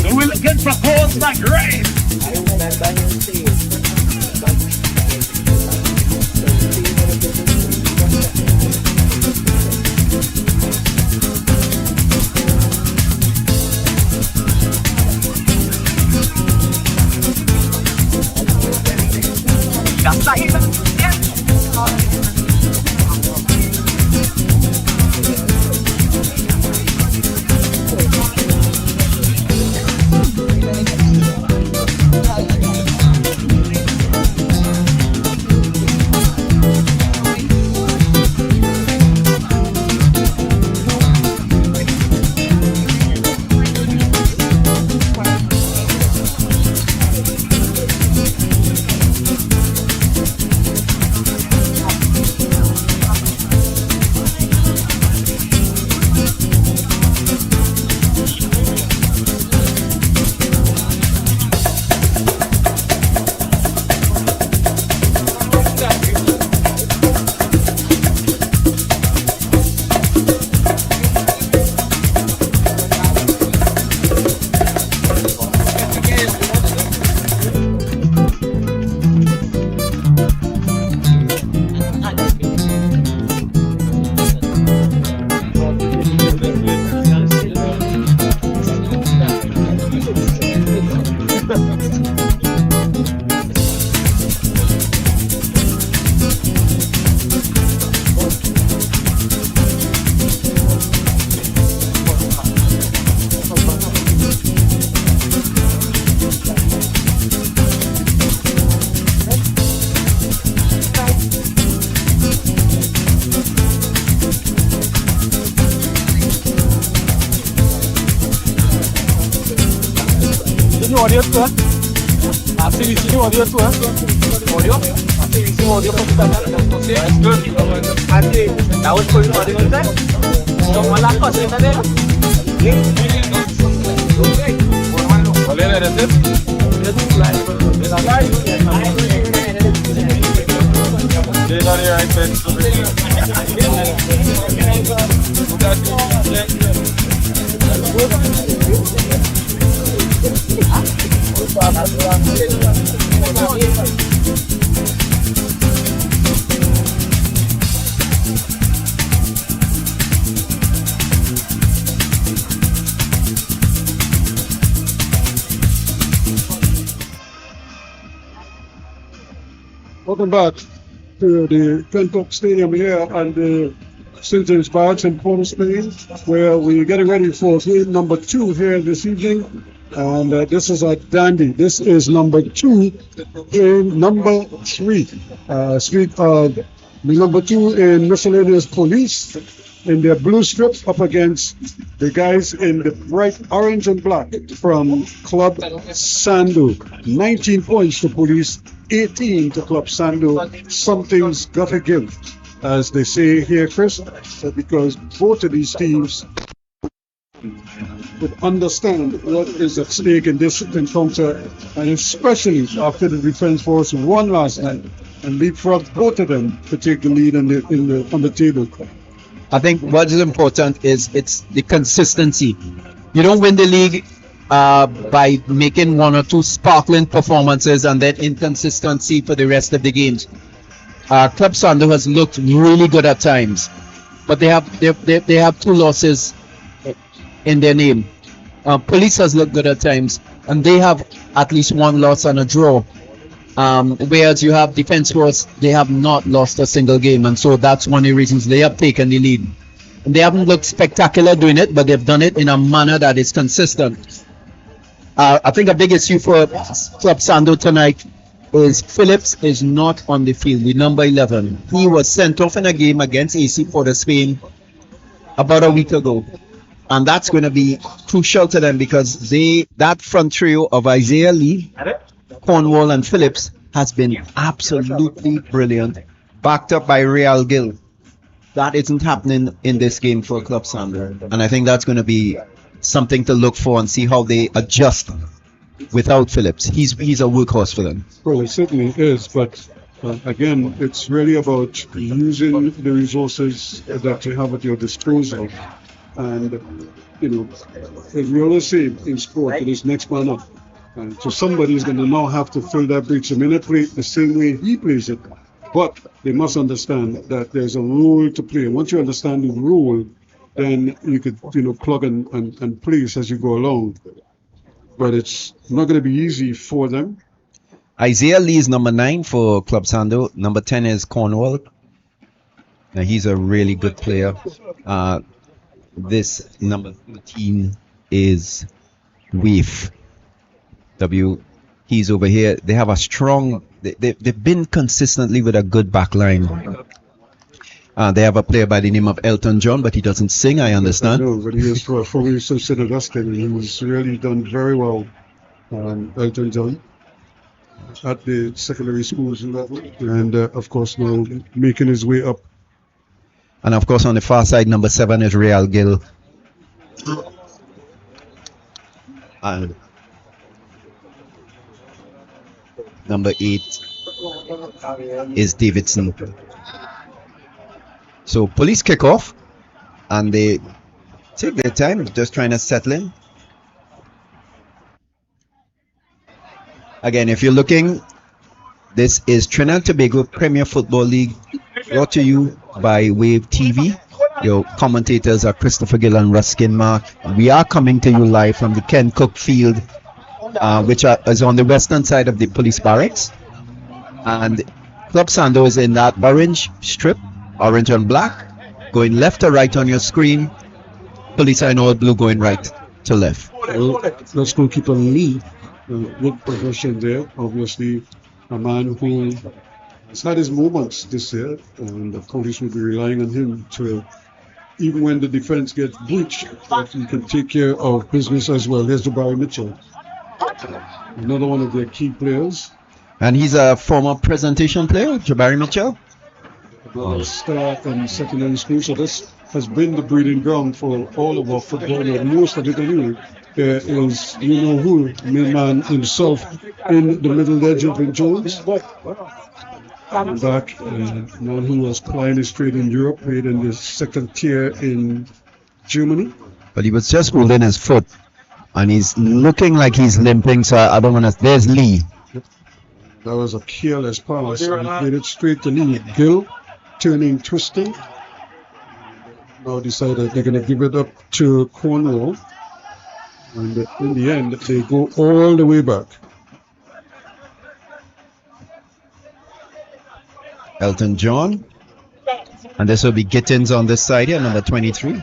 So we're looking for goals like rain. audio tuh ah. Masih di sini audio tuh ah. Audio? Masih di sini audio pun kita kan. That's good. Nanti tahu poin audio kita. So malakos kita deh. Boleh ada tip? Dari iPad. Welcome back to the Kickoff Stadium here at the Citizens Barracks in Port of Spain, where we're getting ready for game number 2 here this evening And this is a dandy. This is number 2 in number 3. Speak of the number 2 in miscellaneous police in their blue strip up against the guys in the bright orange and black from Club Sando. 19 points to police, 18 to Club Sando. Something's gotta give, as they say here, Chris, because both of these teams would understand what is at stake in this encounter, and especially after the defense force won last night and leapfrogged both of them to take the lead on the table. I think what is important is it's the consistency. You don't win the league by making 1 or 2 sparkling performances and then inconsistency for the rest of the games. Club Sando has looked really good at times, but they have 2 losses in their name. Police has looked good at times, and they have at least 1 loss and a draw. Whereas you have Defense Force, they have not lost a single game, and so that's one of the reasons they have taken the lead. And they haven't looked spectacular doing it, but they've done it in a manner that is consistent. I think a big issue for Club Sando tonight is Phillips is not on the field, the number 11. He was sent off in a game against AC Port of Spain about a week ago. And that's going to be crucial to them because that front trio of Isaiah Lee, Cornwall, and Phillips has been absolutely brilliant, backed up by Real Gill. That isn't happening in this game for Club Sando. And I think that's going to be something to look for and see how they adjust without Phillips. He's a workhorse for them. Well, it certainly is, but again, it's really about using the resources that you have at your disposal. And, as we always say in sport, it is next man up. And so somebody is going to now have to fill that breach. They may not play it the same way he plays it, but they must understand that there's a role to play. Once you understand the role, then you could, plug and place as you go along. But it's not going to be easy for them. Isaiah Lee is number 9 for Club Sando. Number 10 is Cornwall. Now he's a really good player. This number 13 is Weave. He's over here. They have a strong. They've been consistently with a good back line. They have a player by the name of Elton John, but he doesn't sing, I understand. No, but he is from St. Augustine. He's really done very well, Elton John, at the secondary schools level, and of course now making his way up. And of course on the far side, number 7 is Real Gill. And number 8 is Davidson. So police kick off, and they take their time, just trying to settle in. Again, if you're looking, this is Trinidad and Tobago Premier Football League, brought to you by Wave TV. Your commentators are Christopher Gill and Ruskin Mark. We are coming to you live from the Ken Cook Field, which is on the western side of the police barracks. And Club Sando is in that orange strip, orange and black, going left or right on your screen. Police are in all blue, going right to left. Well, let's goalkeeper Lee, good position there. Obviously, a man who has had his moments this year, and the police will be relying on him to, even when the defense gets breached, that he can take care of business as well. Here's Jabari Mitchell, another one of their key players. And he's a former presentation player, Jabari Mitchell. Start in secondary school, so this has been the breeding ground for all of our football, and most of it anyway. There is, who, main man himself in the middle there, Jevin Jones. Back, man who was playing his trade in Europe, played in the second tier in Germany. But he was just holding his foot, and he's looking like he's limping, so I don't want to. There's Lee. That was a careless pass. He played it straight to Lee. Gill turning, twisting. Now decided they're going to give it up to Cornwall. And in the end, they go all the way back. Elton John. And this will be Gittins on this side here, number 23.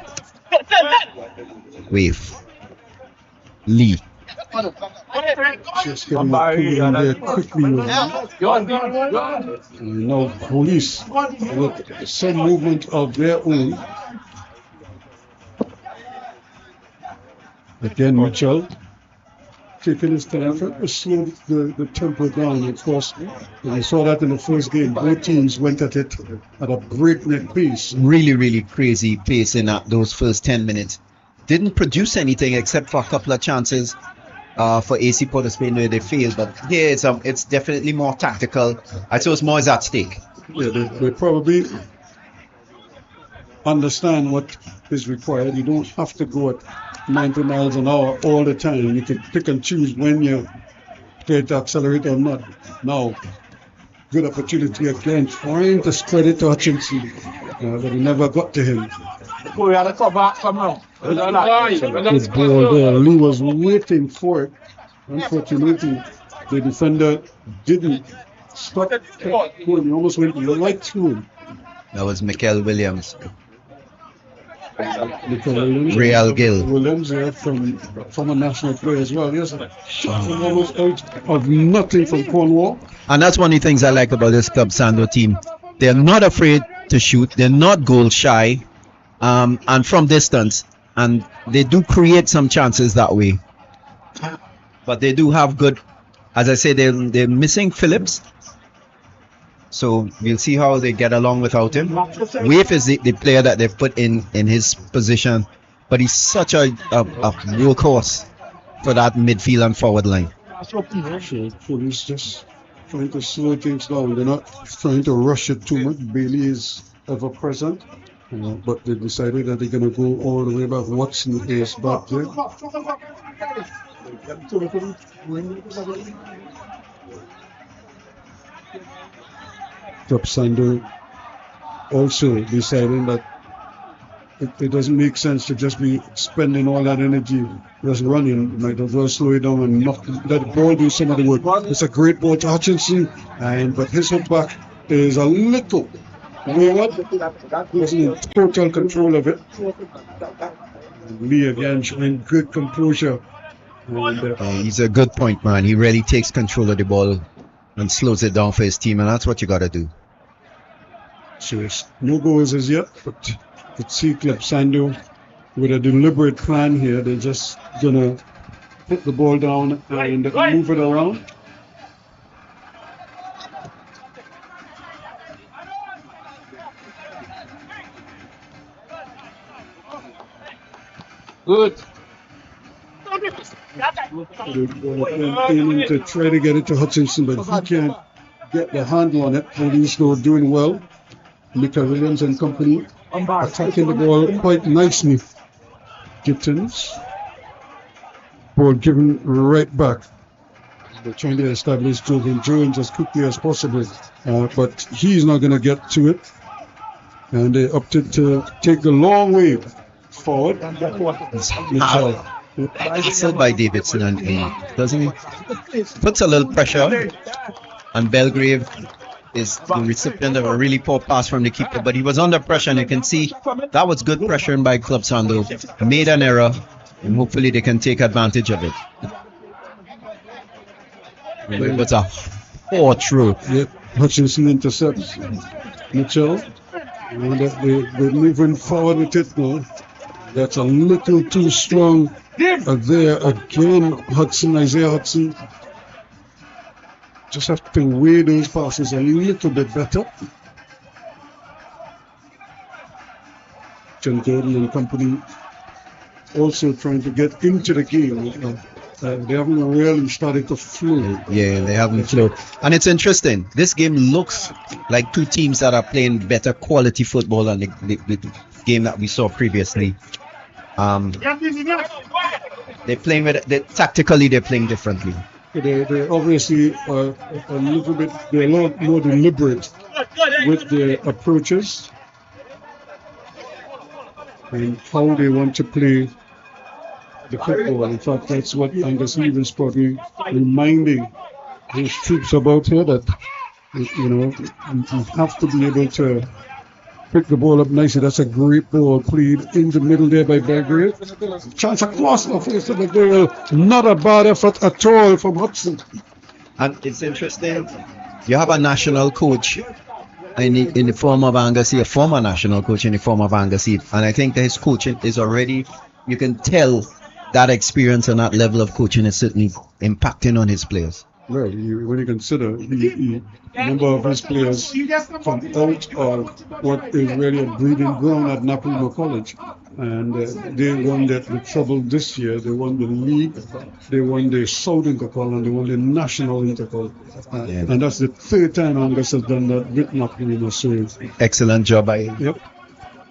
Wave. Lee. Just getting the pull in there quickly. And now police with some movement of their own. Again, Mitchell taking his time, trying to slow the tempo down. Of course, we saw that in the first game. Both teams went at it at a breakneck pace. Really, really crazy pace in those first 10 minutes. Didn't produce anything except for a couple of chances for AC Port of Spain where they failed. But here it's definitely more tactical. I suppose more is at stake. Yeah, they probably understand what is required. You don't have to go at 90 miles an hour all the time. You can pick and choose when you try to accelerate or not. Now, good opportunity again, trying to spread it to Hutchinson, but he never got to him. Good ball there. Lee was waiting for it. Unfortunately, the defender didn't stop. He almost went right through him. That was Mikel Williams. Real Gil. Williams, from a national player as well. Yes, almost out of nothing from Cornwall. And that's one of the things I like about this Club Sando team. They're not afraid to shoot. They're not goal shy, and from distance. And they do create some chances that way. But they do have good. As I say, they're missing Phillips. So we'll see how they get along without him. Waif is the player that they've put in his position, but he's such a workhorse for that midfield and forward line. Police just trying to slow things down. They're not trying to rush it too much. Bailey is ever present, but they decided that they're going to go all the way back. Watson is back there. Club Sando also deciding that it doesn't make sense to just be spending all that energy just running. Might as well slow it down and let the ball do some of the work. It's a great ball to Hutchinson, but his hook back is a little wayward. He wasn't in total control of it. Lee again showing good composure. He's a good point man. He really takes control of the ball and slows it down for his team, and that's what you got to do. So it's no goals as yet, but you see Club Sando with a deliberate plan here. They're just gonna put the ball down and move it around. Good. Aiming to try to get it to Hutchinson, but he can't get the handle on it. Police though doing well. Mika Williams and company attacking the ball quite nicely. Gittins. Ball given right back. They're trying to establish Jordan Jones as quickly as possible, but he's not going to get to it. And they opted to take the long way forward. Still by Davidson, and doesn't he? Puts a little pressure on Belgrave. Is the recipient of a really poor pass from the keeper, but he was under pressure, and you can see that was good pressuring by Club Sando. Made an error, and hopefully they can take advantage of it. It was a poor throw. Yep. Hutchinson intercepts Mitchell, and they're moving forward with it now. That's a little too strong there again. Isaiah Hudson. Just have to weigh those passes a little bit better. John Gordon and company also trying to get into the game. They haven't really started to flow. Yeah, they haven't flowed. And it's interesting. This game looks like two teams that are playing better quality football than the game that we saw previously. They're playing tactically. They're playing differently. They obviously are a little bit, they're a lot more deliberate with their approaches and how they want to play the football. In fact, that's what Angus Stevens probably reminding his troops about here, that you have to be able to picked the ball up nicely. That's a great ball played in the middle there by Belgrade. Chance across the face of the goal. Not a bad effort at all from Hudson. And it's interesting. You have a national coach in the form of Angus, a former national coach in the form of Angus, and I think that his coaching is already. You can tell that experience and that level of coaching is certainly impacting on his players. Well, when you consider the number of his players from out of what is really a breeding ground at Naparima College, and they won the trouble this year. They won the league, they won the South Intercol, and they won the National Intercol. And that's the third time Angus has done that with Naparima. So excellent job by him. Yep.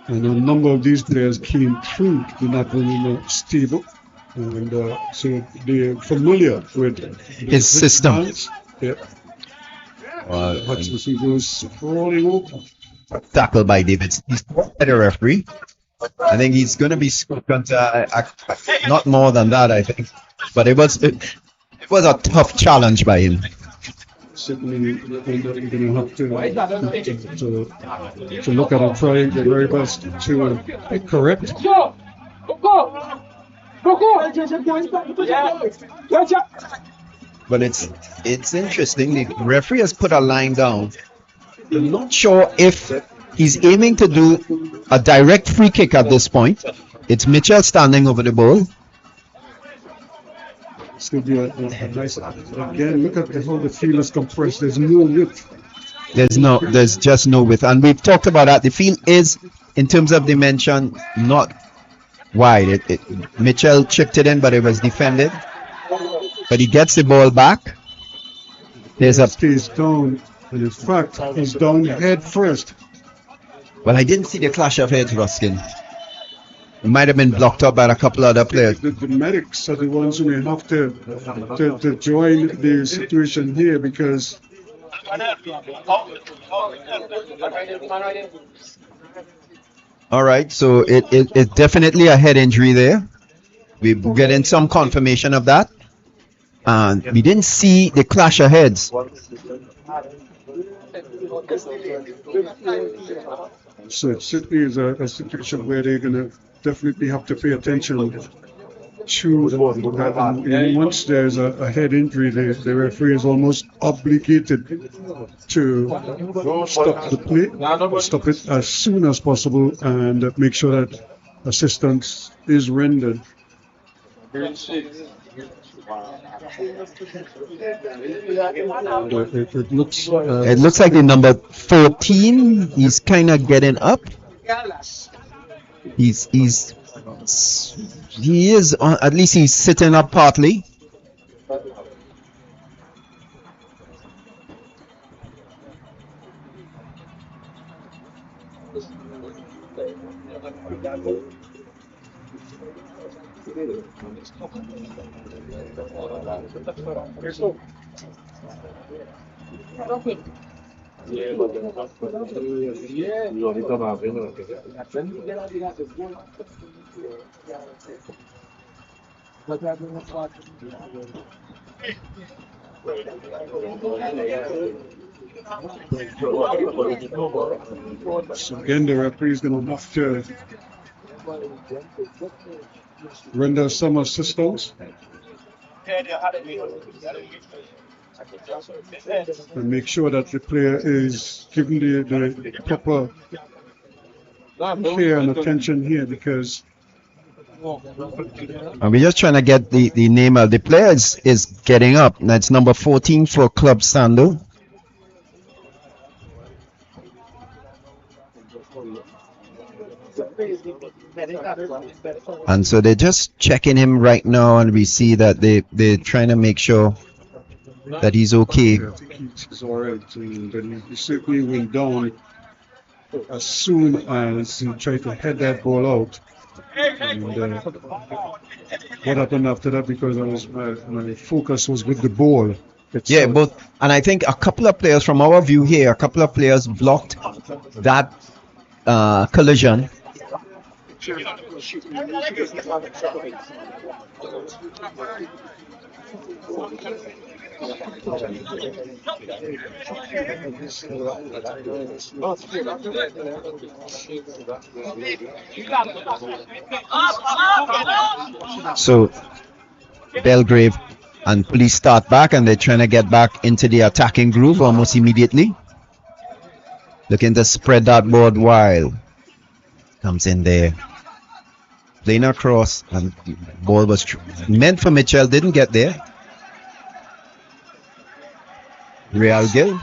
And a number of these players came through the Naparima stable. And so they're familiar with his system. Yeah. Hutchinson goes sprawling open. Tackled by Davids. He's by the referee. I think he's going to be not more than that, I think. But it was a tough challenge by him. Certainly, you're going to have to look at and try the very best to correct. But it's interesting. The referee has put a line down. I'm not sure if he's aiming to do a direct free kick at this point. It's Mitchell standing over the ball. It's going to be a nice. Again, look at how the field is compressed. There's no width. There's just no width, and we've talked about that. The field is, in terms of dimension, not wide. Mitchell chipped it in, but it was defended. But he gets the ball back. Stays down, and in fact, he's down head first. Well, I didn't see the clash of heads, Ruskin. It might have been blocked up by a couple other players. The medics are the ones who may have to join the situation here because. All right, so it's definitely a head injury there. We're getting some confirmation of that. And we didn't see the clash of heads. So it certainly is a situation where they're going to definitely have to pay attention to that. And once there's a head injury, the referee is almost obligated to stop the play, stop it as soon as possible, and make sure that assistance is rendered. It looks like the number 14. He's kind of getting up. He is at least he's sitting up partly. So again, the referee is going to have to render some assistance and make sure that the player is given the proper care and attention here, because and we're just trying to get the name of the player is getting up. That's number 14 for Club Sando. And so they're just checking him right now, and we see that they're trying to make sure that he's okay. I think he's all right, and he certainly went down as soon as he tried to head that ball out. And what happened after that, because my focus was with the ball itself. Yeah, and I think a couple of players from our view here, a couple of players blocked that collision. So Belgrave and Police start back, and they're trying to get back into the attacking groove almost immediately. Looking to spread that board wide. Comes in there. Playing across, and the ball was meant for Mitchell, didn't get there. Real Gill.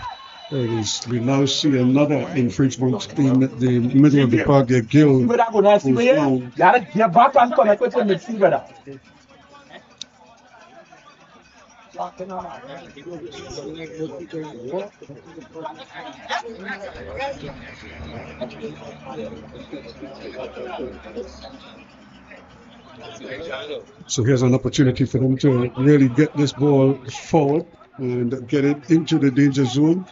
We now see another infringement in the middle of the park there. Gill But I'm gonna see goes you. down. You're back and connect with the midfielder. So here's an opportunity for them to really get this ball forward and get it into the danger zone.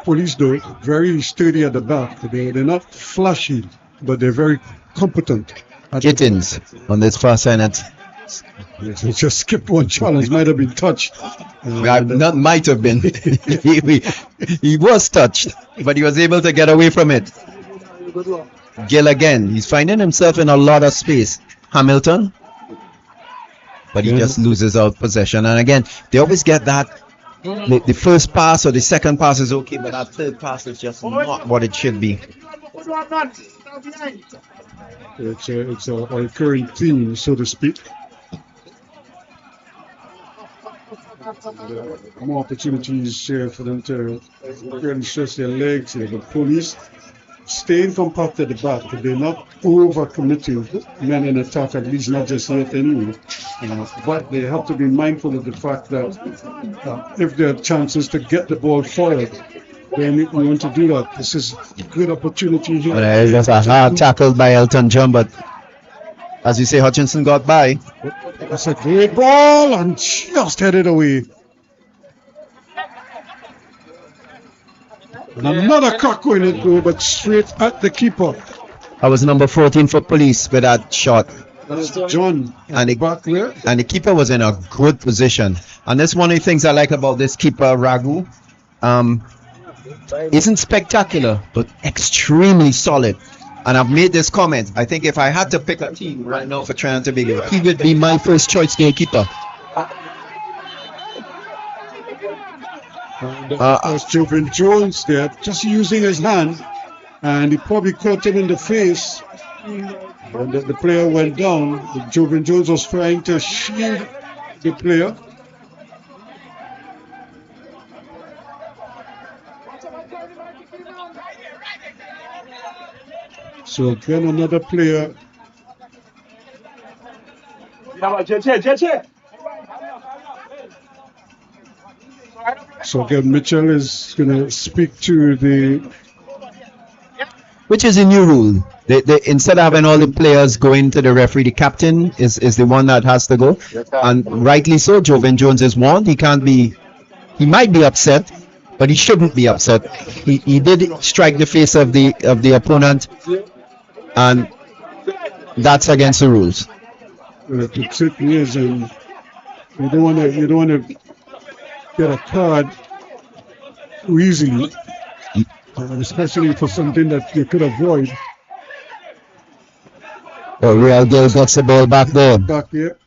Police, though, very sturdy at the back. They're not flashy, but they're very competent. Gittins on this far side. He just skipped one challenge, might have been touched. Not might have been. he was touched, but he was able to get away from it. Gill again. He's finding himself in a lot of space. Hamilton. But he just loses out possession. And again, they always get that. The first pass or the second pass is okay, but that third pass is just not what it should be. It's a recurring theme, so to speak. More opportunities here for them to really stretch their legs here. But Police staying compact at the back. They're not over-committing men in attack, at least not just yet anyway. But they have to be mindful of the fact that if there are chances to get the ball forward, then you want to do that. This is a good opportunity here. It was a hard tackle by Elton John, but as you say, Hutchinson got by. That's a great ball and just headed away. And another cock going in goal, but straight at the keeper. That was number 14 for Police with that shot. That's John And the, back there. and the keeper was in a good position. And that's one of the things I like about this keeper, Raghu. Isn't spectacular, but extremely solid. And I've made this comment. I think if I had to pick a team right now for Trinidad and Tobago, he would be my first choice goalkeeper. That's Jovan Jones there, just using his hand, and he probably caught him in the face. And the player went down. Jovan Jones was trying to shield the player. So again, another player. So again, Mitchell is going to speak to the. Which is a new rule. They instead of having all the players going to the referee, the captain is the one that has to go. And rightly so, Jovan Jones is warned. He might be upset, but he shouldn't be upset. He did strike the face of the opponent, and that's against the rules. It certainly is, and you don't want to get a card too easily, especially for something that you could avoid. Real Gill gets the ball back there. Back here.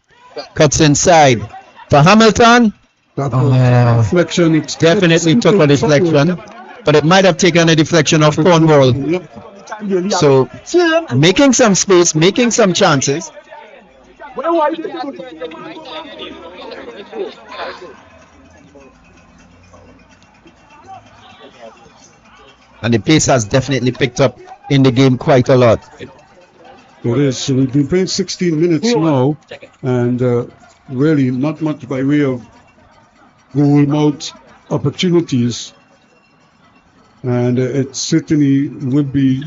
Cuts inside for Hamilton. That deflection. It's Definitely took a deflection, but it might have taken a deflection off Cornwall. Yep. So making some space, making some chances. And the pace has definitely picked up in the game quite a lot. It is. So we've been playing 16 minutes now, and really not much by way of goal mouth opportunities. And it certainly would be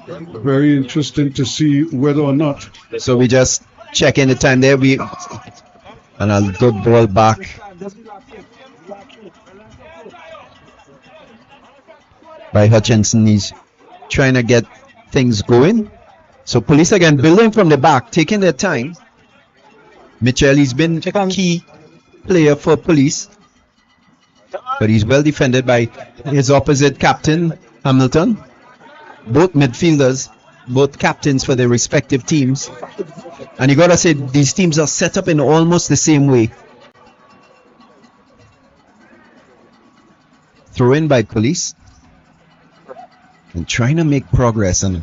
very interesting to see whether or not. So we just check in the time there. And a good ball back by Hutchinson. He's trying to get things going. So Police again building from the back, taking their time. Mitchell, he's been a key player for Police. but he's well defended by his opposite captain, Hamilton. Both midfielders, both captains for their respective teams. And you gotta say, these teams are set up in almost the same way. Throw in by Police. And trying to make progress. And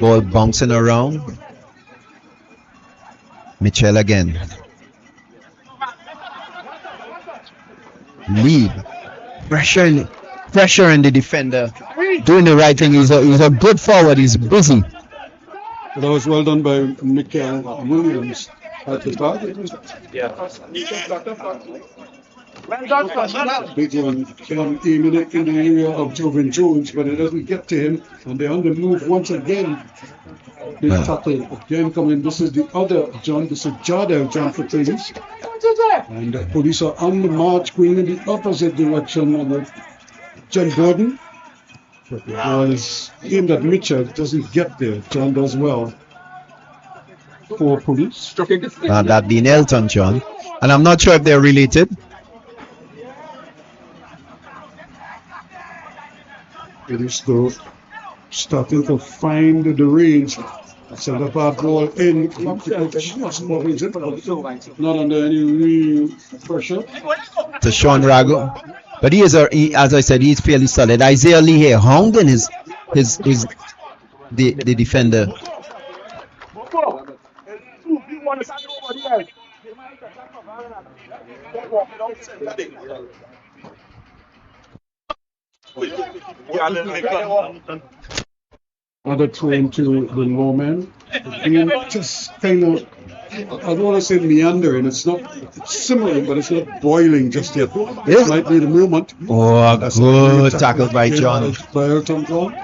ball bouncing around. Mitchell again. Lead. Pressure in the defender. Doing the right thing. He's a good forward. He's busy. That was well done by Michael Williams at the back. Big one aiming it in the area of Jovan Jones, but it doesn't get to him. And they're on the move once again. Big tackle again coming. This is the other John. This is Jada John for Police. And the Police are on the march going in the opposite direction of John Gordon. But the ball is aimed at Mitchell. Doesn't get there. John does well for Police. That being Elton John. And I'm not sure if they're related. Police though starting to find the range. Send up our ball in. Not under any real pressure. To Sean Rago. But he is, as I said, he's fairly solid. Isaiah Lee here hounding the defender. Another throw into the low man. Again, just kind of, I don't want to say meandering. It's simmering, but it's not boiling just yet. This might be the moment. Oh, good tackle by John. By Elton John.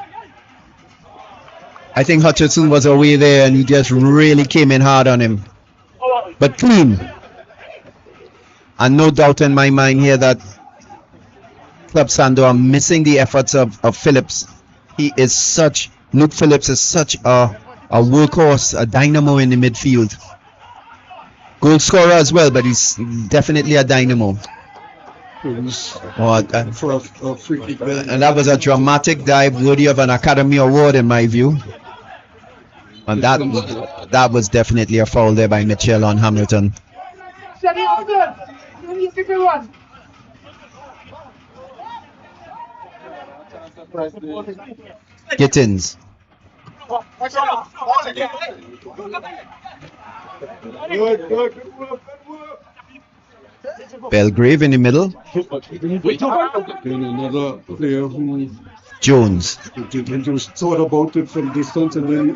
I think Hutchinson was away there and he just really came in hard on him. But clean. And no doubt in my mind here that Club Sando are missing the efforts of Phillips. Luke Phillips is such a workhorse, a dynamo in the midfield. Goal scorer as well, but he's definitely a dynamo. And that was a dramatic dive worthy of an Academy Award in my view. And that was definitely a foul there by Mitchell on Hamilton. Gittins. Belgrave in the middle. Another player who Jones. Just thought about it from distance and then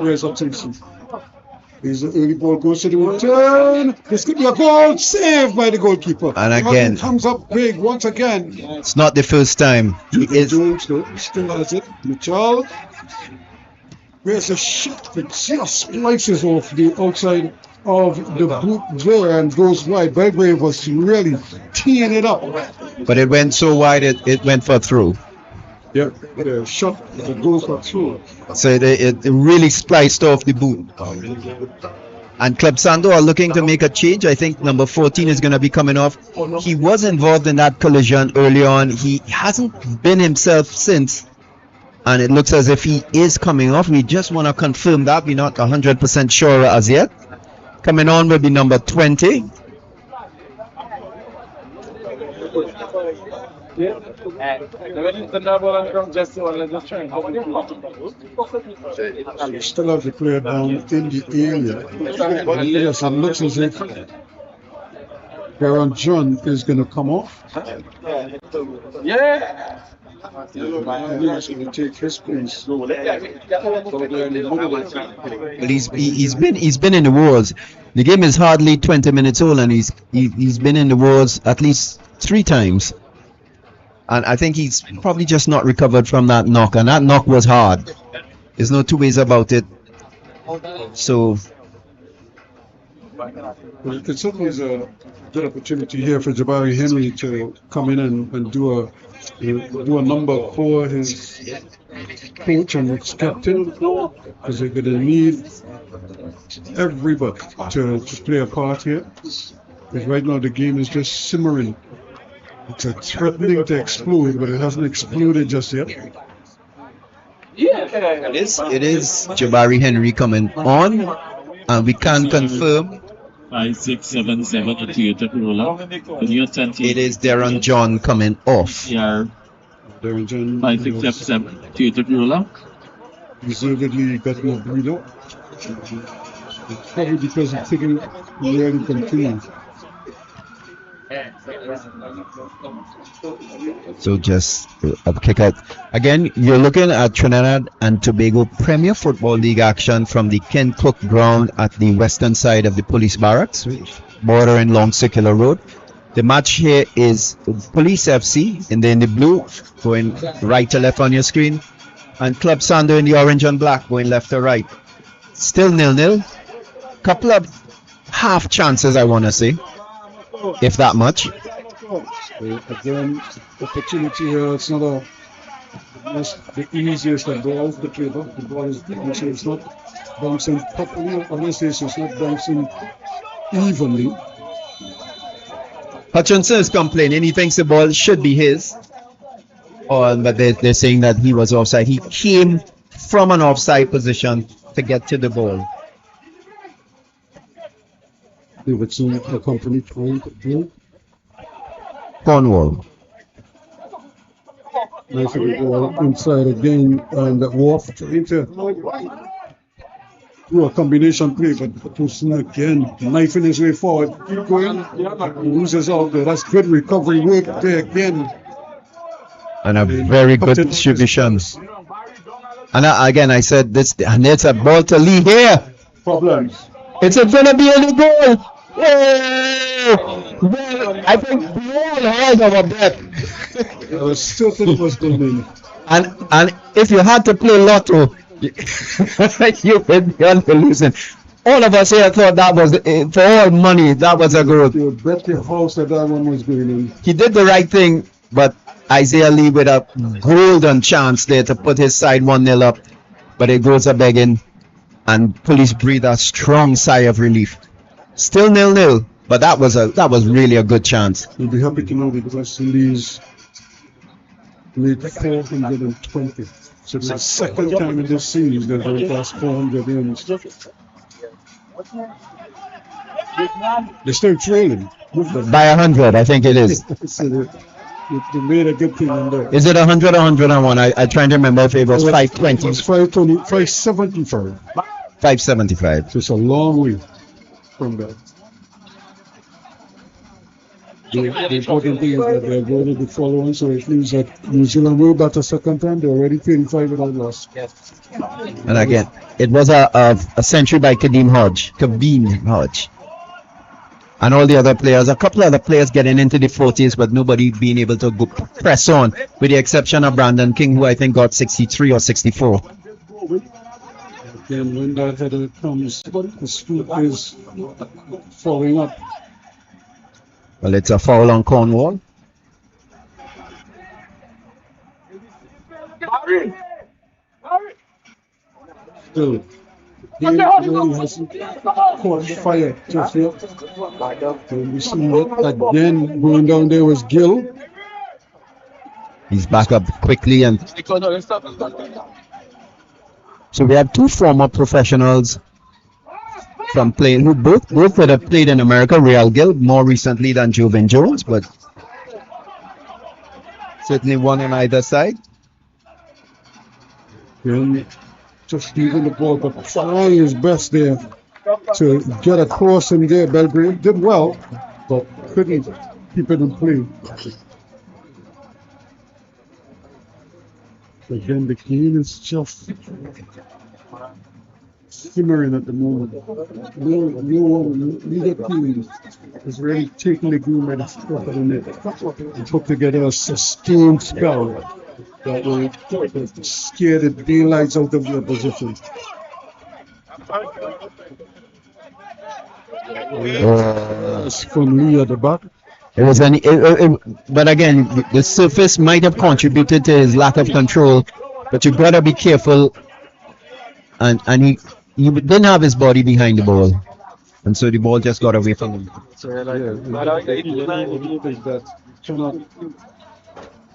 raise up Simpson. His early ball goes to the return. This could be a goal saved by the goalkeeper. And again, comes up big once again. It's not the first time. Jones though, still has it. Mitchell. There's a shot that just slices off the outside of the boot there and goes wide. Belgrave was really teeing it up. But it went so wide it went for a through. Yeah, the shot that goes for through. So it really spliced off the boot. And Club Sando are looking to make a change. I think number 14 is going to be coming off. He was involved in that collision early on. He hasn't been himself since. And it looks as if he is coming off. We just want to confirm that. We're not 100% sure as yet. Coming on will be number 20. You still have the player down in the area. And yes, it looks as if Baron John is going to come off. Yeah. He's going to take his place. But he's been in the wars. The game is hardly 20 minutes old, and he's been in the wars at least 3 times. And I think he's probably just not recovered from that knock, and that knock was hard. There's no two ways about it. So it certainly is a good opportunity here for Jabari Henry to come in and do a number for his coach and its captain, because they're going to need everybody to play a part here. Because right now the game is just simmering. It's threatening to explode, but it hasn't exploded just yet. It is Jabari Henry coming on, and we can confirm 5, 6, 7, 7 at Toyota Corolla. The new 20 it is Darren John coming off. CR Darren John 5, 6, 7, 7 Toyota Corolla. reservedly got no breather. Probably because it's taking really continue. So just a kick out. Again, you're looking at Trinidad and Tobago Premier Football League action from the Ken Cook ground at the western side of the police barracks, bordering Long Circular Road. The match here is Police FC in the blue, going right to left on your screen, and Club Sando in the orange and black, going left to right. Still 0-0. Couple of half chances, I want to say, if that much. Again, opportunity here. It's not the easiest of balls to play. The ball is it's not bouncing properly. Honestly, it's not bouncing evenly. Hutchinson is complaining. He thinks the ball should be his. But they're saying that he was offside. He came from an offside position to get to the ball. Davidson accompanied point blue. Cornwall. Nice little ball inside again, and Wolf into do a combination play, but Hutchinson again knifing his way forward. Keep going. Loses out there. That's good recovery work there again. And a very good distribution. And again, I said this, and it's a ball to Lee here. Problems. It's gonna be a goal. Whoa! Well, I think we all heard our bet. I still think it was going in. And if you had to play lotto, you would be on the losing. All of us here thought that was for all money. That was a goal. You bet your house that one was going in. He did the right thing, but Isaiah Lee with a golden chance there to put his side 1-0 up, but it goes a begging, and Police breathe a strong sigh of relief. Still 0-0, but that was really a good chance. You'll be happy to know that the West Indies made 420. So it's the second time in this series that they passed 400 ins. They're still trailing. By 100, I think it is. So they made a good thing in there. Is it 100 or 101? I trying to remember if it was 520. It's 520, 575. 575. So it's a long way from that. The important thing is that they're going to be following, so it means that New Zealand will bat a second time. They're already 25 without loss. And again, it was a century by Kadeem Hodge. And all the other players, a couple of other players getting into the 40s, but nobody being able to go press on, with the exception of Brandon King, who I think got 63 or 64. Again, when that header comes, the scoop is falling up. Well, it's a foul on Cornwall. Still, he really hasn't caught fire just yet. And we see it again going down there was Gill. He's back up quickly, and so we have two former professionals from playing who both would have played in America. Real Gill more recently than Joven Jones, but certainly one on either side. And just leaving the ball, but trying his best there to get across him there. Belgrade did well, but couldn't keep it in play. Again, the game is just simmering at the moment. Neither team is really taking the game by the scruff of the neck. They put together a sustained spell that will scare the daylights out of the opposition. That's from Lee at the back. It was but again, the surface might have contributed to his lack of control but you gotta be careful. And he didn't have his body behind the ball, and so the ball just got away from him.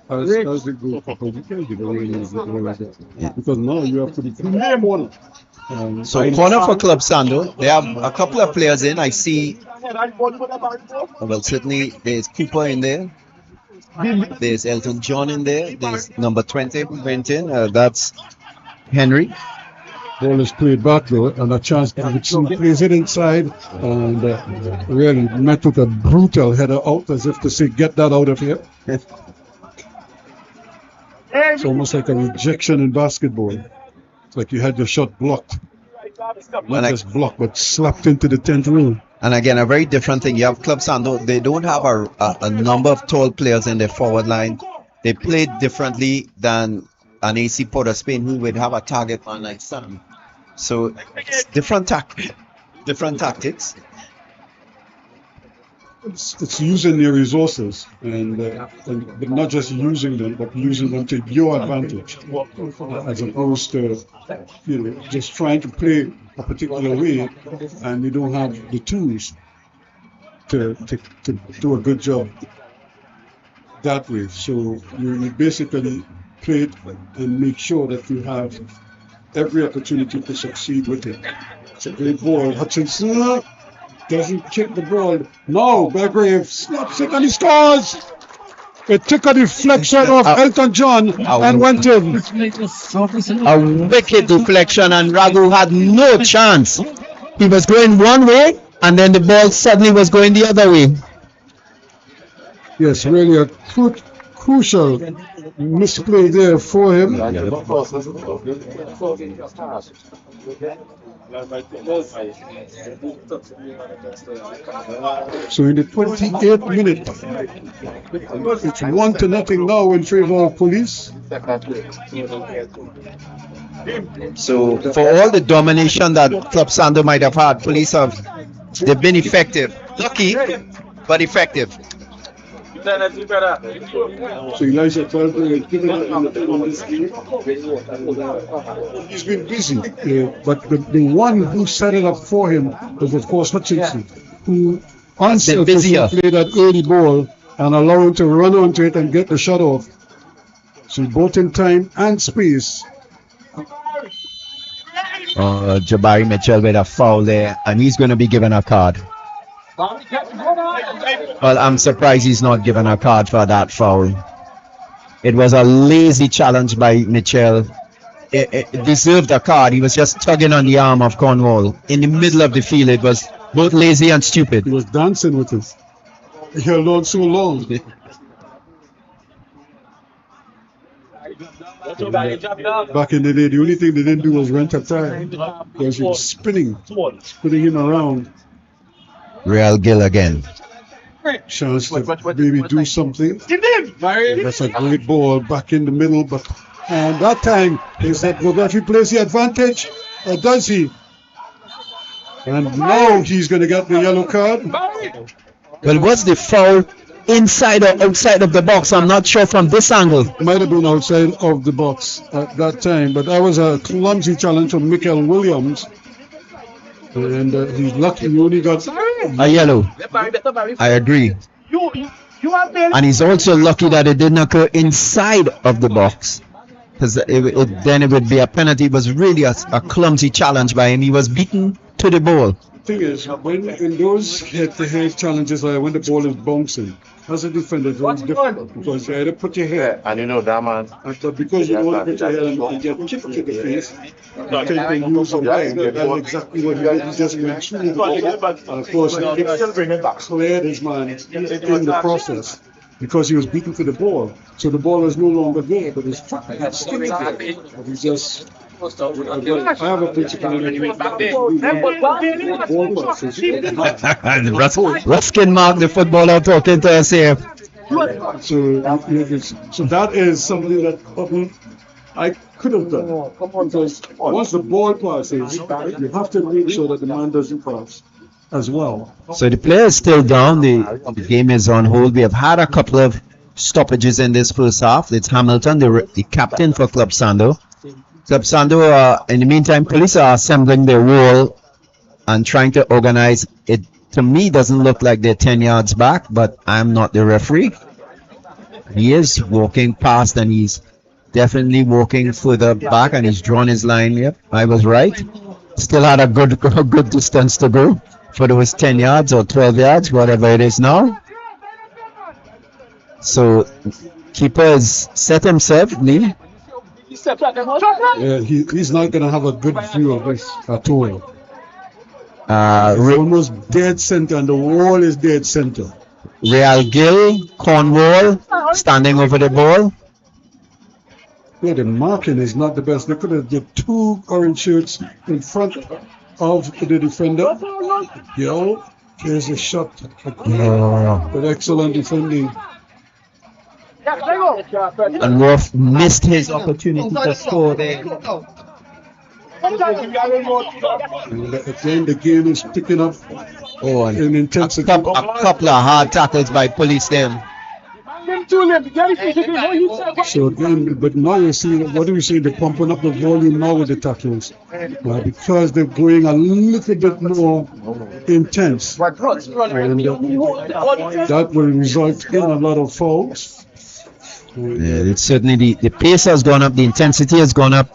As the goalkeeper, you can't give away because now you have to be one. So corner for Club Sando. They have a couple of players in. I see. Well, certainly there's Cooper in there. There's Elton John in there. There's number 20 who went in. That's Henry. Ball is played back though, and a chance Davidson plays it inside, and really met with a brutal header out, as if to say, "Get that out of here." It's almost like a rejection in basketball. It's like you had your shot blocked, not just blocked, but slapped into the 10th row. And again, a very different thing. You have Club Sando. They don't have a number of tall players in their forward line. They play differently than an AC Port of Spain, who would have a target man like Sam. So it's different tactics. It's using their resources, and but not just using them, but using them to your advantage, as opposed to just trying to play a particular way, and you don't have the tools to do a good job that way. So you basically play it and make sure that you have every opportunity to succeed with it. It's a great ball. Hutchinson doesn't kick the ball. No, Belgrave snaps it and he scores. It took a deflection of Elton John and went in. A wicked deflection, and Raghu had no chance. He was going one way, and then the ball suddenly was going the other way. Yes, really a crucial misplay there for him. So in the 28th minute, it's 1-0 now in favor of Police. So for all the domination that Club Sando might have had, Police they've been effective. Lucky, but effective. So Elijah Tolbert has given it in this game. He's been busy, but the one who set it up for him was, of course, Hutchinson, who unselfishly played that early ball and allowed him to run onto it and get the shot off. So he bought him time and space. Jabari Mitchell with a foul there, and he's going to be given a card. Well, I'm surprised he's not given a card for that foul. It was a lazy challenge by Mitchell. It deserved a card. He was just tugging on the arm of Cornwall in the middle of the field. It was both lazy and stupid. He was dancing with us. He held on so long. Back in the day, the only thing they didn't do was rent a time, because he was spinning him around. Real Gill again. Chance to maybe do something. That's a great ball back in the middle, but and that time they said, well, if he plays the advantage, or does he? And now he's going to get the yellow card. Well, what's the foul? Inside or outside of the box? I'm not sure from this angle. Might have been outside of the box at that time, but that was a clumsy challenge from Michael Williams. And he's lucky he only got a yellow. I agree. And he's also lucky that it didn't occur inside of the box, because then it would be a penalty. It was really a clumsy challenge by him. He was beaten to the ball. The thing is, when in those head-to-head challenges, when the ball is bouncing, as a defender, it's very difficult, because you either put your head, and you know that man. But because you don't put your head and get kicked to the face, you can use a line. That's exactly what he did. He just went through the ball, and of course, he cleared his man in the process, because he was beaten to the ball. So the ball is no longer there, but it's still there. But he just... I have a principle Ruskin Mark, the footballer, talking to us here. So that is something that I could have done. Because once the ball passes, you have to make sure that the man doesn't pass as well. So the player is still down. The game is on hold. We have had a couple of stoppages in this first half. It's Hamilton, the captain for Club Sando. Club Sando, in the meantime, police are assembling their wall and trying to organize. It, to me, doesn't look like they're 10 yards back, but I'm not the referee. He is walking past, and he's definitely walking further back, and he's drawn his line. Yep, I was right. Still had a good distance to go for those 10 yards or 12 yards, whatever it is now. So, keeper has set himself, Neil. Yeah, he's not going to have a good view of this at all. Re- Almost dead center, and the wall is dead center. Real Gill, Cornwall, standing over the ball. Yeah, the marking is not the best. Look at the two orange shirts in front of the defender. Yo, there's a shot. But excellent defending. And Wolf missed his opportunity to score there. And again, the game is picking up in intensity. A couple of hard tackles by police then. So again, but now you see, what do we see? They're pumping up the volume now with the tackles. Because they're going a little bit more intense. And that will result in a lot of fouls. Yeah, it's certainly the pace has gone up, the intensity has gone up.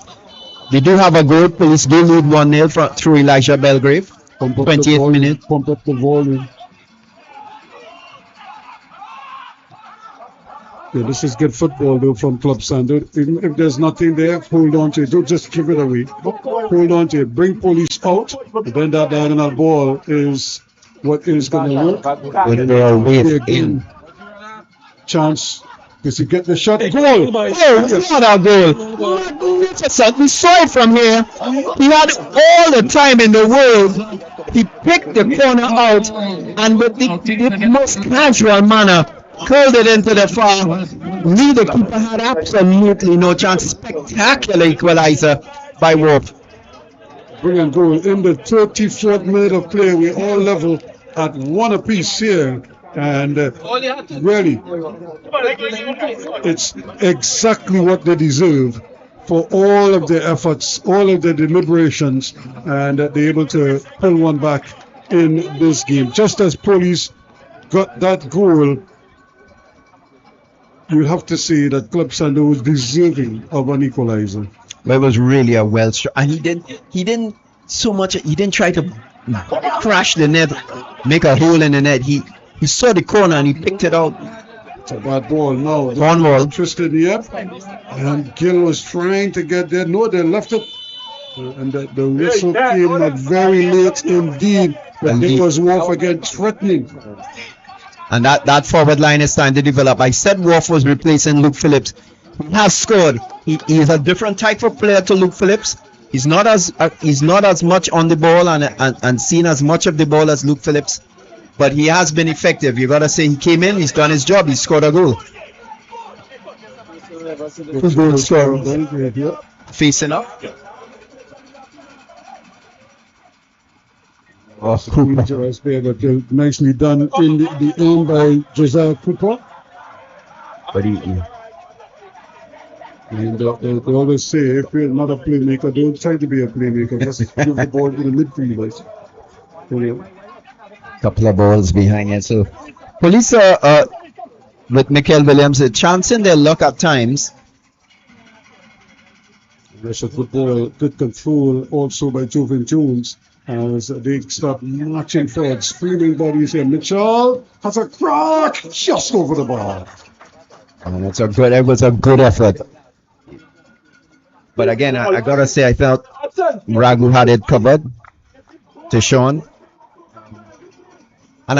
They do have a goal. Police do lead 1-0 through Elijah Belgrave. 28th minute. Pump up the volume. Yeah, this is good football though from Club Sando. Even if there's nothing there, hold on to it. Don't just give it away. Hold on to it. Bring police out. And then that diagonal ball is what is going to work. When they are waiting in. Chance. Does he get the shot? Goal! Oh, what a goal! Magnificent. We saw it from here. He had all the time in the world. He picked the corner out and with the most casual manner curled it into the far. Neither keeper had absolutely no chance. Spectacular equalizer by Wolf. Brilliant goal. In the 34th minute of play, we're all level at one apiece here. And really, it's exactly what they deserve for all of their efforts, all of their deliberations, and they're able to pull one back in this game. Just as police got that goal, you have to say that Club Sando was deserving of an equalizer. But it was really a well struck, and he didn't try to crash the net, make a hole in the net. He saw the corner and he picked it out. It's a bad ball now. Cornwall. Interested, yep. And Gill was trying to get there. No, they left it. And the whistle came at very late indeed. But it was Wolf again threatening. And that forward line is starting to develop. I said Wolf was replacing Luke Phillips. He has scored. He is a different type of player to Luke Phillips. He's not as much on the ball and seen as much of the ball as Luke Phillips. But he has been effective. You gotta say he came in, he's done his job, he scored a goal. Good goal scorer. Facing up. Nicely done in the aim by Josiah Cooper. But And they always say, if you're not a playmaker, don't try to be a playmaker. Just give the ball to the midfielders. Couple of balls behind it. So police with Michael Williams chancing their luck at times. There's a good ball, good control also by Jovan Jones as they start marching forward, screaming bodies here. Mitchell has a crack just over the bar. And it was a good effort. But again, I gotta say, I felt Ragu had it covered to Sean. And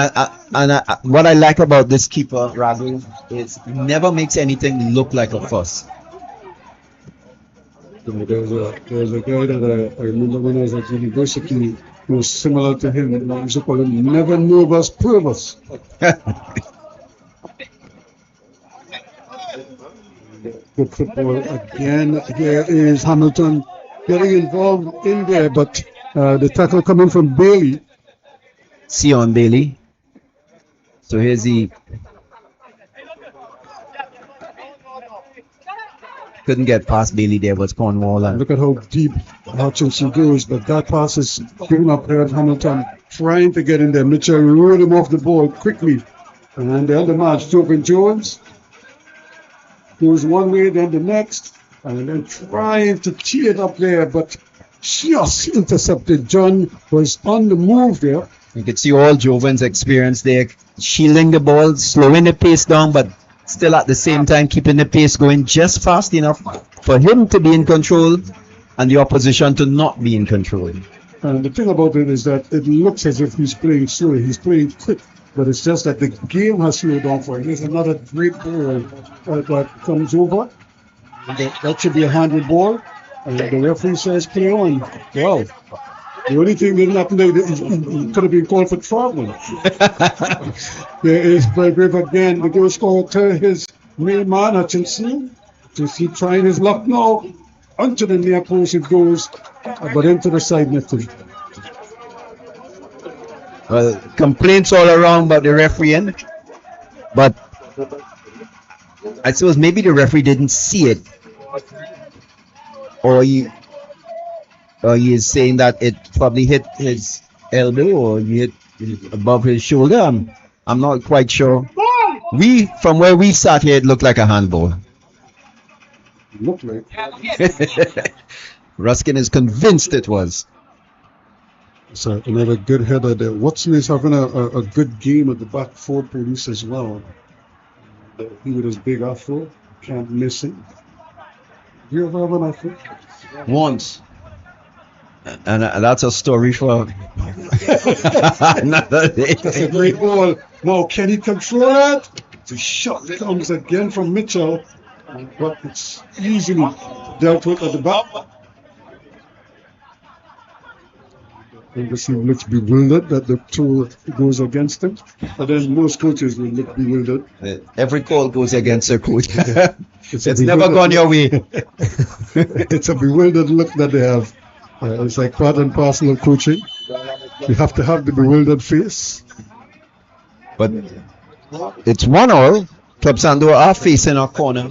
what I like about this keeper, Ragu, is he never makes anything look like a fuss. There's a guy that I remember when I was at university who was similar to him. And I used to call him Never Nervous Purvis. Good football again. Here is Hamilton getting involved in there, but the tackle coming from Bailey. Sion Bailey. So here's the couldn't get past Bailey there was Cornwall. And Look at how deep Hutchinson goes, but that pass is given up there at Hamilton, trying to get in there. Mitchell rolled him off the ball quickly. And the other match, Tobin Jones, goes one way, then the next, and then trying to tee it up there, but just intercepted. John was on the move there. you could see all Jovan's experience there, shielding the ball, slowing the pace down, but still at the same time keeping the pace going just fast enough for him to be in control and the opposition to not be in control. And the thing about it is that it looks as if he's playing slow. He's playing quick, but it's just that the game has slowed down for him. There's another great ball that comes over. That should be a handed ball. And the referee says play on. Well, the only thing that happened there is he could have been called for traveling. There is Belgrave again. The goal scorer to his main man, Hutchinson. Just he trying his luck now. Onto the near post it goes, but into the side netting. Well, complaints all around about the refereeing, but I suppose maybe the referee didn't see it, or he is saying that it probably hit his elbow or he hit above his shoulder. I'm not quite sure. From where we sat here, it looked like a handball. Looked like. Ruskin is convinced it was. So another good header there. Watson is having a good game at the back for Police as well. He with his big afro, can't miss it. You ever have an afro? Once. And that's a story for another day. That's a great ball. Now can he control it? The shot comes again from Mitchell, but it's easily dealt with at the back. And he looks bewildered that the throw goes against him. But then most coaches will look bewildered. Every call goes against their coach. It's never gone your way. It's a bewildered look that they have. It's like part and parcel of coaching. You have to have the bewildered face. But it's 1-1. Club Sando are facing our corner.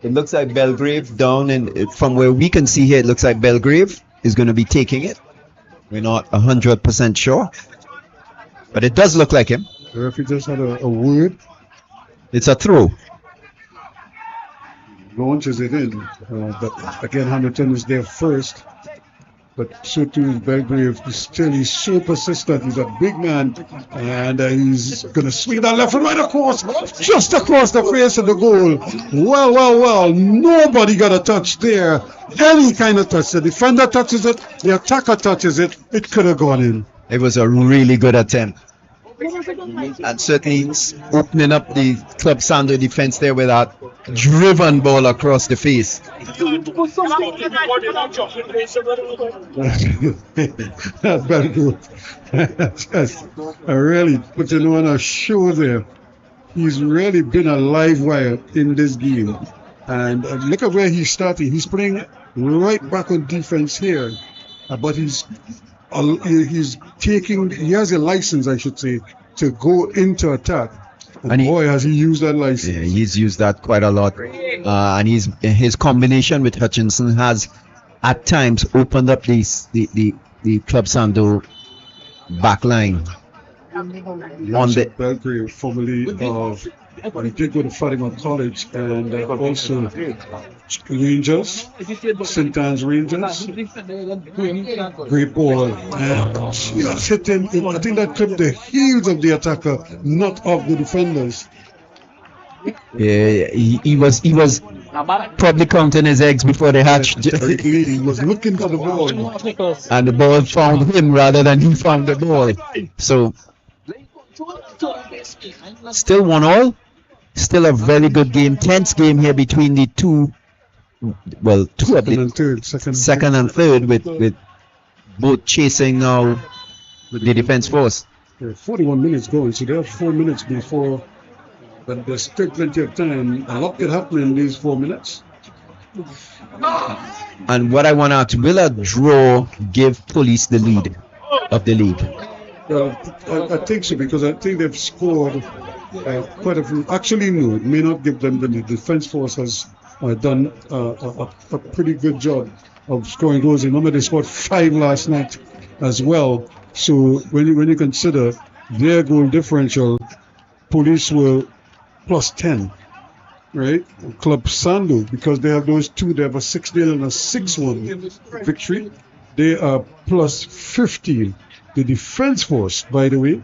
It looks like Belgrave down, and from where we can see here, it looks like Belgrave is going to be taking it. We're not 100% sure, but it does look like him. The referee just had a word. It's a throw. Launches it in, but again Hamilton is there first. But so too is Belgrave. He's so persistent. He's a big man, and he's gonna swing that left and right across, just across the face of the goal. Well. Nobody got a touch there. Any kind of touch. The defender touches it. The attacker touches it. It could have gone in. It was a really good attempt, and certainly opening up the Club Sando defense there with that driven ball across the face. That's very good. Really putting on a show there. He's really been a live wire in this game. And look at where he's starting. He's playing right back on defense here. But he has a license, I should say, to go into attack. And boy, has he used that license. Yeah, he's used that quite a lot. And his combination with Hutchinson has at times opened up the Club Sando back line. Belgrave, formerly of, he did go to Fatima College, and also Rangers, St. Anne's Rangers. Great ball. Just hitting, I think that clipped the heels of the attacker, not of the defenders. Yeah, he was probably counting his eggs before they hatched. He was looking for the ball, and the ball found him rather than he found the ball. So still 1-1. Still a very good game. Tense game here between the two. Well, two of the second and third with both chasing now the defense force. 41 minutes going, so they have 4 minutes before. But there's still plenty of time. A lot could happen in these 4 minutes. And what I want to ask, will a draw give Police the lead of the league? I think so, because I think they've scored quite a few. Actually, no, it may not give them the lead. The defense force has done a pretty good job of scoring goals. Remember, they scored 5 last night as well. So when you consider their goal differential, Police were plus 10, right? Club Sando, because they have those two, they have a 6-0 and a 6-1 victory. They are plus 15. The defense force, by the way,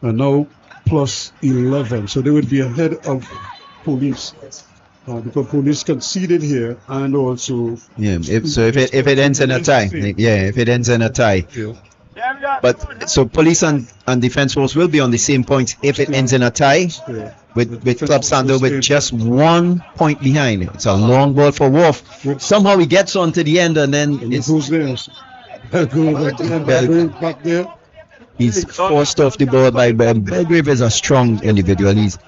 are now plus 11. So they would be ahead of Police. Because Police conceded here and also... Yeah, if it ends in a tie. Yeah, if it ends in a tie. Yeah. But so Police and Defense Force will be on the same points if it ends in a tie with Club Sando with just 1 point behind. It's a long ball for Wolf. Somehow he gets on to the end and then it's who's there? Back there. He's forced off the ball by Belgrave. Is a strong individual. He's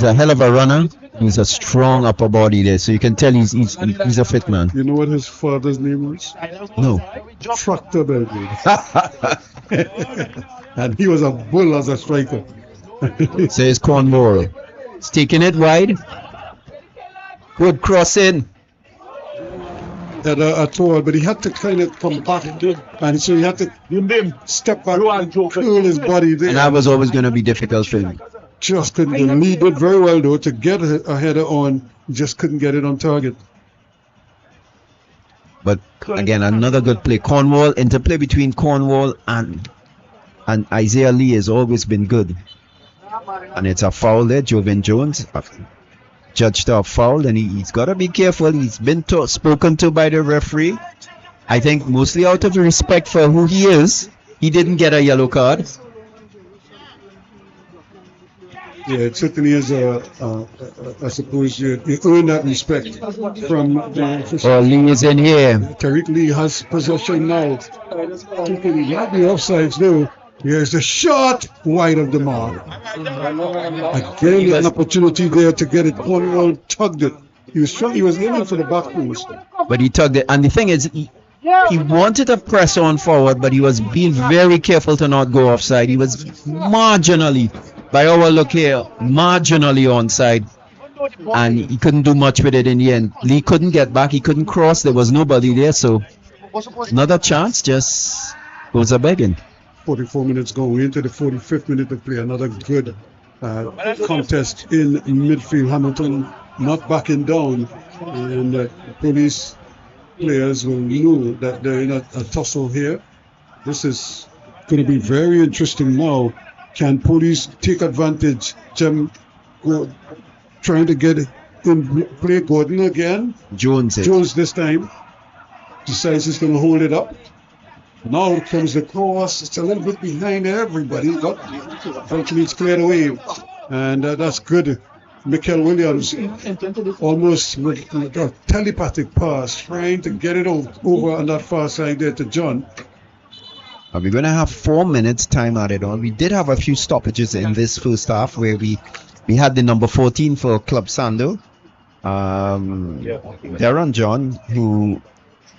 a hell of a runner. He's a strong upper body there, so you can tell he's a fit man. You know what his father's name was? No. Tractor Belgrave. And he was a bull as a striker. Says Cornwall. He's taking it wide. Good crossing. Had a tour, but he had to kind of come back, and so he had to step back and curl his body there. And that was always going to be difficult for him. Just couldn't get it. Lee did very well though to get a header on, just couldn't get it on target. But again, another good play. Cornwall, interplay between Cornwall and Isaiah Lee has always been good. And it's a foul there, Jovan Jones. Judged a foul, and he's got to be careful. He's been spoken to by the referee. I think mostly out of respect for who he is, he didn't get a yellow card. Yeah, it certainly is I suppose you earn that respect from the official. Lee is in here. Tariq Lee has possession now. He had the offsides though. Here's the shot wide of the mark. Again, an opportunity there to get it. Cornwall tugged it. He was aiming for the back post. But he tugged it. And the thing is, he wanted to press on forward, but he was being very careful to not go offside. He was marginally, by our look here, marginally onside. And he couldn't do much with it in the end. Lee couldn't get back. He couldn't cross. There was nobody there. So another chance just goes a begging. 44 minutes going into the 45th minute of play. Another good contest in midfield. Hamilton not backing down, and Police players will know that they're in a tussle here. This is going to be very interesting now. Can Police take advantage? Jem trying to get in play. Gordon again. Jones this time decides he's going to hold it up. Now comes the cross. It's a little bit behind everybody, but eventually it's cleared away. And that's good. Mikel Williams almost with a telepathic pass, trying to get it over on that far side there to John. We're going to have 4 minutes time added on. We did have a few stoppages in this first half where we had the number 14 for Club Sando. Darren John, who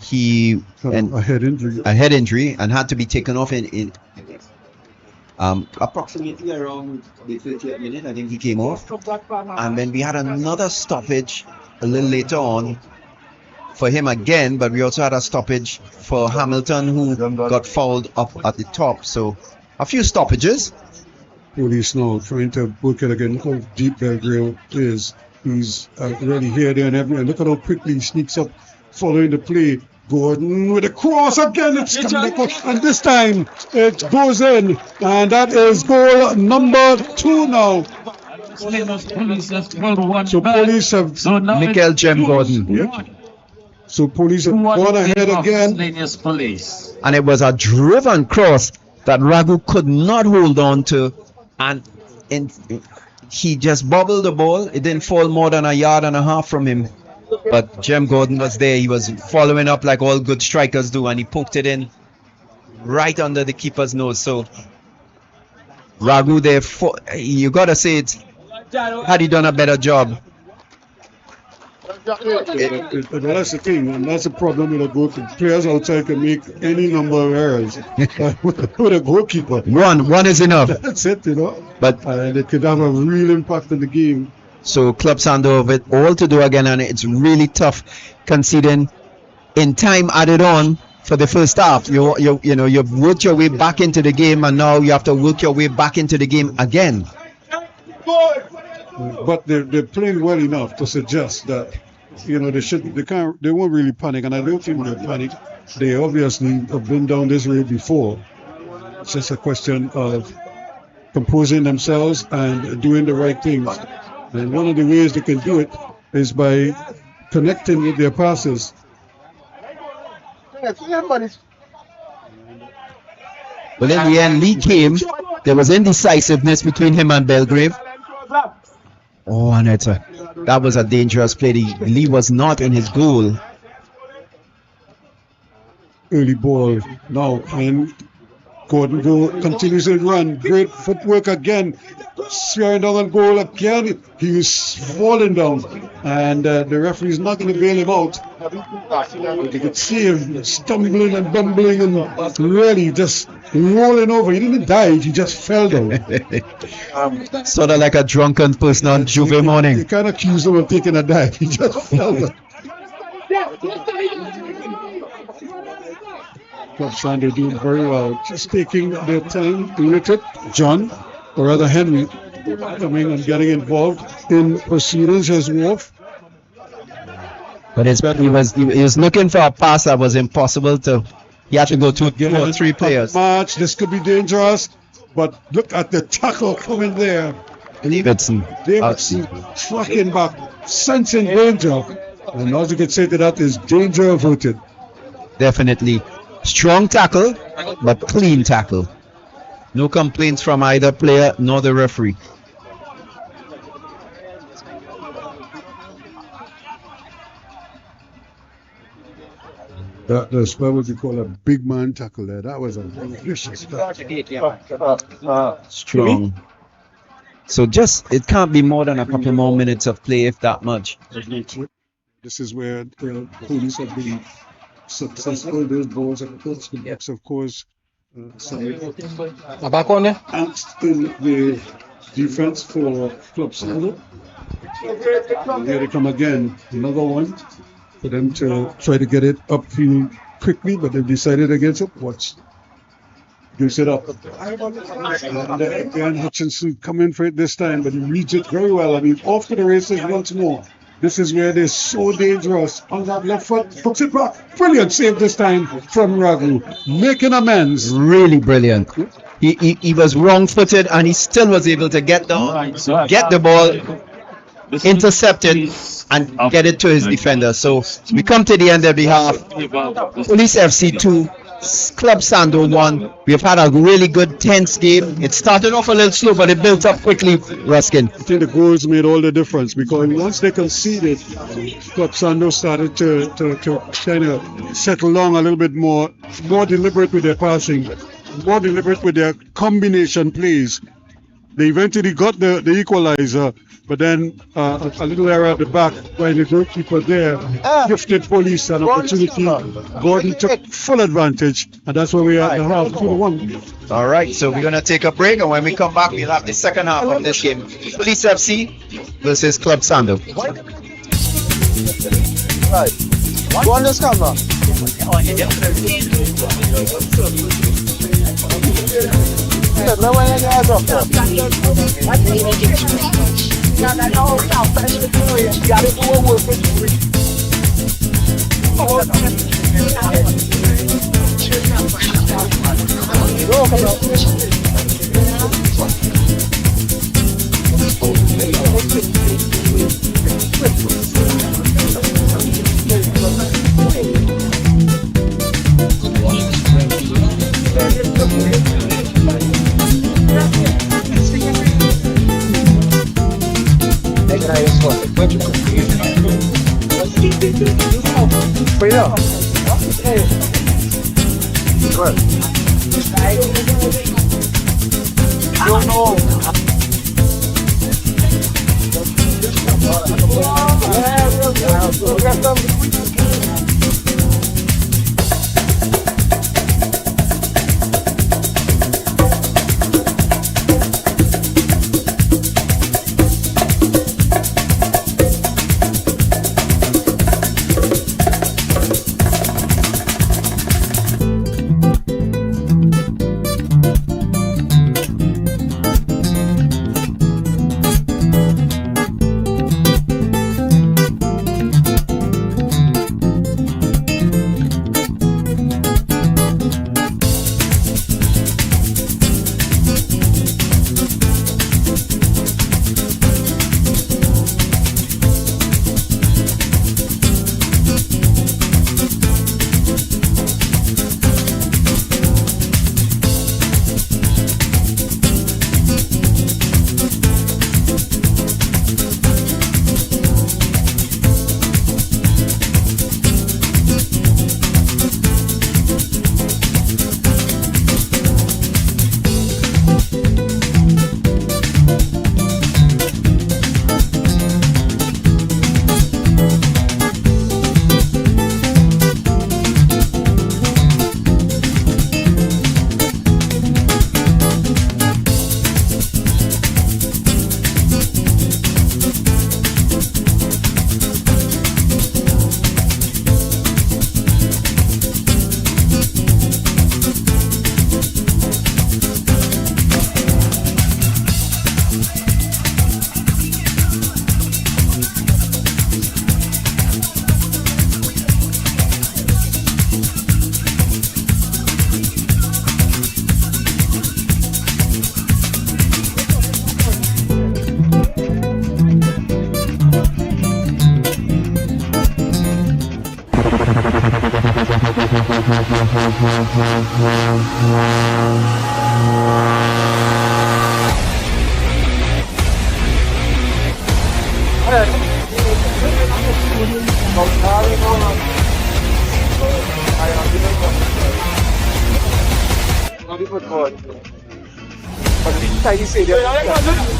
he a head injury and had to be taken off in approximately around the 30th minute. I think he came off, and then we had another stoppage a little later on for him again, but we also had a stoppage for Hamilton, who got fouled up at the top. So a few stoppages. Police now trying to work it again. Look how deep Belgrave is. He's really here, there and everywhere. Look at how quickly he sneaks up following the play. Gordon with a cross again. It's coming back, and this time it goes in, and that is goal number 2 now. So Police have Mikel Jem Gordon. Yeah. So Police have gone ahead again. And it was a driven cross that Ragu could not hold on to, and he just bobbled the ball. It didn't fall more than a yard and a half from him. But Jem Gordon was there. He was following up like all good strikers do, and he poked it in right under the keeper's nose. So Ragu there, you gotta say it. Had he done a better job? That's the thing, and that's the problem with a goalkeeper. Players outside can make any number of errors. With a goalkeeper, one is enough. That's it, But and it could have a real impact on the game. So Club Sando have it all to do again, and it's really tough conceding in time added on for the first half. You've worked your way back into the game, and now you have to work your way back into the game again. But they're playing well enough to suggest that they won't really panic, and I don't think they'll panic. They obviously have been down this road before. It's just a question of composing themselves and doing the right things. And one of the ways they can do it is by connecting with their passes. Well, in the end, Lee came. There was indecisiveness between him and Belgrave. Oh, and that was a dangerous play. Lee was not in his goal. Early ball now, and Gordon continues to run. Great footwork again. Staring down on goal again. He was falling down, and the referee's not going to bail him out. You could see him stumbling and bumbling and really just rolling over. He didn't die, he just fell down. Sort of like a drunken person on Juve morning. You can't accuse him of taking a dive, he just fell down. Club Sando doing very well, just taking their time to look at John, or rather Henry, coming and getting involved in proceedings as Wolf. But he was looking for a pass that was impossible to. He had to go 2 or 3 players. Match, this could be dangerous, but look at the tackle coming there. Davidson tracking back, sensing danger, and all you can say to that is danger averted. Definitely. Strong tackle, but clean tackle. No complaints from either player nor the referee. That's what would you call a big man tackle there. That was a vicious tackle. Strong. So it can't be more than a couple more minutes of play, if that much. This is where the police have been successful. Those balls are close to the box, of course. Angst in the defense for Club Sando. And here they come again. Another one for them to try to get it upfield quickly, but they've decided against it. Watch. Gives it up. And again, Hutchinson coming for it this time, but he reads it very well. I mean, off to the races once more. This is where they're so dangerous. On that left foot, puts it back. Brilliant save this time from Raghu. Making amends. Really brilliant. He was wrong-footed and he still was able to get down, get the ball, intercept it, and get it to his defender. So we come to the end of the half. Police FC 2. Club Sando 1. We've had a really good tense game. It started off a little slow, but it built up quickly, Ruskin. I think the goals made all the difference, because once they conceded, Club Sando started to kind of settle down a little bit more deliberate with their passing, more deliberate with their combination plays. They eventually got the equalizer, but then a little error at the back by the goalkeeper there gifted police an opportunity. Gordon took full advantage, and that's where we are at the half, 2-1. All right, so we're going to take a break, and when we come back, we'll have the second half of this game. Police FC versus Club Sando. Right. Go on this camera.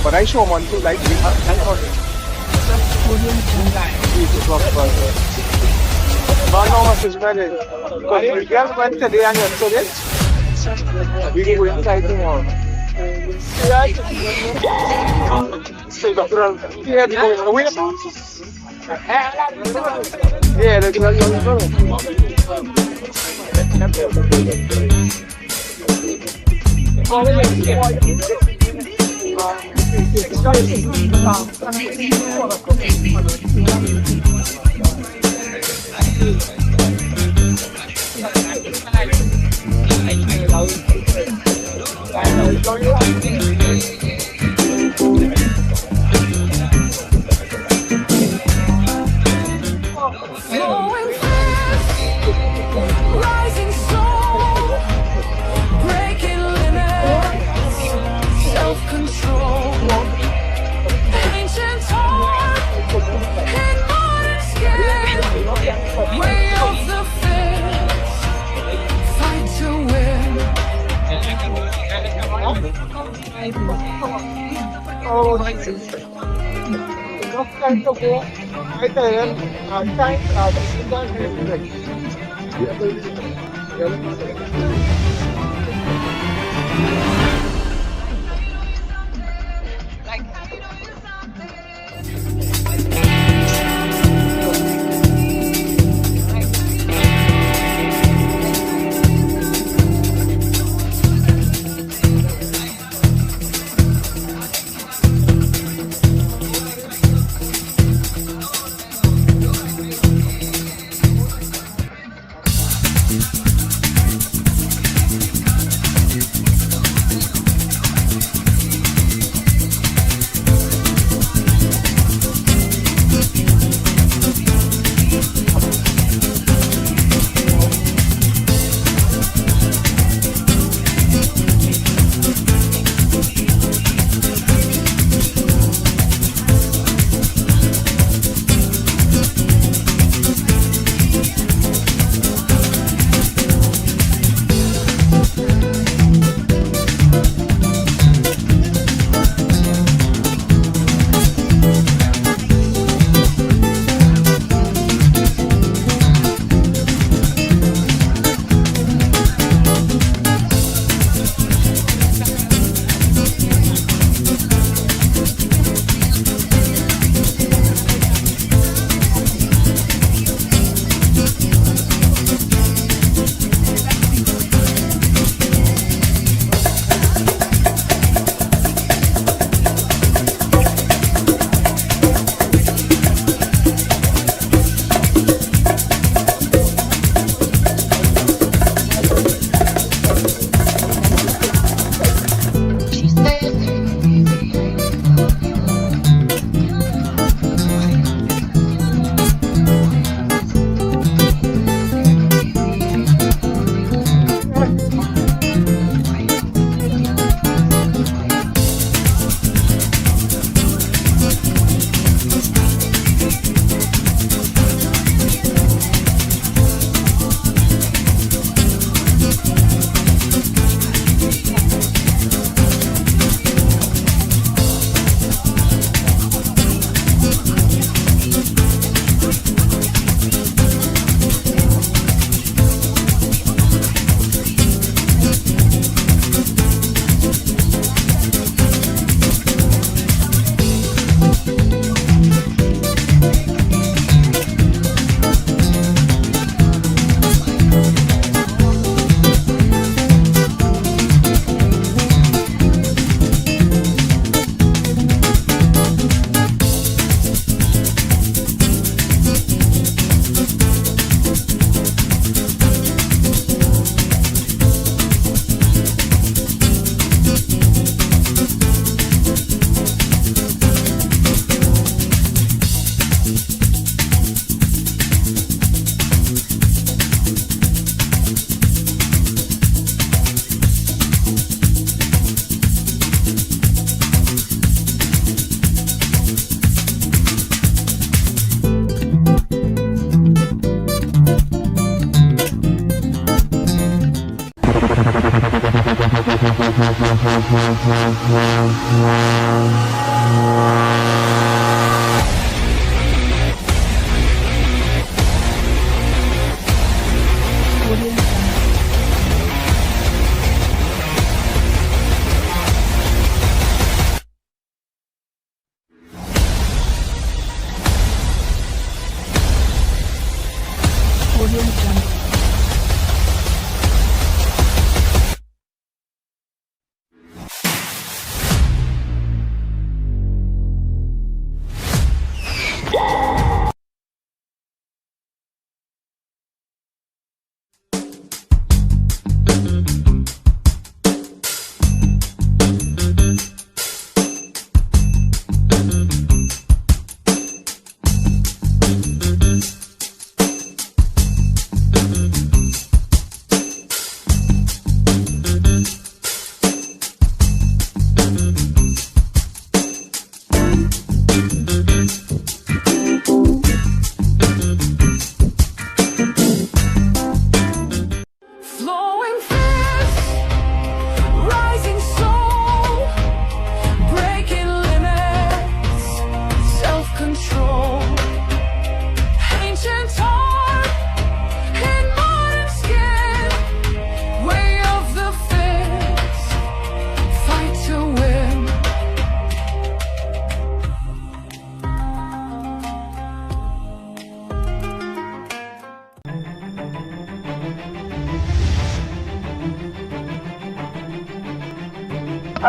But I show one to like no much is better. Because we get went today and yesterday. We can go inside tomorrow. Yeah, Going fast, rising soul, breaking limits, self-control, ancient heart, in modern skin, way of the fence, fight to win. time to go. I tell them, time,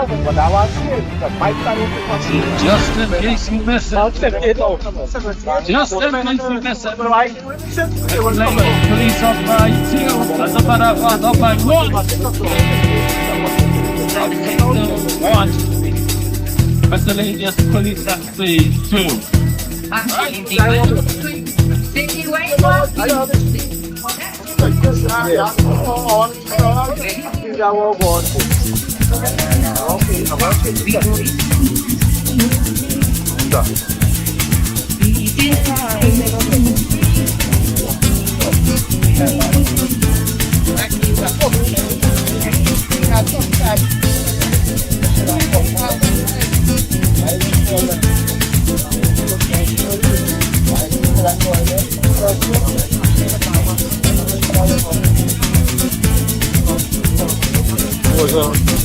But I was saying, the bike time is Just in case you miss it. Just in case you miss it. Police up by 2, as a matter of fact, up by 1. Miscellaneous police at speed 2.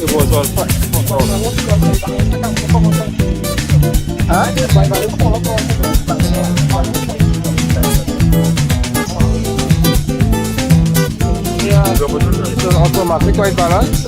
It was all fun. Yeah, it's an automatic white balance.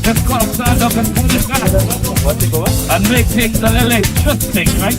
Just Club Sando can put it back and make things a little interesting, right?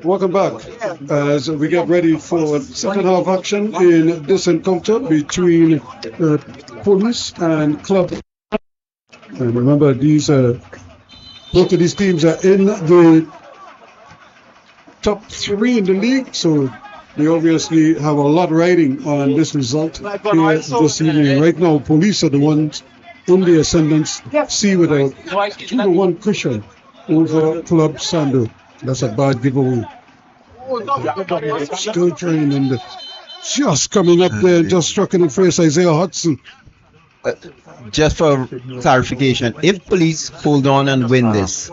Welcome back as we get ready for second half action in this encounter between Police and Club. And remember, both of these teams are in the top 3 in the league, so they obviously have a lot riding on this result here this evening. Right now, Police are the ones in the ascendance, see with a 2-1 cushion over Club Sando. That's a bad giveaway. Still trying and just coming up there, just struck in the face, Isaiah Hudson. Just for clarification, if Police hold on and win this,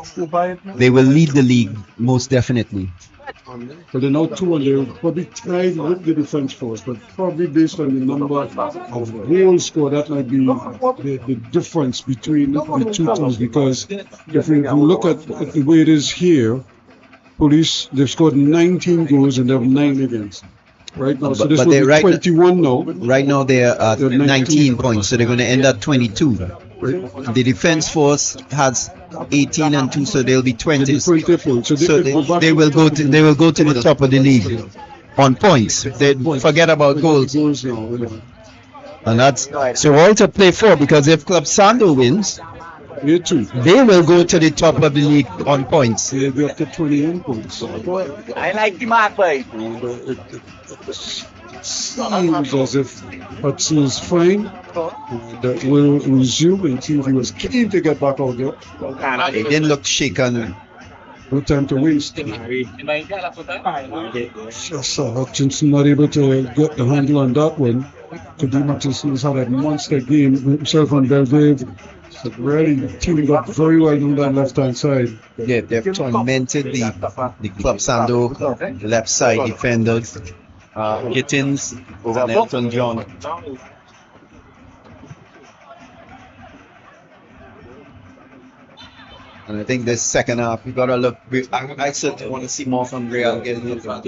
they will lead the league most definitely. So they're now 2 and they're probably tied with the defense force, but probably based on the number of goals scored, that might be the difference between the two teams. Because if you look at the way it is here, Police, they've scored 19 goals and they have 9 against. Right now, so this will be 21 now. Right now they're at 19 points, so they're going to end at 22. The defense force has 18 and 2, so they'll be 20. 20 points. So they will go to the top of the league on points. They forget about goals. And that's so all to play for, because if Club Sando wins, they will go to the top of the league on points. They'll be up to 21 points. I like the mark, boy. Seems as if Hudson's fine and will resume, and he was keen to get back out there. They didn't look shaken. No time to waste. Just Hutchinson not able to get the handle on that one. Kadeem Hutchinson's had a monster game himself on Belgrade. So really teaming up very well on that left hand side. Yeah, they've tormented the Club Sando left side defenders. Gittins and Elton John. And I think this second half, we gotta look. I certainly want to see more from Real getting into the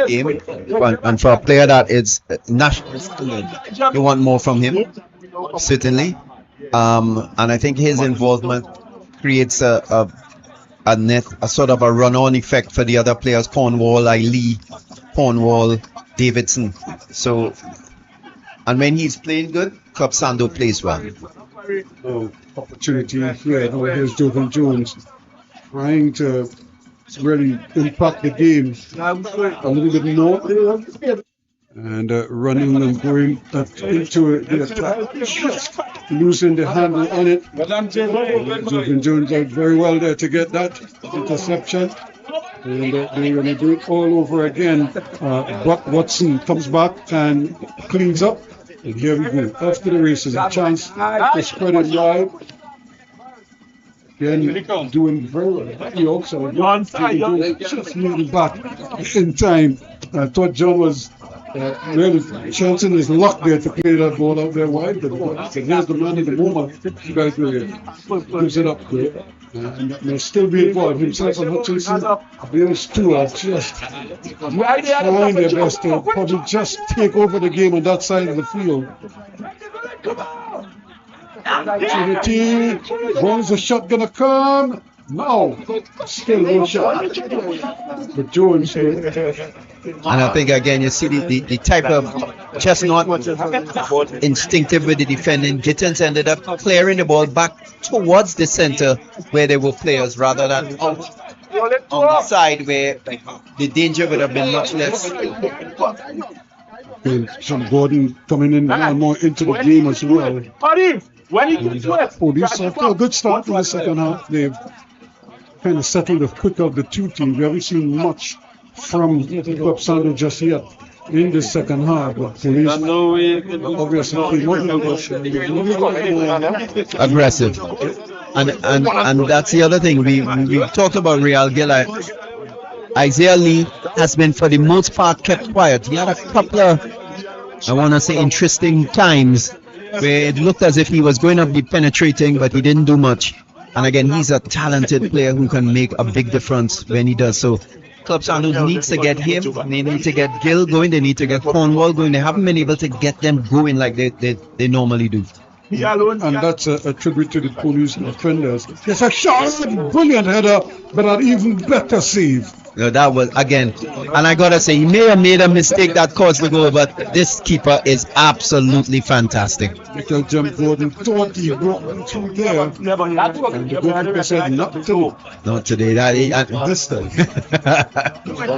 game. And for a player that is national student, you want more from him, certainly. And I think his involvement creates a sort of a run-on effect for the other players, Cornwall, Cornwall, Davidson. So, and when he's playing good, Club Sando plays well. Opportunity here. Now here's Jovan Jones trying to really impact the game a little bit more. And running and going into the attack, just losing the handle on it. Jovan Jones out very well there to get that interception. And they're going to do it all over again. Buck Watson comes back and cleans up. And here we go. After the races, a chance to spread it wide. Again, doing very well. He also just made it back in time. I thought John was really chancing his luck there to play that ball out there wide. But here's the man in the moment. Gives it up there. And they'll still be involved. Himself and Hutchinson, those two are just trying their best to probably just take over the game on that side of the field. TTP, when's the shot gonna come? No, still no shot. But Jones did. And I think again you see the type of just not instinctive with the defending. Gittins ended up clearing the ball back towards the center where there were players rather than out on the side where the danger would have been much less. Some Gordon coming in more and more into the game as well. Police have a good start in the second half. They've kind of settled the quick of the two teams. We haven't seen much from Club Sando just yet in the second half, but Police obviously aggressive. And that's the other thing. We talked about Real Gila. Isaiah Lee has been for the most part kept quiet. He had a couple of, I want to say, interesting times where it looked as if he was going to be penetrating, but he didn't do much. And again, he's a talented player who can make a big difference when he does. So Club Sando needs to get him. They need to get Gill going. They need to get Cornwall going. They haven't been able to get them going like they normally do. And that's a tribute to the Police defenders. It's a shot, brilliant header, but an even better save. That was, again, and I gotta say, he may have made a mistake that caused the goal, but this keeper is absolutely fantastic. Michael Jim Gordon thought he broke through there, and the goalkeeper said, not today. Not today, this time.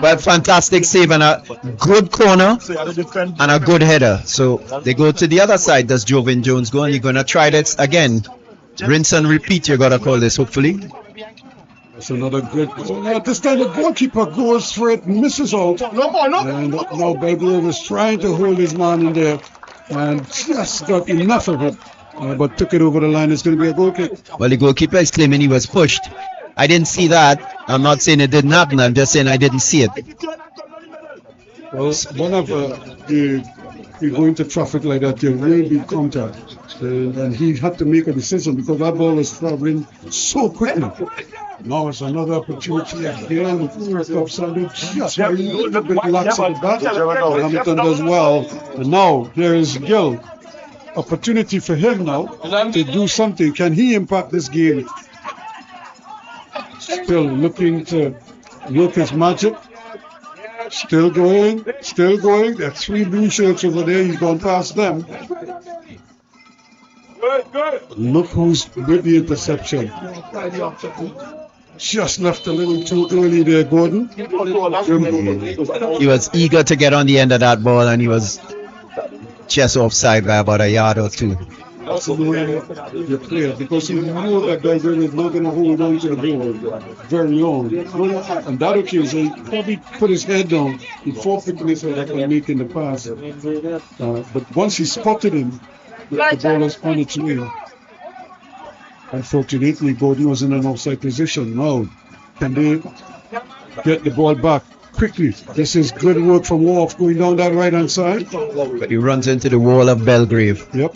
But fantastic save and a good corner and a good header. So they go to the other side. Does Jovan Jones go? And you're gonna try this again. Rinse and repeat, you gotta call this, hopefully. That's another good goal. This time the goalkeeper goes for it, misses out. And now Belgrade was trying to hold his man in there and just got enough of it, but took it over the line. It's going to be a goal kick. Well, the goalkeeper is claiming he was pushed. I didn't see that. I'm not saying it didn't happen. I'm just saying I didn't see it. Well, one of you go into traffic like that, there will be contact. And he had to make a decision because that ball was traveling so quickly. Now it's another opportunity again. Club Sando just a little bit lax at the back. Hamilton does well. And now there is Gill. opportunity for him now to do something. Can he impact this game? Still looking to work his magic. Still going, still going. There are 3 blue shirts over there. He's gone past them. Look who's with the interception. Just left a little too early there, Gordon. He was eager to get on the end of that ball, and he was just offside by about a yard or two. That's the way you play it, because you know that guy really is not going to hold on to the ball very long. On that occasion, he probably put his head down before picking his head up and making the pass. But once he spotted him, the ball was on its way. Unfortunately, Gordon was in an offside position. Now, can they get the ball back quickly? This is good work from Wolf going down that right-hand side. But he runs into the wall of Belgrave. Yep.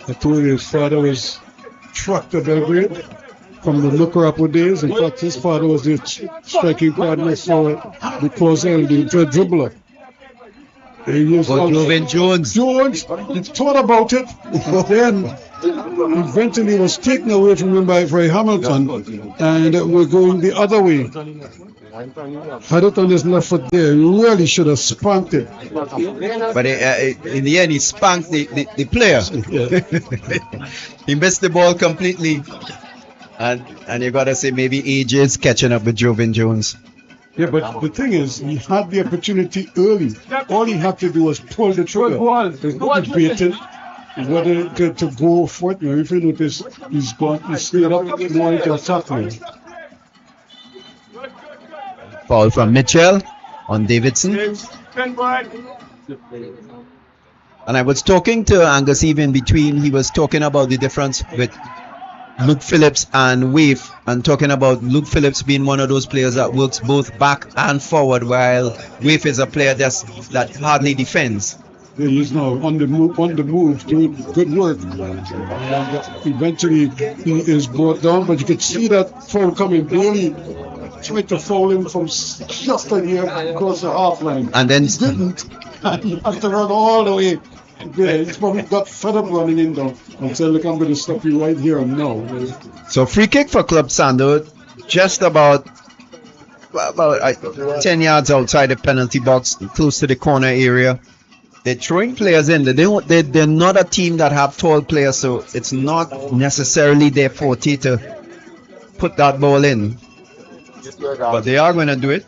I told you his father was trucked to Belgrade from the looker-upper days. In fact, his father was the striking partner for the closer, the dribbler. Jones. He thought about it, but then eventually was taken away from him by Ray Hamilton, and we're going the other way. Had it on his left foot there, he really should have spanked it. But in the end, he spanked the player. He missed the ball completely. And you got to say maybe AJ is catching up with Jovan Jones. Yeah, but the thing is, he had the opportunity early. All he had to do was pull the trigger. There's no debating whether to go for it. If you notice, he's straight up more into attacking. Foul from Mitchell on Davidson. And I was talking to Angus even between, he was talking about the difference with Luke Phillips and Wave, and talking about Luke Phillips being one of those players that works both back and forward, while Wave is a player that hardly defends. Yeah, he's now on the move, doing good work. Eventually, he is brought down, but you could see that foul coming. Really tried to foul him from just a year across the half line. And then he didn't. And he had to run all the way. Yeah, he's probably got fed up running in though and said, look, I'm going to stop you right here and now. So free kick for Club Sando, just about 10 yards outside the penalty box, close to the corner area. They're throwing players in. They're not a team that have tall players, so it's not necessarily their forte to put that ball in. But they are going to do it.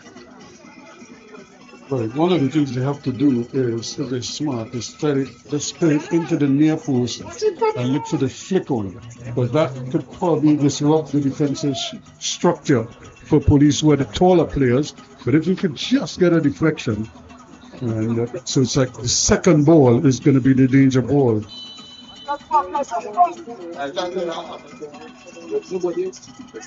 But one of the things they have to do is, if they're smart, is try to spin it into the near post and look for the flick on it. But that could probably disrupt the defensive structure for police who are the taller players. But if you could just get a deflection, and so it's like the second ball is going to be the danger ball.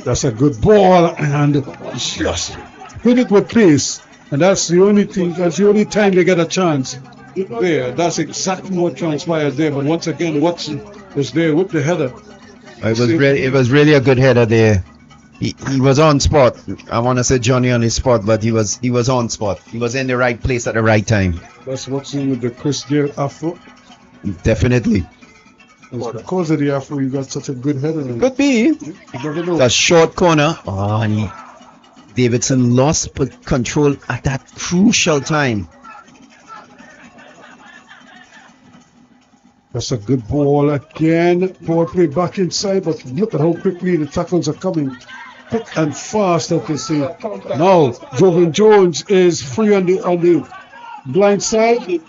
That's a good ball, and just hit it with pace. And that's the only thing, that's the only time they get a chance there. That's exactly what transpired there. But once again, Watson was there with the header. It was really a good header there. He was on spot. I want to say Johnny on his spot, but he was on spot. He was in the right place at the right time. That's Watson with the Chris Gale afro. Definitely. It's because of the afro you got such a good header. Could be. The short corner. Oh, and Davidson lost control at that crucial time. That's a good ball again. Ball play back inside, but look at how quickly the tackles are coming. Quick and fast, as they say. Now, Jovan Jones is free on the blind side.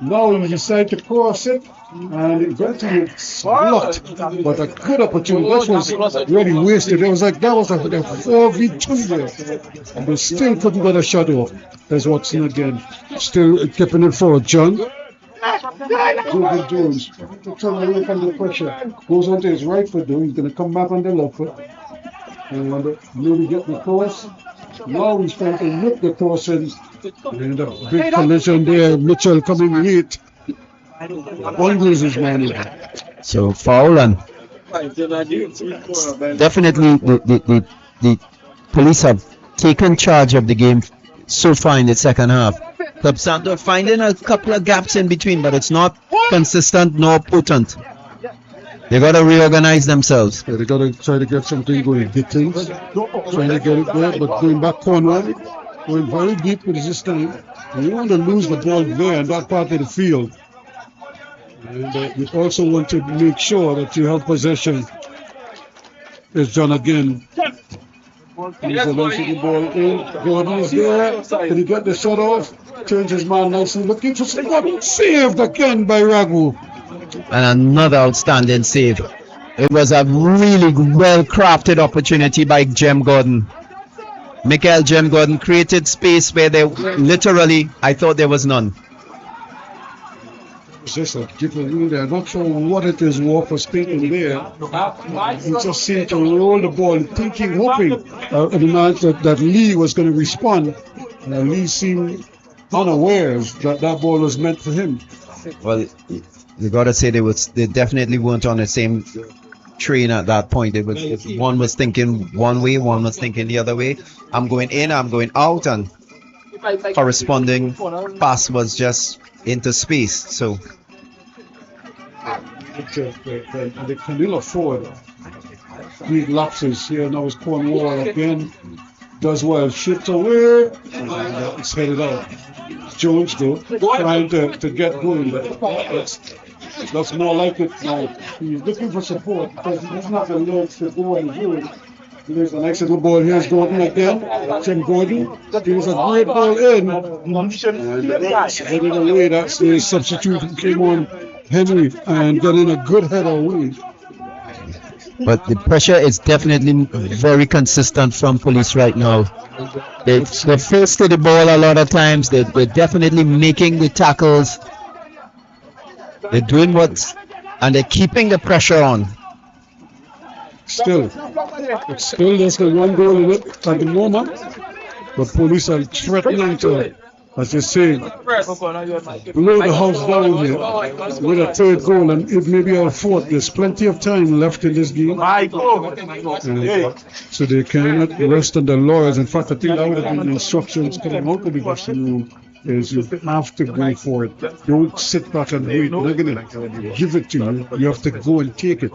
Now he decides to cross it, and eventually it's blocked. But a good opportunity. That was really wasted. It was like that was a 4v2 there. And they still couldn't get a shot off. There's Watson again. Still keeping it forward. John. Jovan Jones to turn away from the pressure. Goes onto his right foot though. He's going to come back on the left foot. And maybe get the cross. Now he's trying to whip the cross in. And a big collision there. Mitchell coming late. Bundles his man. So foul, and definitely the police have taken charge of the game so far in the second half. Club Sando finding a couple of gaps in between, but it's not consistent nor potent. They got to reorganize themselves. Yeah, they got to try to get something going. Get things, trying to get it there, but going back corner, going very deep with this time. And you want to lose the ball there in that part of the field. And you also want to make sure that you have possession. It's John again. He's launching the ball in. Gordon is there. Can he get the shot off? Turns his man nicely. Looking for something. Saved again by Ragu. And another outstanding save. It was a really well-crafted opportunity by Jem Gordon. Michael Jem Gordon created space where they literally, I thought there was none. It's just a different there. Not sure what it is Walker's thinking there. He just seemed to roll the ball, thinking, hoping that Lee was going to respond. Lee seemed unaware that that ball was meant for him. Well, you gotta say they definitely weren't on the same train at that point. It was one was thinking one way, one was thinking the other way. I'm going in, I'm going out, and corresponding pass was just into space. So they can ill afford big lapses here. Now it's Cornwall again. Does well, shifts away, and it's headed out. Jones though, trying to get going, but that's more like it now. He's looking for support because he's not the legs to go and do it. There's a nice little ball. Here's Gordon again. Tim Gordon. There's a great ball in. And headed away. That's the substitute who came on, Henry, and getting a good header away. But the pressure is definitely very consistent from police right now. They're first to the ball a lot of times. They're definitely making the tackles. They're doing and they're keeping the pressure on. Still, there's the one goal in it at the moment. But police are threatening to, as you say, blow the house down here with a third goal and it may be our fourth. There's plenty of time left in this game. So they cannot rest on their laurels. In fact, I think that would have been instructions coming out of the dressing room. Is you have to go for it. Don't sit back and wait. They're going to give it to you. You have to go and take it.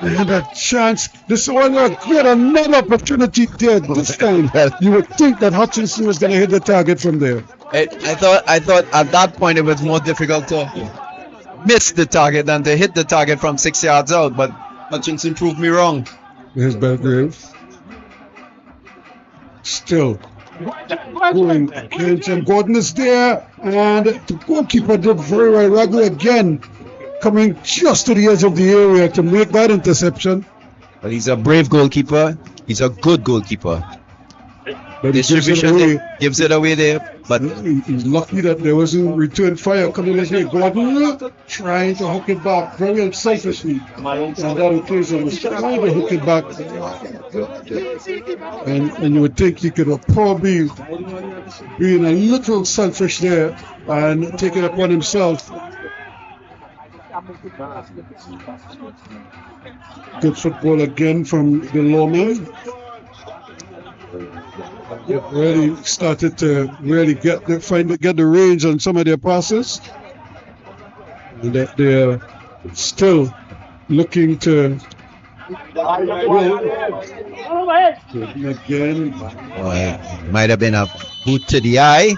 They had a chance. This one had another opportunity there this time. You would think that Hutchinson was going to hit the target from there. I thought at that point it was more difficult to miss the target than to hit the target from 6 yards out. But Hutchinson proved me wrong. Here's Belgrave. Still going. Tim Gordon is there, and the goalkeeper did very well. Ragu again coming just to the edge of the area to make that interception. But he's a brave goalkeeper. He's a good goalkeeper. But Distribution gives it away there. But he's lucky that there wasn't return fire coming in here. Gordon trying to hook it back very unselfishly. On that occasion was trying to hook it back. And you would think he could have probably been a little selfish there and take it upon himself. Good football again from the lawman. Really started to really get the range on some of their passes. And they're still looking to again. Might have been a boot to the eye.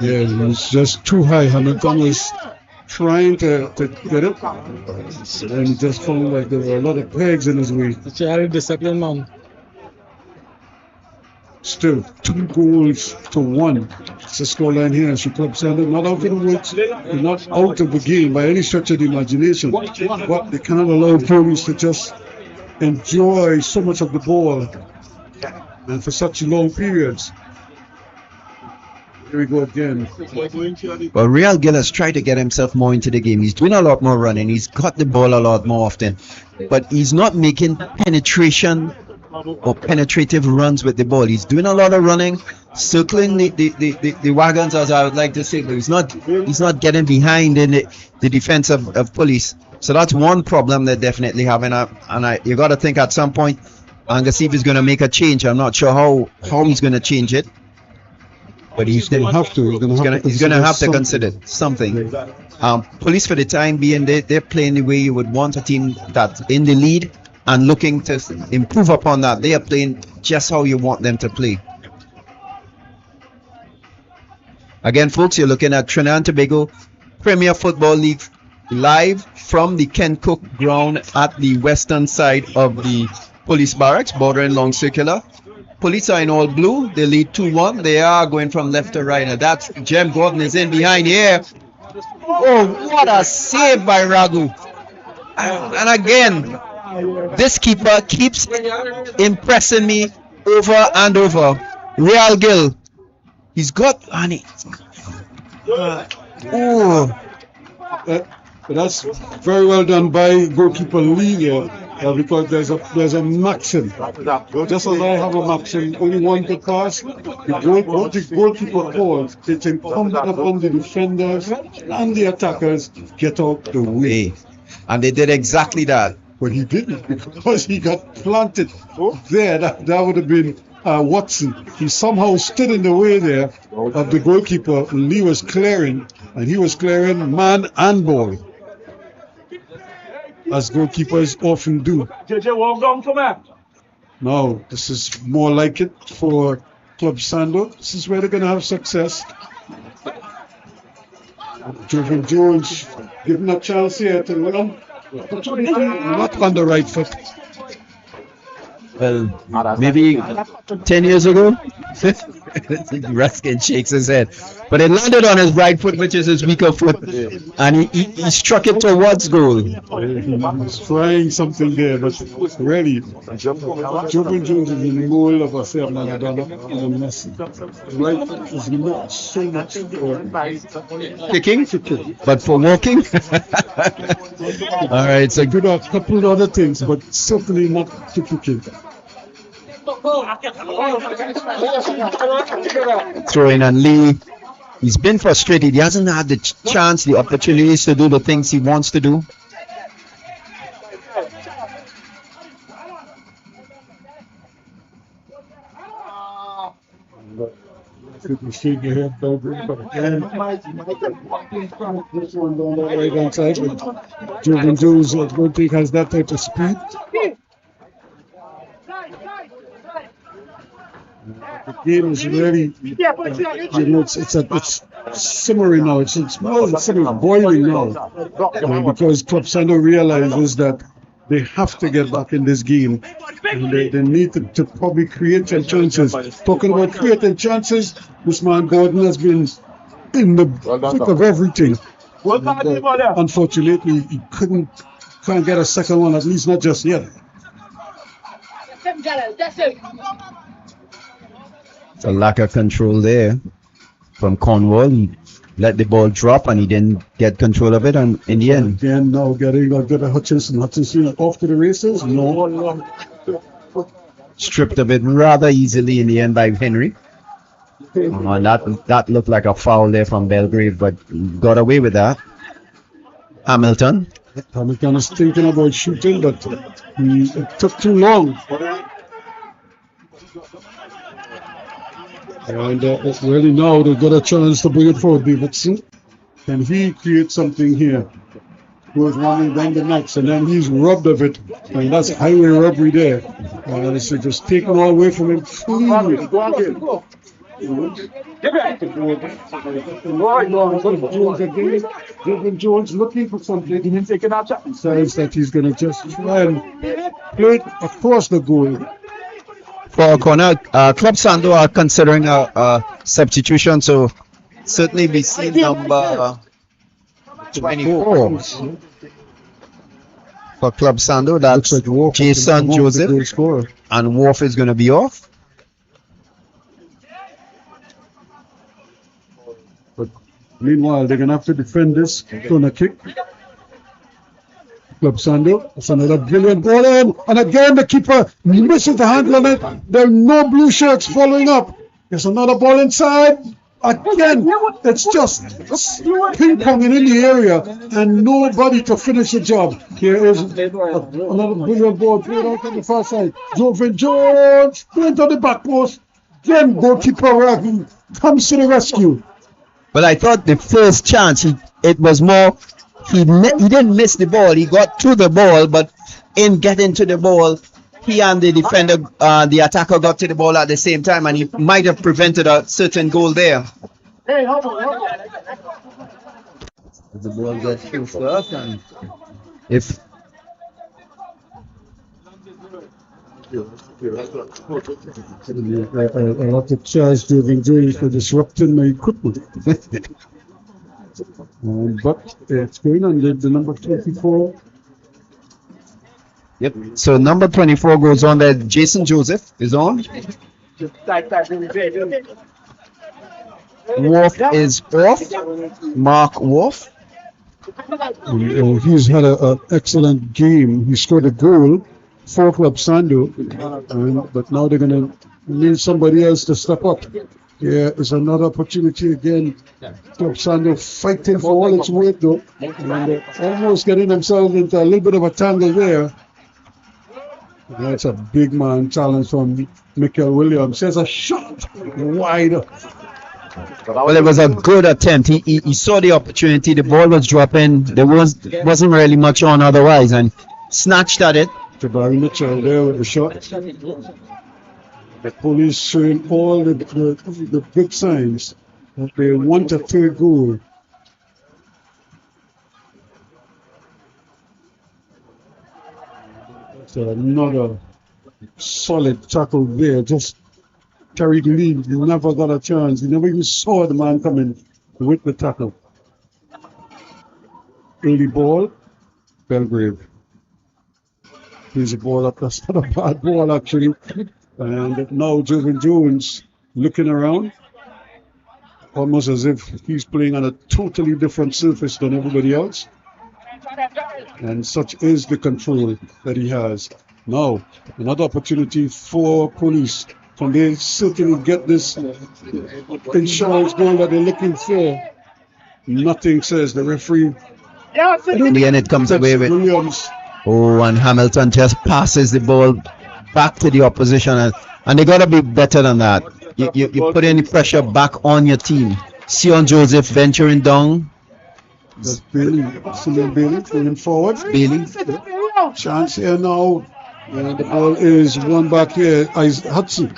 Yeah, it was just too high. Hamilton was trying to get it, and he just found like there were a lot of pegs in his way. Discipline, man. Still 2-1. It's the scoreline here. And Club Sando not out of the woods, they're not out of the game by any stretch of the imagination. But they cannot allow police to just enjoy so much of the ball and for such long periods. Here we go again. Well, Real Gillis tried to get himself more into the game. He's doing a lot more running. He's got the ball a lot more often. But he's not making penetration or penetrative runs with the ball. He's doing a lot of running, circling the wagons, as I would like to say, but he's not getting behind in the defense of police. So that's one problem they're definitely having. And you got to think at some point I'm gonna see if he's gonna make a change. I'm not sure how he's gonna change it, but He's going to have to. he's gonna have to consider something. Police, for the time being, they're playing the way you would want a team that's in the lead and looking to improve upon that. They are playing just how you want them to play. Again, folks, you're looking at Trinidad and Tobago Premier Football League live from the Ken Cook ground at the western side of the police barracks, bordering Long Circular. Police are in all blue. They lead 2-1. They are going from left to right. Now that's Jem Gordon is in behind here. Oh, what a save by Ragu. And again, this keeper keeps impressing me over and over. Real Gill. He's got honey. That's very well done by goalkeeper Lee here, because there's a maxim. Just as I have a maxim, only one to pass. What the goalkeeper calls, it's incumbent upon the defenders and the attackers get out the way. And they did exactly that. But he didn't, because he got planted there. That would have been Watson. He somehow stood in the way there of the goalkeeper. Lee was clearing, and he was clearing man and ball, as goalkeepers often do. Now, this is more like it for Club Sando. This is where they're going to have success. Jovan Jones given a chance here to run. Not on the right foot. Well, maybe 10 years ago. Ruskin shakes his head. But it landed on his right foot, which is his weaker foot. And he struck it towards goal. He's trying something there, but really, Jovan Jones is in the goal of a Sierra Madonna and a Messi. Right foot is not so much for Kicking, but for walking. All right, so good a couple of other things, but certainly not to kicking. Throwing and Lee, he's been frustrated. He hasn't had the chance, the opportunities to do the things he wants to do. Good mistake here, Belgrade, but again, this one down the right hand side, but Jovan Jones, I don't think has that type of speed. The game is really, it's simmering now. It's more than simmering, boiling now, because Club Sando realizes that they have to get back in this game, and they need to probably create some chances. Talking about creating chances, this man Gordon has been in the thick of everything. Unfortunately, he can't get a second one, at least not just yet. It's a lack of control there from Cornwall. He let the ball drop and he didn't get control of it, and in the end. Again, now getting a good Hutchinson off to the races. No. Stripped of it rather easily in the end by Henry. And that looked like a foul there from Belgrave, but got away with that. Hamilton is thinking about shooting, but it took too long. And really now they've got a chance to bring it forward. Davidson, can he create something here? Goes running down the next, and then he's robbed of it, and that's highway robbery there. It's just taken all away from him. Jovan Jones looking for something. He says that he's going to just try and play it across the goal. for a corner. Club Sando are considering a substitution, so certainly we see number 24 for Club Sando. That's Jason Joseph, and Wolf is going to be off. But meanwhile, they're going to have to defend this corner kick. Club Sando, it's another brilliant ball in, and again the keeper misses the handle on it. There are no blue shirts following up. There's another ball inside, Again, it's just ping-ponging in the area and nobody to finish the job. Here is another brilliant ball played out on the far side. Joven Jones went on the back post. Then goalkeeper Ravi comes to the rescue. But I thought the first chance, it was more, he didn't miss the ball. He got to the ball, but in getting to the ball, he and the defender, the attacker got to the ball at the same time, and he might have prevented a certain goal there. The ball gets through first, and if I have to charge Joven Jones for disrupting my equipment. But it's going on the number 24. Yep. So number 24 goes on there. Jason Joseph is on. Wolf is off. Mark Wolf. He's had an excellent game. He scored a goal for Club Sando, but now they're going to need somebody else to step up. Here is another opportunity again. Club Sando fighting for all its weight though, and almost getting themselves into a little bit of a tangle there. That's a big man challenge from Michael Williams. There's a shot wide. Well, it was a good attempt. He saw the opportunity. The ball was dropping. There wasn't really much on otherwise, and snatched at it. Jabari Mitchell there with the shot. The police showing all the big signs that they want a third goal. So another solid tackle there. Just carried the lead. He never got a chance. He never even saw the man coming with the tackle. Early ball, Belgrave. Here's a ball up. That's not a bad ball actually. And now Joven Jones looking around, almost as if he's playing on a totally different surface than everybody else. And such is the control that he has. Now, another opportunity for police. Can they certainly get this insurance goal that they're looking for? Nothing says the referee. In the end, it comes away with Williams. Oh, and Hamilton just passes the ball back to the opposition, and they gotta be better than that. You put any pressure back on your team. Sion Joseph venturing down. That's Bailey, Simeon Bailey going forward. Bailey. Chance here now. And the ball is one back here. Hudson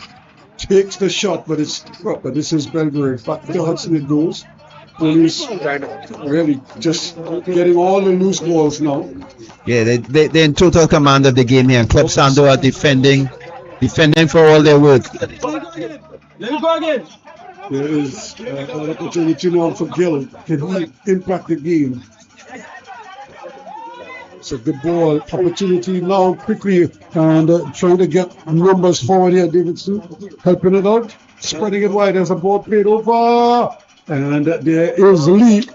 takes the shot, but it's dropped. But this is Belgrave. Back to Hudson it goes. Police really just getting all the loose balls now. Yeah, they're in total command of the game here. And Club Sando are defending for all their worth. Let it go again. There is an opportunity now for Gill. Can he impact the game? It's a good ball. Opportunity now quickly and trying to get numbers forward here. Davidson helping it out. Spreading it wide. There's a ball played over. And there is Lee.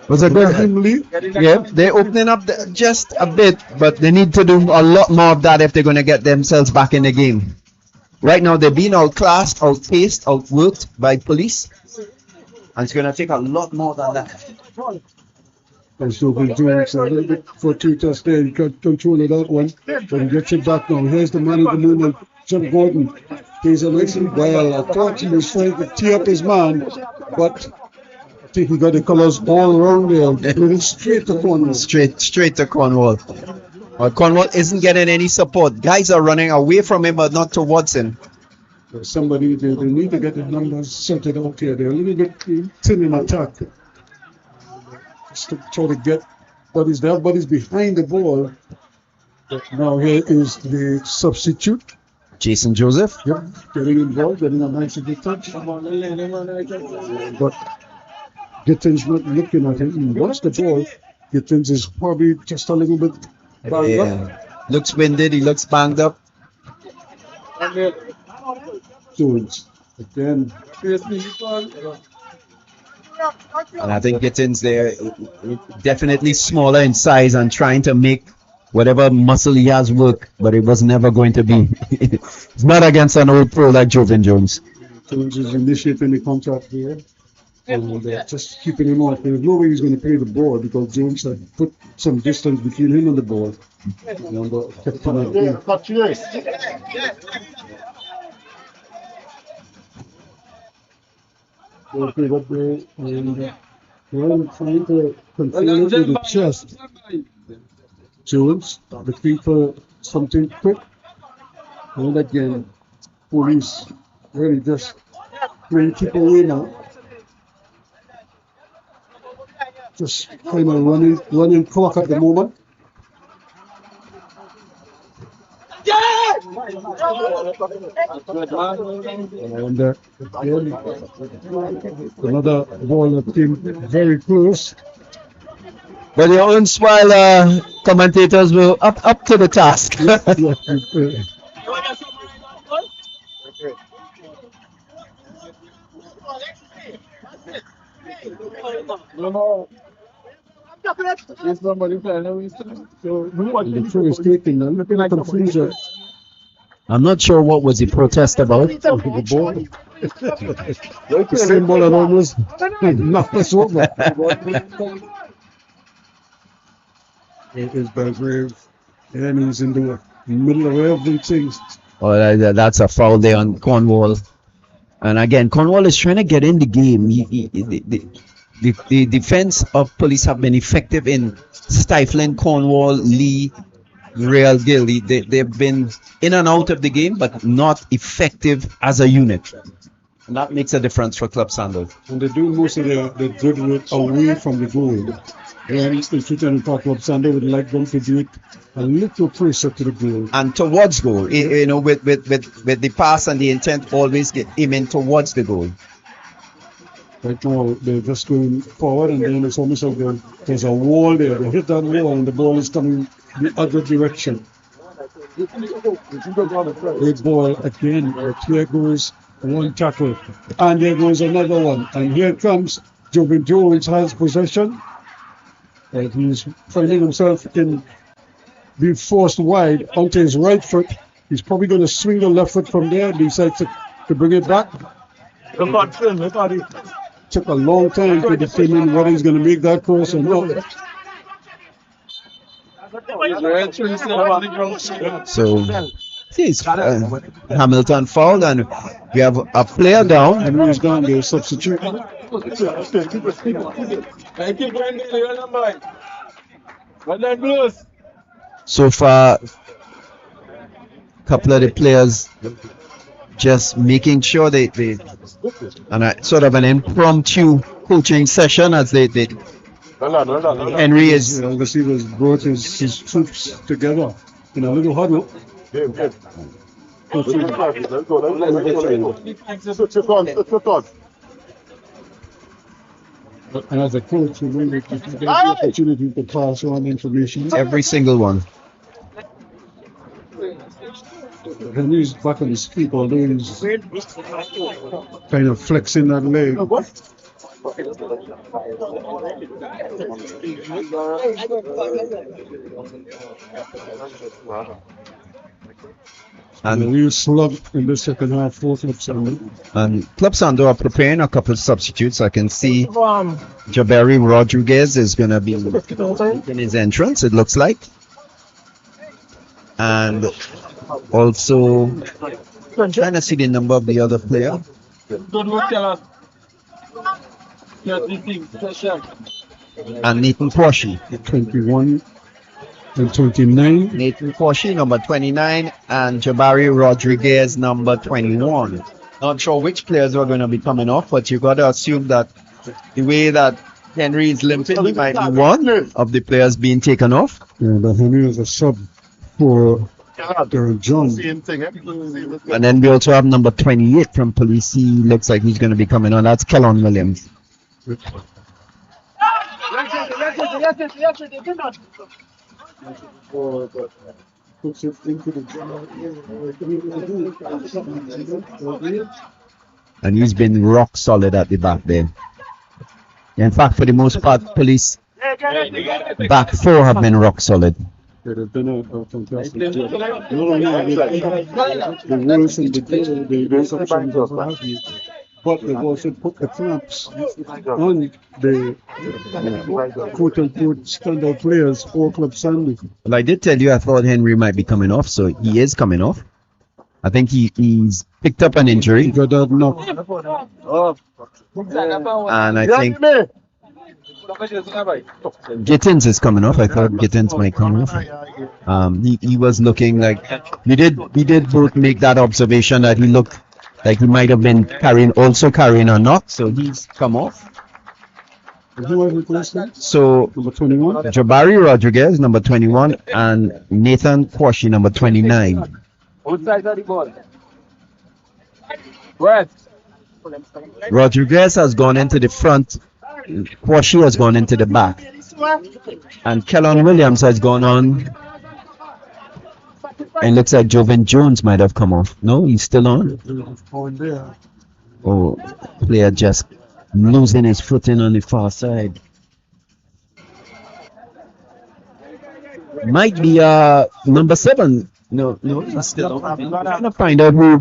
Was it good? Yeah, they're opening up just a bit, but they need to do a lot more of that if they're going to get themselves back in the game. Right now, they're being outclassed, outpaced, outworked by police. And it's going to take a lot more than that. And so been doing a little bit fortuitous there. You can't control it out one, but he gets it back now. Here's the man of the moment, John Gordon. He's a little well. I thought he was trying to tee up his man, but I think he got the colors all around there. Moving straight to Cornwall. Straight to Cornwall. Well, Cornwall isn't getting any support. Guys are running away from him, but not towards him. Somebody, they need to get the numbers sorted out here. They're a little bit thin in attack. Just to try to get buddies. They have buddies behind the ball. But now here is the substitute. Jason Joseph. Yep, getting involved, getting a nice good touch. But Gittins not looking at him. He wants the ball. Gittins is probably just a little bit banged up. Looks winded, he looks banged up. Jones again. And I think Gittins there definitely smaller in size and trying to make whatever muscle he has work, but it was never going to be. It's not against an old pro like Joven Jones. Jones is initiating the contact here. And just keeping him off. There's no way he's going to play the ball because Jones had put some distance between him and the ball. Kept him out there. Okay, but we're trying to control it with the chest. Jones looking for something quick. And again, police really just playing keep away now. Just kind of running clock at the moment. And another ball that came very close. But your own smile commentators were up to the task. I'm not sure what was the protest about. The ball. The same ball that almost knocked us over. It is Belgrave. And he's in the middle of everything. Oh, that's a foul there on Cornwall. And again, Cornwall is trying to get in the game. The defense of Police have been effective in stifling Cornwall, Lee, Real Gill. They've been in and out of the game, but not effective as a unit. And that makes a difference for Club Sando. And they do most of their good work away from the goal. And Institute and Club Sando would like them to do it a little closer to the goal. And towards goal, with the pass and the intent always aiming towards the goal. Right now, they're just going forward, and then it's almost like there's a wall there. They hit that wall, and the ball is coming the other direction. Great ball again. Here goes one tackle, and there goes another one. And here comes Jobin Jones has possession. And he's finding himself in being forced wide onto his right foot. He's probably going to swing the left foot from there. Decides to bring it back. Took a long time to determine whether he's going to make that cross or not. So, Hamilton fouled, and we have a player down. And he's down there, substitute. So far, a couple of the players just making sure they and a sort of an impromptu coaching session as they Henry is the receivers brought his troops together in a little huddle. And as a coach, you really get the opportunity to pass on information. Every single one. Henry's back on his feet, although he's kind of flexing that leg. And a real slug in the second half for Club Sando. And Club Sando are preparing a couple of substitutes. I can see Jabari Rodriguez is going to be in his entrance, it looks like. And also trying to see the number of the other player. And Nathan Quashi. 21 and 29. Nathan Quashi, number 29, and Jabari Rodriguez, number 21. Not sure which players are going to be coming off, but you got to assume that the way that Henry is limping, he might be one of the players being taken off. Yeah, but Henry is a sub for John. And then we also have number 28 from Police. He looks like he's going to be coming on. That's Kellon Williams. And he's been rock solid at the back there. In fact, for the most part, Police back four have been rock solid. They've done a fantastic job. Not only the rules and the instructions of what have you, but they've also put the clamps on the quote-unquote standout players for Club Sando. Well, I did tell you I thought Henry might be coming off, so he is coming off. I think he's picked up an injury. He got that knock. And I think Gittins is coming off. I thought Gittins might come off. He was looking like we did both make that observation that he looked like he might have been carrying a knock, so he's come off. Who was replaced him? So Number 21. Jabari Rodriguez, number 21, and Nathan Kwashi, number 29. Both sides of the ball. Red. Rodriguez has gone into the front. Kwashi has gone into the back. And Kellon Williams has gone on. And looks like Joven Jones might have come off. No, he's still on. Oh, player just losing his footing on the far side. Might be number 7. No, he's still on. I'm trying to find out who.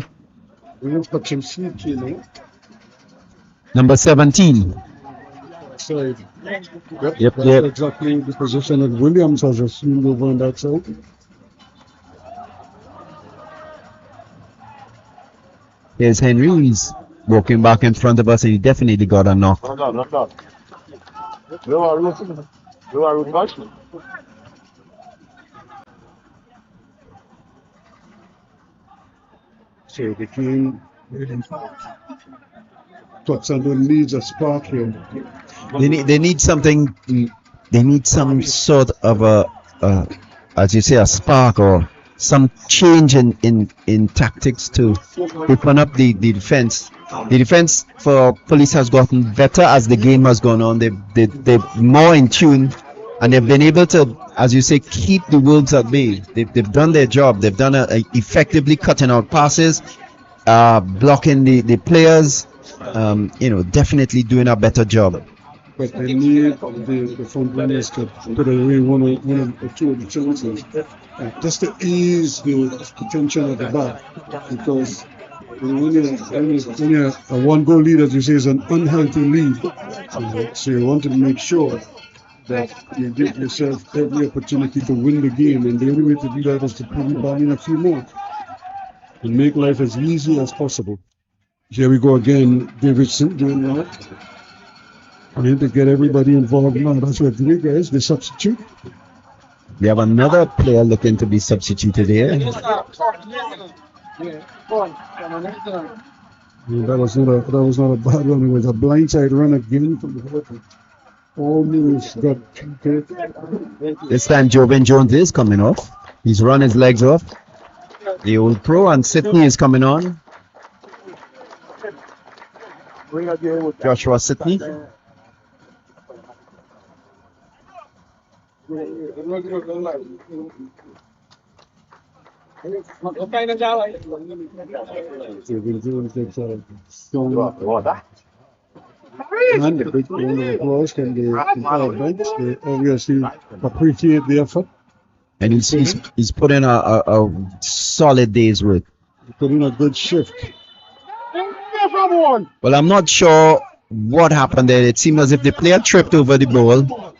Number 17. Side. Yep. That's exactly the position that Williams has assumed over on that side. Here's Henry. He's walking back in front of us, and he definitely got a knock. So the game, Club Sando needs a spark here. They need something. They need some sort of as you say, a spark or some change in tactics to open up the defense. The defense for Police has gotten better as the game has gone on. They're more in tune, and they've been able to, as you say, keep the Wolves at bay. They've done their job. They've done effectively cutting out passes, blocking the players. Definitely doing a better job. But they need the front runners to put away one or two of the chances, just to ease the tension at the back. Because when you're a one-goal lead, as you say, is an unhealthy lead. So you want to make sure that you give yourself every opportunity to win the game, and the only way to do that is to put it down in a few more and make life as easy as possible. Here we go again, Davidson doing that. I need to get everybody involved now. That's what Rodriguez, the substitute. We have another player looking to be substituted here. Yeah, that was not a bad one. It was a blindside run again from the bottom. Almost got hit. This time Joven Jones is coming off. He's run his legs off. The old pro, and Sidney is coming on. Joshua Sidney. And a big round of applause from the entire bench. They obviously appreciate the effort. And he's put in a solid day's work. Put in a good shift. Well, I'm not sure what happened there. It seemed as if the player tripped over the ball,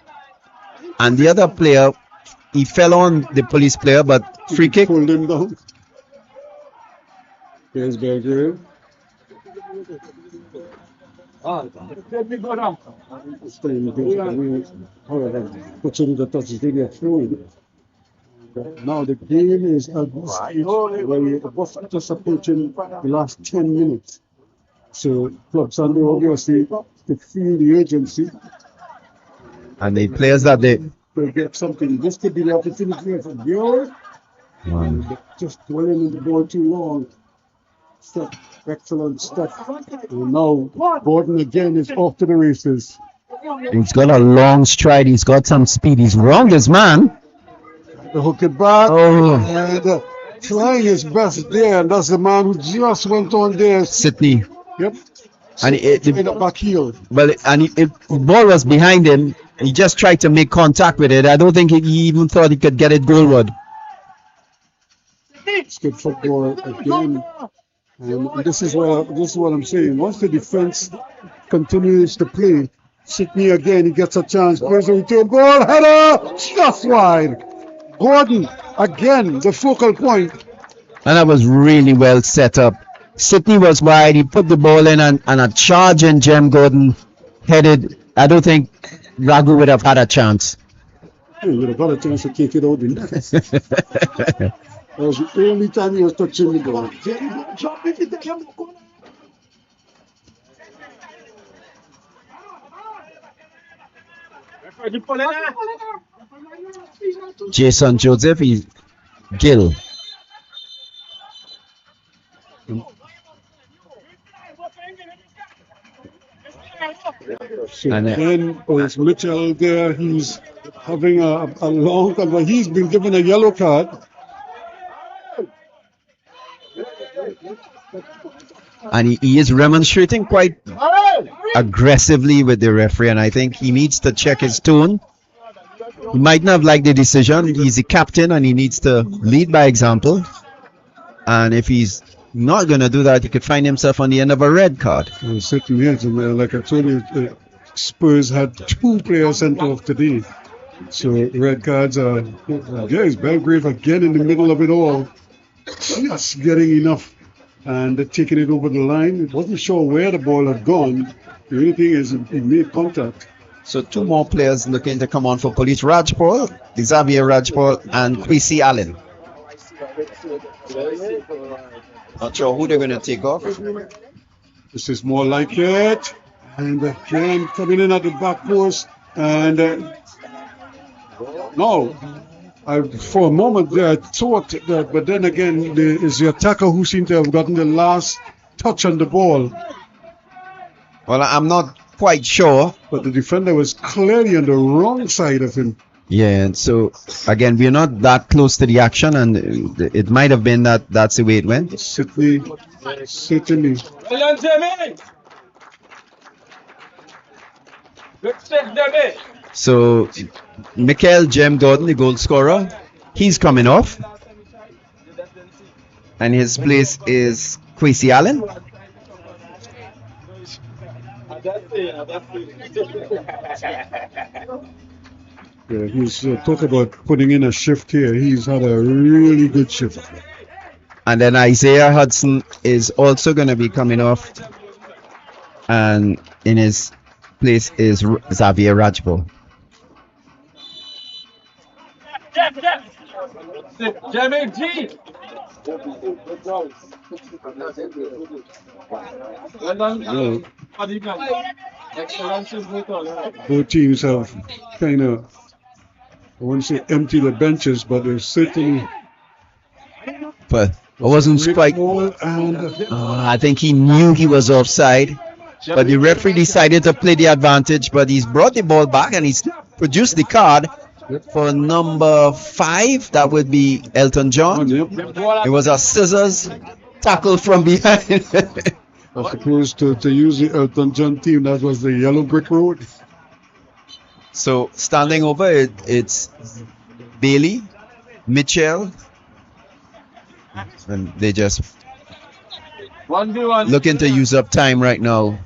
and the other player, he fell on the Police player, but free kick. Pulled him down. Here's Belgrade. Puts in the touch, is really a throw. Now the game is at this stage where we're just approaching the last 10 minutes. So Club Sando obviously to feel the urgency. And the players that they get something. This could be the opportunity for Bureau. Just dwelling in the ball too long. Stuff. Excellent stuff. And now Gordon again is off to the races. He's got a long stride. He's got some speed. He's wrong, this man. The hook it back. And trying his best there. And that's the man who just went on there. Sidney. Yep. And the back heel. Well, and the ball was behind him. He just tried to make contact with it. I don't think he even thought he could get it goalward. It's good football again. And this is what I'm saying. Once the defense continues to play, Sydney again, he gets a chance. Plays a return ball, header, just wide. Gordon again, the focal point. And that was really well set up. Sydney was wide. He put the ball in, and a charge, and Jem Gordon headed. I don't think Raghu would have had a chance. He would have had a chance to kick it out in net. That was the only time he was touching the ball. Jason Joseph is Gill. And then there's Mitchell there. He's having a long time, but he's been given a yellow card. And he is remonstrating quite aggressively with the referee, and I think he needs to check his tone. He might not have liked the decision. He's the captain and he needs to lead by example. And if he's not going to do that, he could find himself on the end of a red card. Well, certainly is. Like I told you, Spurs had 2 players sent off today. So red cards are, yes, Belgrave again in the middle of it all. Just getting enough and taking it over the line. It wasn't sure where the ball had gone. The only thing is it made contact. So 2 more players looking to come on for police. Rajpal, Xavier Rajpal, and Kwesi Allen. Not sure who they're going to take off. This is more like it. And again, coming in at the back post. And no, for a moment there, I thought that, but then again, it's the attacker who seemed to have gotten the last touch on the ball. Well, I'm not quite sure. But the defender was clearly on the wrong side of him. Yeah, and so again, we're not that close to the action, and it might have been that's the way it went. Certainly. So, Michael Jem Gordon, the goal scorer, he's coming off. And his place is Kwesi Allen. Yeah, he's talk about putting in a shift here. He's had a really good shift. And then Isaiah Hudson is also going to be coming off. And in his place is Xavier Rajpal. Both teams have kind of, I wouldn't say empty the benches, but they're certainly. But I wasn't quite. I think he knew he was offside, but the referee decided to play the advantage. But he's brought the ball back and he's produced the card for number 5. That would be Elton John. It was a scissors tackle from behind. I suppose to use the Elton John team, that was the yellow brick road. So standing over it's Bailey, Mitchell, and they just looking to use up time right now.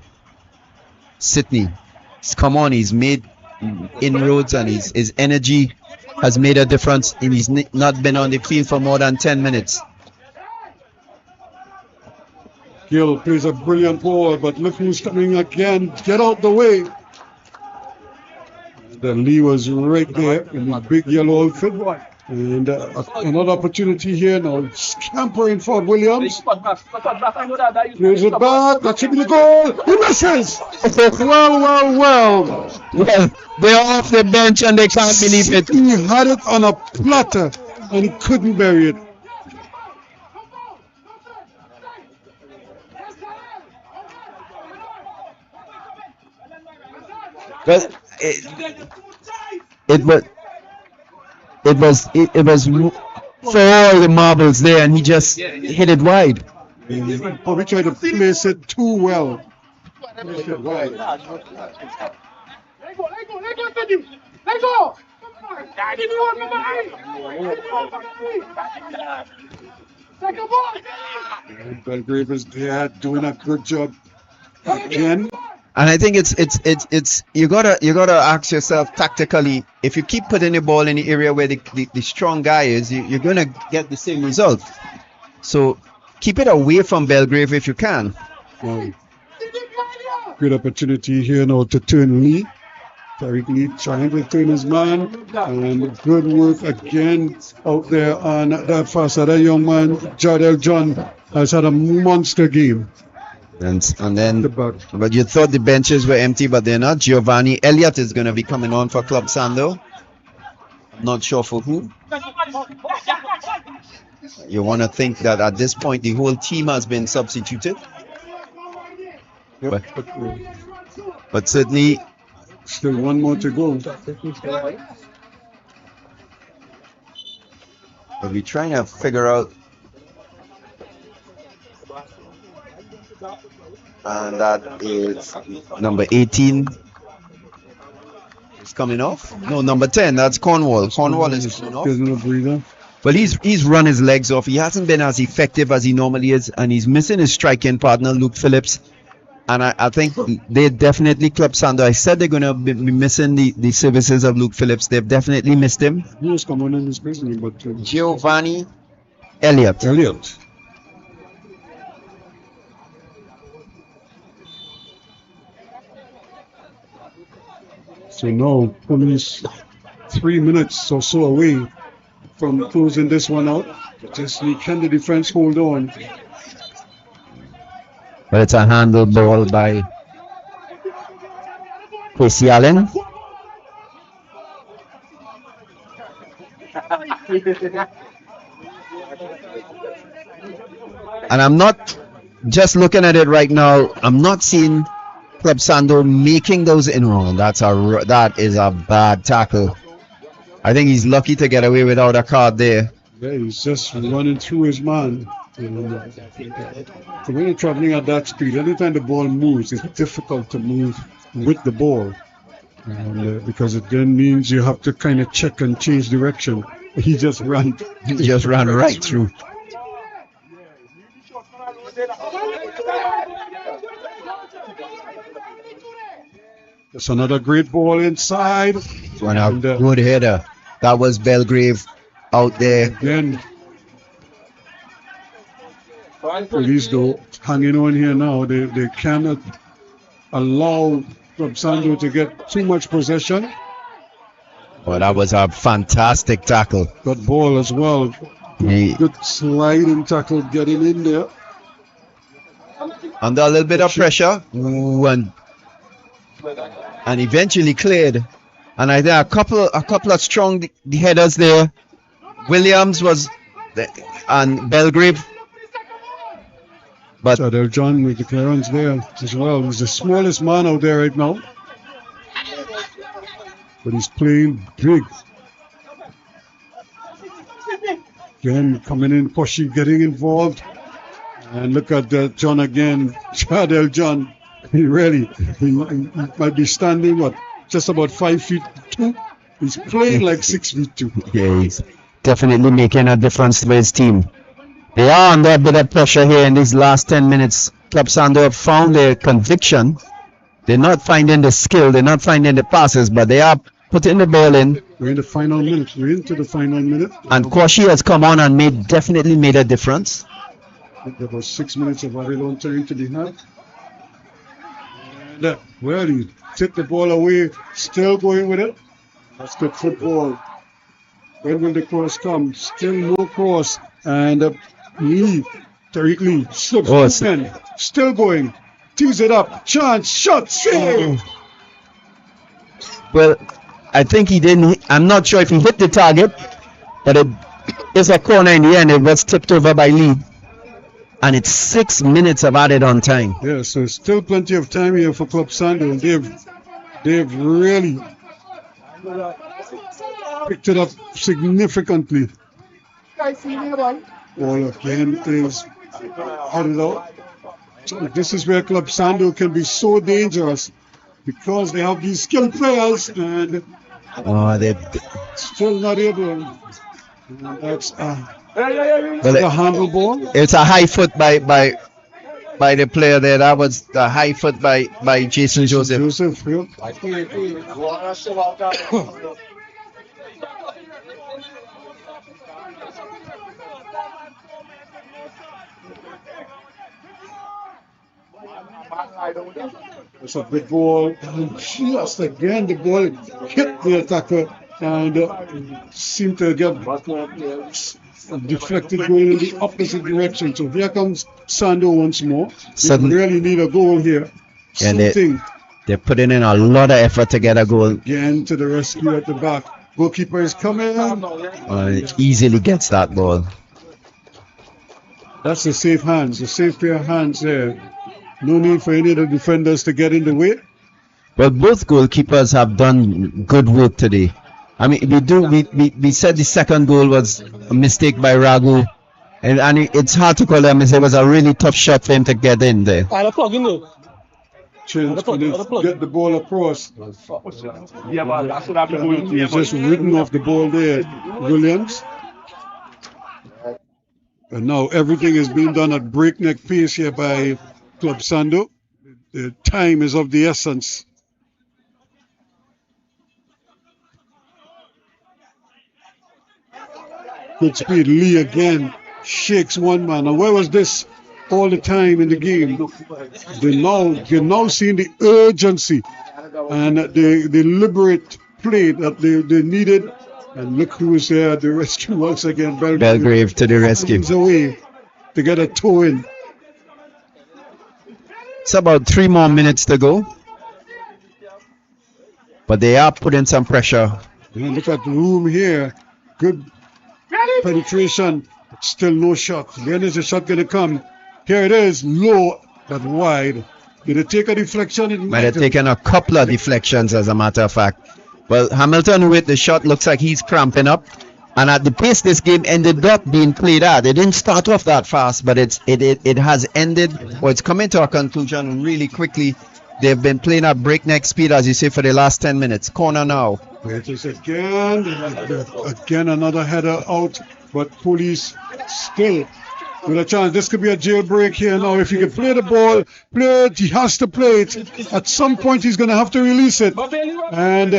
Sydney, come on, he's made inroads and his energy has made a difference, and he's not been on the field for more than 10 minutes. Gill plays a brilliant ball, but look who's coming again. Get out the way. The Lee was right there in his big yellow outfit. And another opportunity here now. Scampering for Williams. Plays it back. That should be the goal. He misses. Well. They're off the bench and they can't believe it. He had it on a platter and he couldn't bury it. But it was for all the marbles there, and he just hit it wide. Probably tried to place it too well. Let go. Second ball. And Belgrave is there doing a good job again. And I think it's you gotta ask yourself tactically, if you keep putting the ball in the area where the strong guy is, you're gonna get the same result. So keep it away from Belgrave if you can. Well, good opportunity here now to turn Lee. Tariq Lee trying to turn his man, and good work again out there on that fast. That young man, Jardel John, has had a monster game. And then, but you thought the benches were empty, but they're not. Giovanni Elliott is going to be coming on for Club Sando. Not sure for who. You want to think that at this point the whole team has been substituted. But certainly, still one more to go. But we're trying to figure out. And that is number 18 is coming off. No, number 10, that's Cornwall. Cornwall is coming off. There's no breather. But he's run his legs off. He hasn't been as effective as he normally is, and he's missing his striking partner, Luke Phillips. And I think they definitely, Club Sando, I said they're going to be missing the services of Luke Phillips. They've definitely missed him. He was coming in this business, but Giovanni Elliott. So now, police 3 minutes or so away from closing this one out. Just can the defense hold on? But it's a handle ball by Casey Allen. And I'm not just looking at it right now. I'm not seeing Club Sando making those inroads. That is a bad tackle. I think he's lucky to get away without a card there. Yeah, he's just running through his man. So when you're traveling at that speed, anytime the ball moves, it's difficult to move with the ball. Because it then means you have to kind of check and change direction. He just ran right through. That's another great ball inside. Good header. That was Belgrave out there. Again, police though hanging on here now. They cannot allow Club Sando to get too much possession. Well, that was a fantastic tackle. Good ball as well. Good sliding tackle getting in there. Under a little bit of pressure. And eventually cleared. And I think a couple of strong headers there. Williams was and Belgrave. But Jardel John with the clearance there as well. He's the smallest man out there right now. But he's playing big. Again, coming in, pushing, getting involved. And look at John again. Jardel John. He might be standing, just about 5'2". He's playing like 6'2". Yeah, he's definitely making a difference for his team. They are under a bit of pressure here in these last 10 minutes. Club Sando have found their conviction. They're not finding the skill, they're not finding the passes, but they are putting the ball in. We're in the final minute. We're into the final minute. And Kwashi has come on and definitely made a difference. There was 6 minutes of added on time to be had. And well, he took the ball away, still going with it. That's good football. When will the cross come? Still no cross. And Tariq Lee slips in. Still going. Tees it up. Chance. Shot. Save. Well, I think he didn't. I'm not sure if he hit the target, but it is a corner in the end. It was tipped over by Lee. And it's 6 minutes of added on time. Yeah, so still plenty of time here for Club Sando. They've really picked it up significantly. All again is headed out. So this is where Club Sando can be so dangerous because they have these skilled players and Oh, they still not able. And that's well, the handle ball. it's a high foot by the player there. That was the high foot by Jason Joseph. Joseph, yeah. It's a big ball. And just again, the ball hit the attacker and seemed to get deflected going in the opposite direction. So here comes Sando once more. They Suddenly- really need a goal here. And Something they're putting in a lot of effort to get a goal. again to the rescue at the back. Goalkeeper is coming. Easily gets that ball. That's the safe hands, the safe pair of hands there. No need for any of the defenders to get in the way. Well, both goalkeepers have done good work today. I mean, we said the second goal was a mistake by Ragu, and it's hard to call him. It was a really tough shot for him to get in there. Chance to get the ball across. He's just ridden off the ball there, Williams. And now everything is being done at breakneck pace here by Club Sando. The time is of the essence. Good speed. Lee again shakes one man. And where was this all the time in the game? You're now seeing the urgency and the deliberate play that they needed. And look who's there at the rescue once again. Belgrave to the rescue. He's away to get a toe in. It's about 3 more minutes to go, but they are putting some pressure. And look at the room here. Good penetration. Still no shot. When is the shot going to come? Here it is. Low but wide. Did it take a deflection? It Might have taken a couple of deflections, as a matter of fact. Well, Hamilton with the shot looks like he's cramping up. And at the pace this game ended up being played at, it didn't start off that fast, but it has ended, or it's coming to a conclusion really quickly. They've been playing at breakneck speed, as you say, for the last 10 minutes. Corner now. It is again another header out, but police still with a chance. This could be a jailbreak here now. If he can play the ball, play it, he has to play it. At some point, he's going to have to release it. And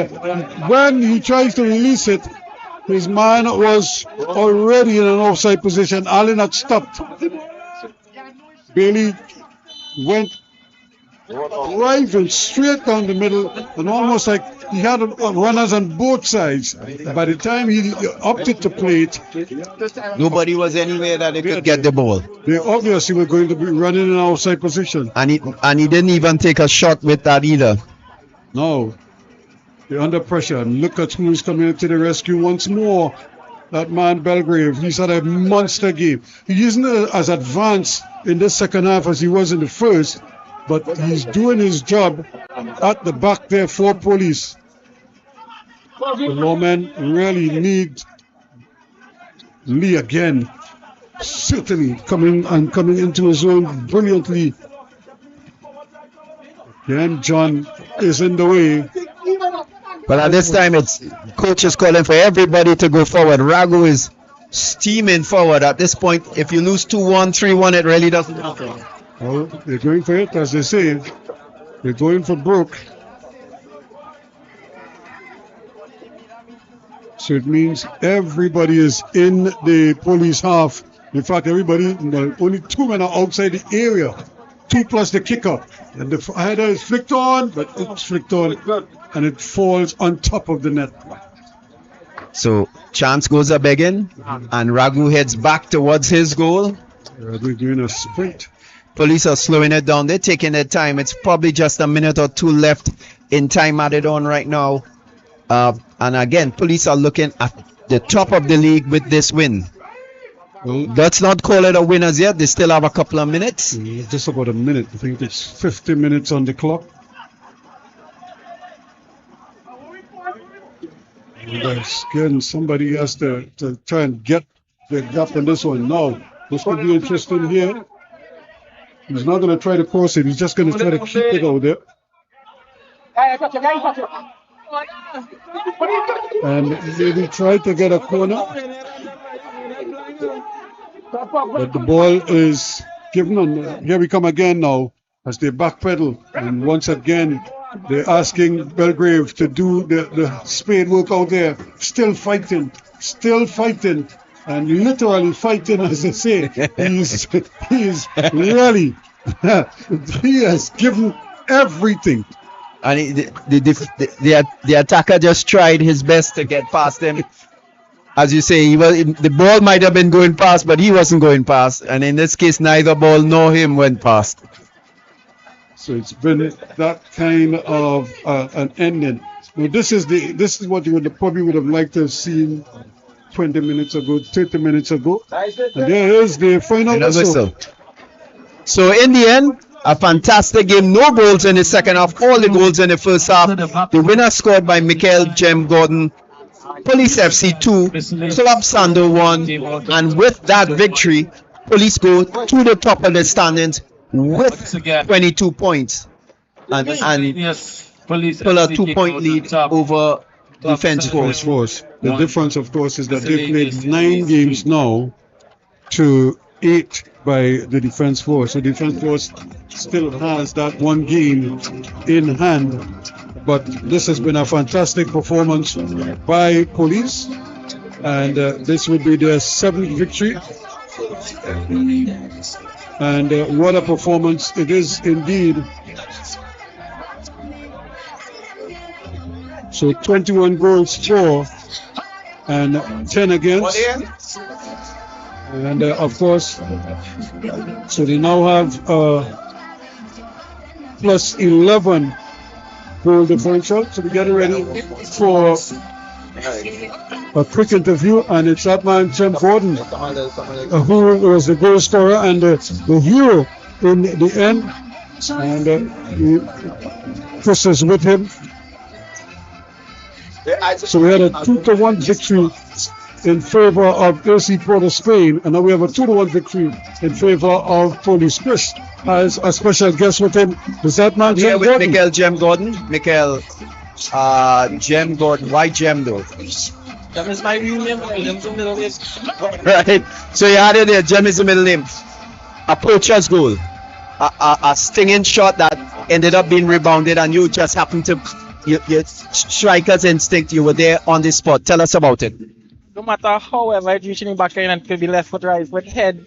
when he tries to release it, his man was already in an offside position. Allen had stopped. Bailey went driving straight down the middle, and almost like he had runners on both sides. By the time he opted to play it, Nobody was anywhere that they could get the ball. they obviously were going to be running in an offside position. And he didn't even take a shot with that either. No, they're under pressure. And look at who's coming into the rescue once more. That man Belgrave, he's had a monster game. He isn't as advanced in this second half as he was in the first, but he's doing his job at the back there for police. The lawmen really need Lee again. Certainly coming into his own brilliantly. Again, John is in the way. But at this time, it's coach is calling for everybody to go forward. Ragu is steaming forward. At this point, if you lose 2-1, 3-1, it really doesn't matter. Well, they're going for it, as they say. They're going for broke. So it means everybody is in the police half. In fact, everybody, well, only 2 men are outside the area. 2 plus the kicker. And the header is flicked on, but it's flicked on, and it falls on top of the net. So chance goes a begging, and Ragu heads back towards his goal. We're doing a sprint. Police are slowing it down. They're taking their time. It's probably just a minute or 2 left in time added on right now. And again, police are looking at the top of the league with this win. Well, Let's not call it a win as yet. They still have a couple of minutes. just about a minute. I think it's 50 minutes on the clock. And again, somebody has to try and get the gap in this one. Now, this could be interesting here. He's not going to try to cross it. He's just going to try to keep it out there. Hey, touch it, touch it. And they tried to get a corner, but the ball is given on. Here we come again now as they backpedal, and once again they're asking Belgrave to do the spade work out there. Still fighting, and literally fighting, as they say. He's really he has given everything. And the attacker just tried his best to get past him. As you say, the ball might have been going past, but he wasn't going past. And in this case, neither ball nor him went past. So it's been that kind of an ending. Now this is what you probably would have liked to have seen 20 minutes ago, 30 minutes ago. And there is the final whistle. So in the end, a fantastic game. No goals in the second half. All the goals in the first half. The winner scored by Michael Jem Gordon. Police FC 2, Club Sando 1. And with that victory, Police go to the top of the standings with 22 points. And pull a 2-point lead over Defence Force. The difference, of course, is that they played 9 games now to 8 by the Defence Force. So Defence Force still has that 1 game in hand. But this has been a fantastic performance by Police, and this will be their 7th victory. And what a performance it is indeed. So 21 goals for and 10 against. And of course, so they now have plus 11 goal differential. So we're getting ready for a quick interview, and it's that man Jem Gordon, who was the goal scorer and the hero in the end. And Chris is with him. So we had a 2-1 victory in favor of AC Port of Spain, and now we have a 2-1 victory in favor of Police. Chris has a special guest with him. Is that man Jem Gordon? Michael Jem Gordon. Michael Jem Gordon. Why Jem though? Jem is my real name. Jem's the middle name. Right. So you had it there. Jem is the middle name. A poacher's goal. A stinging shot that ended up being rebounded, and you just happened to your striker's instinct. You were there on the spot. Tell us about it. No matter however it reaching in back in, and could be left foot, right foot, head,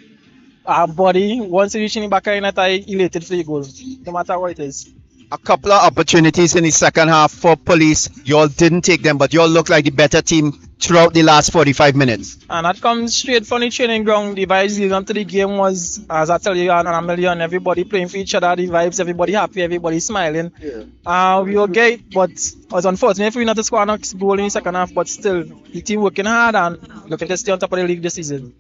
body. Once it reaching in back in, I elated for the goal. No matter what it is. A couple of opportunities in the second half for Police. You all didn't take them, but you all looked like the better team throughout the last 45 minutes. And that comes straight from the training ground. The vibes leading up to the game was, as I tell you, on a million. Everybody playing for each other. The vibes, everybody happy, everybody smiling. Yeah. We were great, but it was unfortunate for we not to score a goal in the second half. But still, the team working hard and looking to stay on top of the league this season.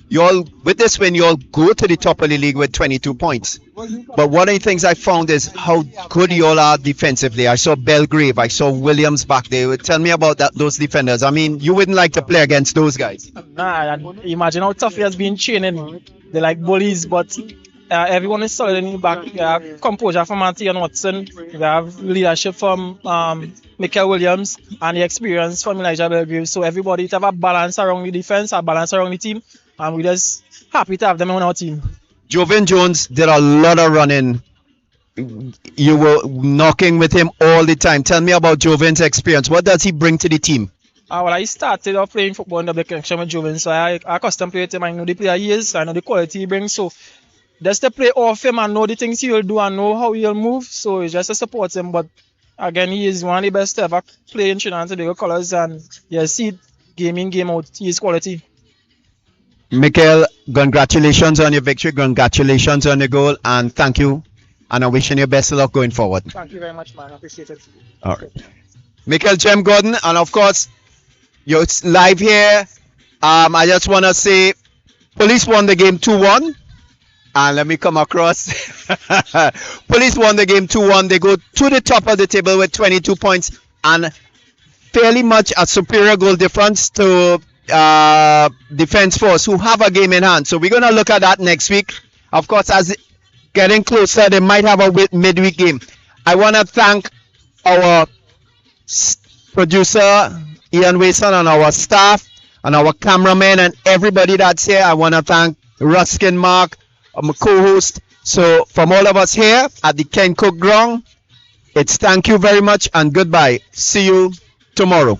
You all, with this win, you all go to the top of the league with 22 points. But one of the things I found is how good you all are defensively. I saw Belgrave, I saw Williams back there. Tell me about those defenders. I mean, you wouldn't like to play against those guys. Nah, imagine how tough he has been training. They're like bullies, but everyone is solid in the back. We have composure from Matty and Watson. We have leadership from Michael Williams and the experience from Elijah Belgrave. So everybody to have a balance around the defense, a balance around the team. And we're just happy to have them on our team. Joven Jones did a lot of running. You were knocking with him all the time. Tell me about Joven's experience. What does he bring to the team? Well, I started off playing football in the connection with Joven, so I accustomed to him. I know the player he is, I know the quality he brings. So just to play off him and know the things he will do and know how he'll move. So it's just to support him. But again, he is one of the best to ever play in Trinidad and Tobago colours, and you see it game in, game out. He is quality. Michael, congratulations on your victory, congratulations on your goal, and thank you. And I'm wishing you best of luck going forward. Thank you very much, man. I appreciate it. All right. Michael Jem Gordon, and of course, you're live here. I just want to say, Police won the game 2-1. And let me come across. Police won the game 2-1. They go to the top of the table with 22 points and fairly much a superior goal difference to Defence Force, who have a game in hand. So we're going to look at that next week. Of course, as getting closer, they might have a midweek game. I want to thank our producer Ian Wason and our staff and our cameraman and everybody that's here. I want to thank Ruskin Mark, my co-host. So from all of us here at the Ken Cook Ground, it's thank you very much and goodbye. See you tomorrow.